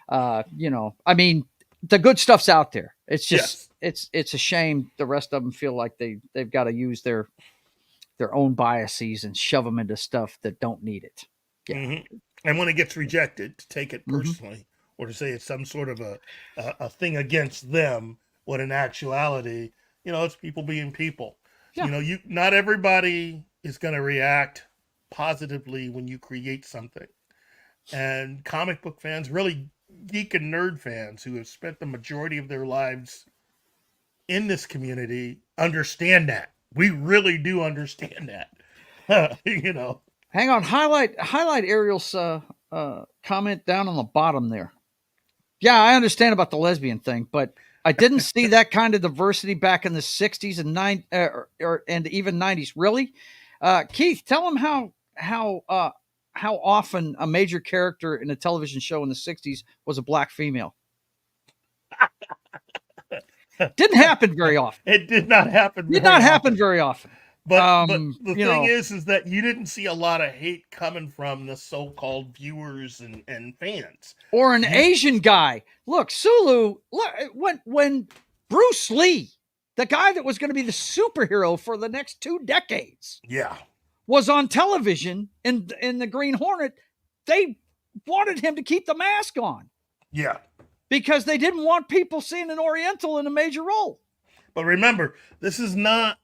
I mean, the good stuff's out there. It's just it's a shame the rest of them feel like they've got to use their own biases and shove them into stuff that don't need it. And when it gets rejected, to take it personally or to say it's some sort of a thing against them, when in actuality, it's people being people. Not everybody is going to react positively when you create something. And comic book fans, really geek and nerd fans who have spent the majority of their lives in this community, understand that. We really do understand that. Hang on, highlight Ariel's comment down on the bottom there. Yeah, I understand about the lesbian thing, but I didn't see that kind of diversity back in the 60s and and even 90s. Really? Keith, tell them how often a major character in a television show in the 60s was a black female. Didn't happen very often. It did not happen. Very often. But the thing is that you didn't see a lot of hate coming from the so-called viewers and fans. Or an Asian guy. Look, Sulu, when Bruce Lee, the guy that was going to be the superhero for the next 2 decades, was on television in the Green Hornet, they wanted him to keep the mask on. Yeah. Because they didn't want people seeing an Oriental in a major role. But remember, this is not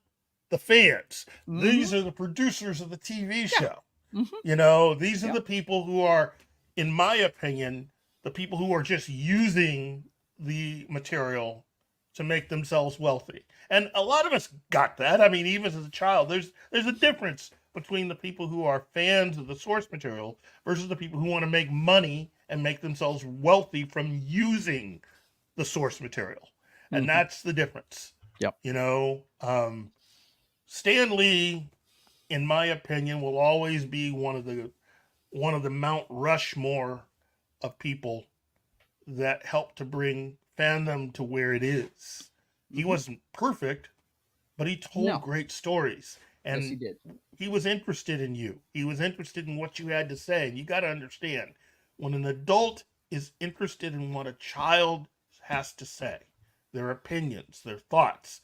the fans. These are the producers of the TV show. These are the people who are, in my opinion, the people who are just using the material to make themselves wealthy. And a lot of us got that. I mean, even as a child, there's a difference between the people who are fans of the source material versus the people who want to make money and make themselves wealthy from using the source material. And that's the difference. Yep. Stan Lee, in my opinion, will always be one of the Mount Rushmore of people that helped to bring fandom to where it is. He wasn't perfect, but he told great stories. And yes, he did. He was interested in you. He was interested in what you had to say. And you got to understand, when an adult is interested in what a child has to say, their opinions, their thoughts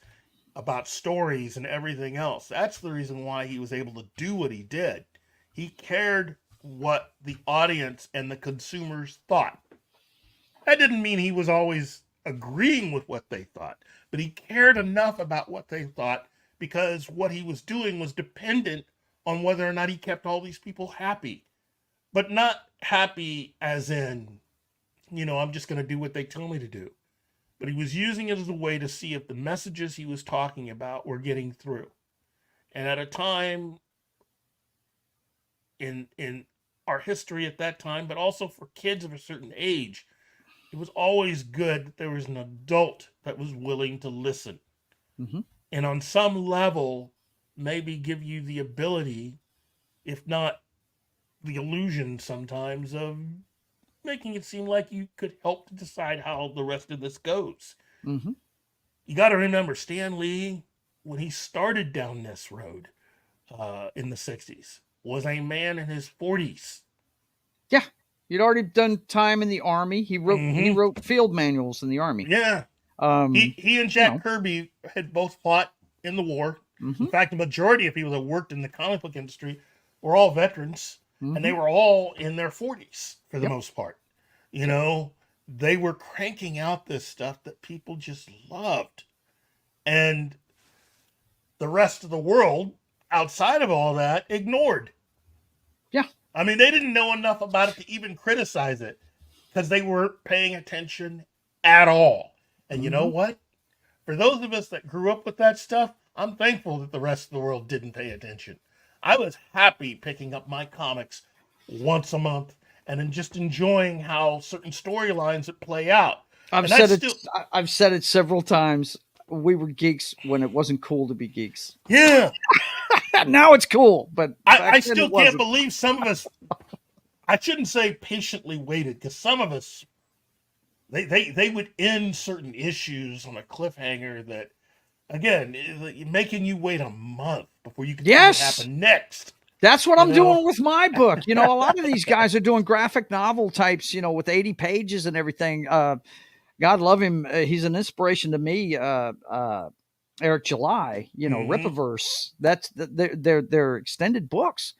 about stories and everything else, that's the reason why he was able to do what he did. He cared what the audience and the consumers thought. That didn't mean he was always agreeing with what they thought, but he cared enough about what they thought because what he was doing was dependent on whether or not he kept all these people happy. But not happy as in, I'm just going to do what they tell me to do. But he was using it as a way to see if the messages he was talking about were getting through. And at a time in our history at that time, but also for kids of a certain age, it was always good that there was an adult that was willing to listen. And on some level, maybe give you the ability, if not the illusion sometimes, of making it seem like you could help to decide how the rest of this goes. You got to remember, Stan Lee, when he started down this road in the 60s, was a man in his 40s. Yeah. He'd already done time in the Army. He wrote field manuals in the Army. Yeah. He and Jack Kirby had both fought in the war. In fact, the majority of people that worked in the comic book industry were all veterans. and they were all in their 40s for the most part. You know, they were cranking out this stuff that people just loved. And the rest of the world, outside of all that, ignored. Yeah. I mean, they didn't know enough about it to even criticize it because they weren't paying attention at all. And you know what? For those of us that grew up with that stuff, I'm thankful that the rest of the world didn't pay attention. I was happy picking up my comics once a month and then just enjoying how certain storylines would play out. I've said it several times. We were geeks when it wasn't cool to be geeks. Yeah. Now it's cool, but I still can't believe some of us, I shouldn't say patiently waited, because some of us, they would end certain issues on a cliffhanger that, again, making you wait a month before you can see what happened next. That's what I'm doing with my book. You know, a lot of these guys are doing graphic novel types, you know, with 80 pages and everything. God love him. He's an inspiration to me. Eric July, you know, Rippaverse. That's they're extended books.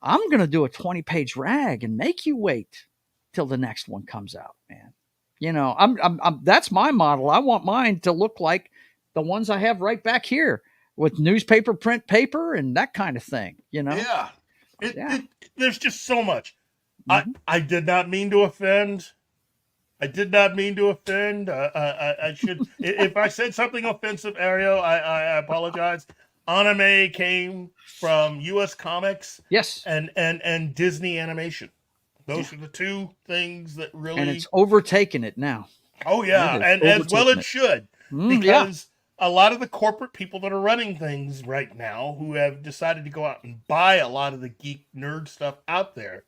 I'm going to do a 20-page rag and make you wait till the next one comes out, man. You know, I'm that's my model. I want mine to look like the ones I have right back here with newspaper print paper and that kind of thing, you know? Yeah. There's just so much. I did not mean to offend. I should, if I said something offensive, Ario, I apologize. Anime came from U.S. Comics. Yes. And Disney Animation. Those are the two things that really. And it's overtaken it now. Oh, yeah. And as well it should. Because a lot of the corporate people that are running things right now who have decided to go out and buy a lot of the geek nerd stuff out there,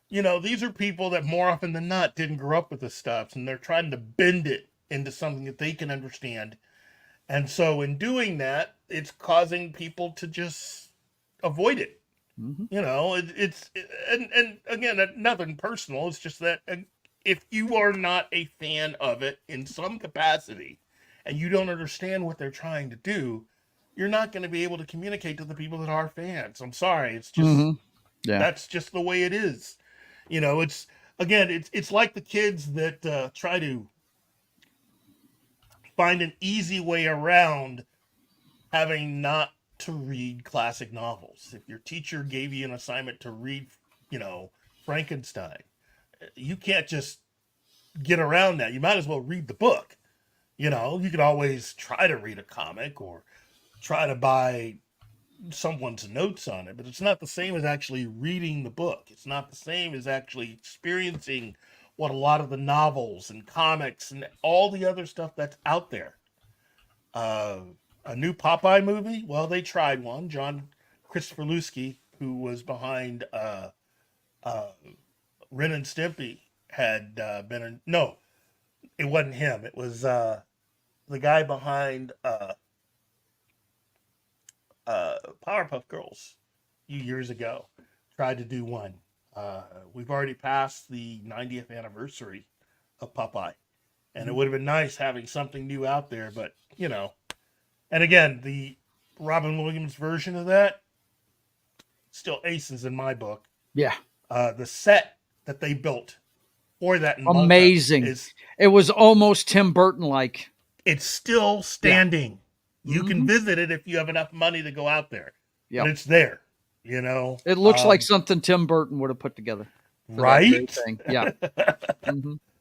you know, these are people that more often than not didn't grow up with this stuff, and they're trying to bend it into something that they can understand. And so in doing that, it's causing people to just avoid it. You know, and again, nothing personal. It's just that if you are not a fan of it in some capacity and you don't understand what they're trying to do, you're not going to be able to communicate to the people that are fans. I'm sorry. It's just, that's just the way it is. You know, it's like the kids that try to find an easy way around having not to read classic novels. If your teacher gave you an assignment to read, you know, Frankenstein, you can't just get around that. You might as well read the book. You know, you could always try to read a comic or try to buy someone's notes on it, but it's not the same as actually reading the book. It's not the same as actually experiencing what a lot of the novels and comics and all the other stuff that's out there. A new Popeye movie? Well, they tried one. Christopher Lusky, who was behind Ren and Stimpy, had been in... No, it wasn't him. It was the guy behind Powerpuff Girls a few years ago. Tried to do one. We've already passed the 90th anniversary of Popeye. And it would have been nice having something new out there, but, you know. And again, the Robin Williams version of that still aces in my book. Yeah. The set that they built for that amazing. It was almost Tim Burton-like. It's still standing. Yeah. You can visit it if you have enough money to go out there. Yeah. But it's there, you know. It looks like something Tim Burton would have put together. Right? Yeah.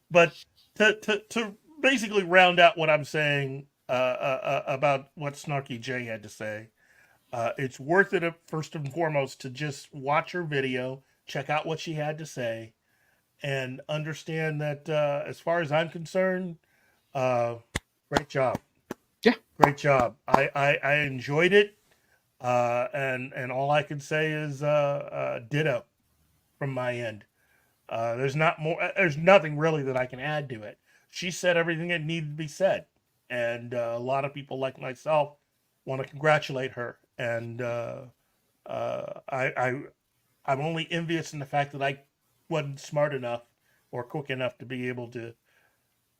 But to basically round out what I'm saying about what Snarky Jay had to say, it's worth it first and foremost to just watch her video, check out what she had to say, and understand that as far as I'm concerned, great job. Yeah, great job. I enjoyed it, and all I can say is ditto from my end. There's nothing really that I can add to it. She said everything that needed to be said, and a lot of people like myself want to congratulate her. And I'm only envious in the fact that I wasn't smart enough or quick enough to be able to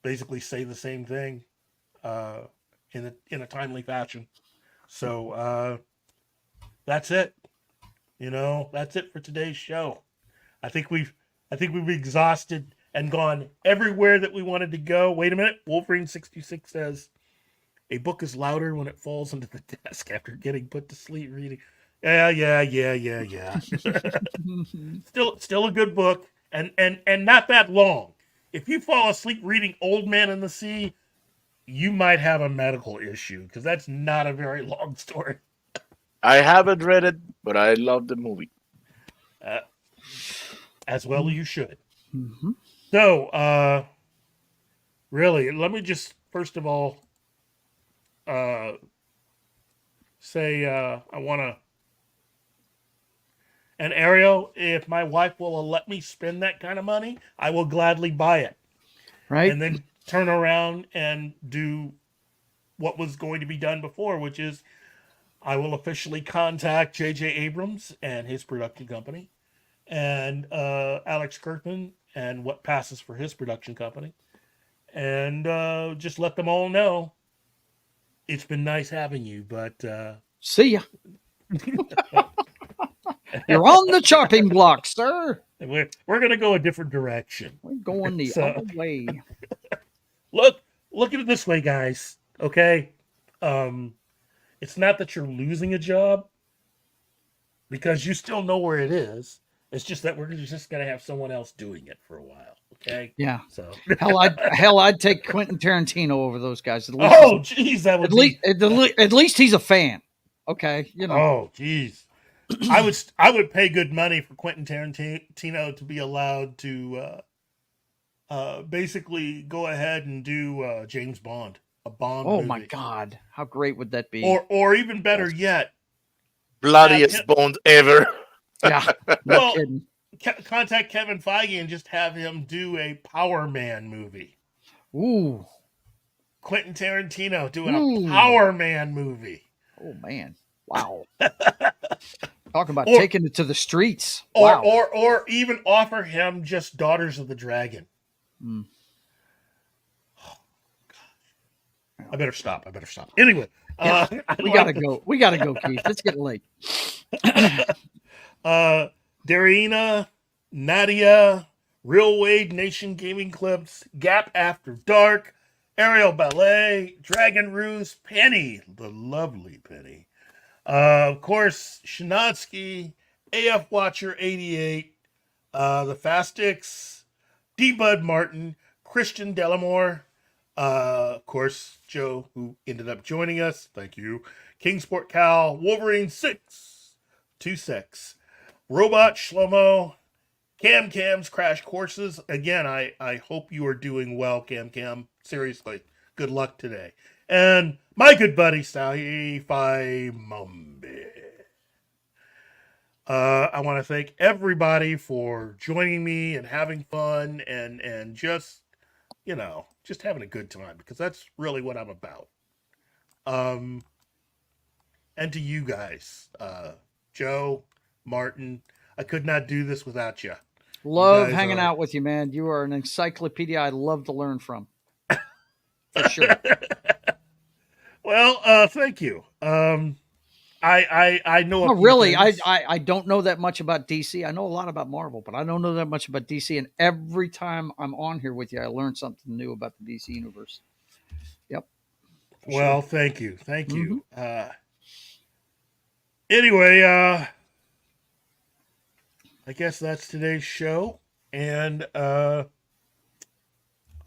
basically say the same thing in a timely fashion. So that's it. That's it for today's show. I think we've exhausted and gone everywhere that we wanted to go. Wait a minute. Wolverine66 says, a book is louder when it falls into the desk after getting put to sleep reading. Yeah. Still a good book, and not that long. If you fall asleep reading Old Man in the Sea, you might have a medical issue, because that's not a very long story. I haven't read it, but I love the movie. As well you should. Mm-hmm. So, really, let me just first of all say I want to. And Ariel, if my wife will let me spend that kind of money, I will gladly buy it. Right. And then turn around and do what was going to be done before, which is I will officially contact J.J. Abrams and his production company and Alex Kirkman and what passes for his production company. And just let them all know it's been nice having you, but... See ya. You're on the chopping block, sir. We're going to go a different direction. We're going the other way. Look at it this way, guys. Okay? It's not that you're losing a job, because you still know where it is. It's just that we're just going to have someone else doing it for a while. Okay? Yeah. So I'd take Quentin Tarantino over those guys. At least at least he's a fan. Okay, Oh, jeez. I would pay good money for Quentin Tarantino to be allowed to basically go ahead and do James Bond, a Bond movie. My God, how great would that be? Or even better yet, bloodiest Bond ever. Yeah, no kidding. Contact Kevin Feige and just have him do a Power Man movie. Ooh, Quentin Tarantino doing a Power Man movie. Oh man, wow. Talk about taking it to the streets. Wow. Or even offer him just Daughters of the Dragon. Mm. Oh, gosh. I better stop. Anyway, we gotta go. We gotta go, Keith. It's getting late. Darina, Nadia, Real Wade Nation Gaming Clips, Gap After Dark, Aerial Ballet, Dragon Ruse, Penny, the lovely Penny. Of course, Shinatsky, AF Watcher 88, the Fastix, D. Bud Martin, Christian Delamore, of course, Joe, who ended up joining us. Thank you. Kingsport Cal, Wolverine 6, 26, Robot Shlomo, Cam's Crash Courses. Again, I hope you are doing well, Cam. Seriously, good luck today. And my good buddy, Sci-Fi Mumby. I want to thank everybody for joining me and having fun and just, just having a good time, because that's really what I'm about. And to you guys, Joe, Martin, I could not do this without you. Love hanging out with you, man. You are an encyclopedia I love to learn from. For sure. Well, thank you. I know. No, really, I don't know that much about DC. I know a lot about Marvel, but I don't know that much about DC. And every time I'm on here with you, I learn something new about the DC universe. Yep. Well, sure. Thank you. Mm-hmm. Anyway, I guess that's today's show, and I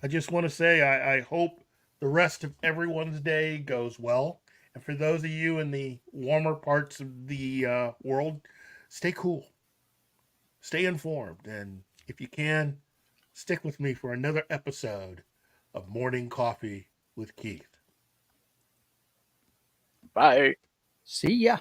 just want to say I hope the rest of everyone's day goes well. And for those of you in the warmer parts of the world, stay cool. Stay informed. And if you can, stick with me for another episode of Morning Coffee with Keith. Bye. See ya.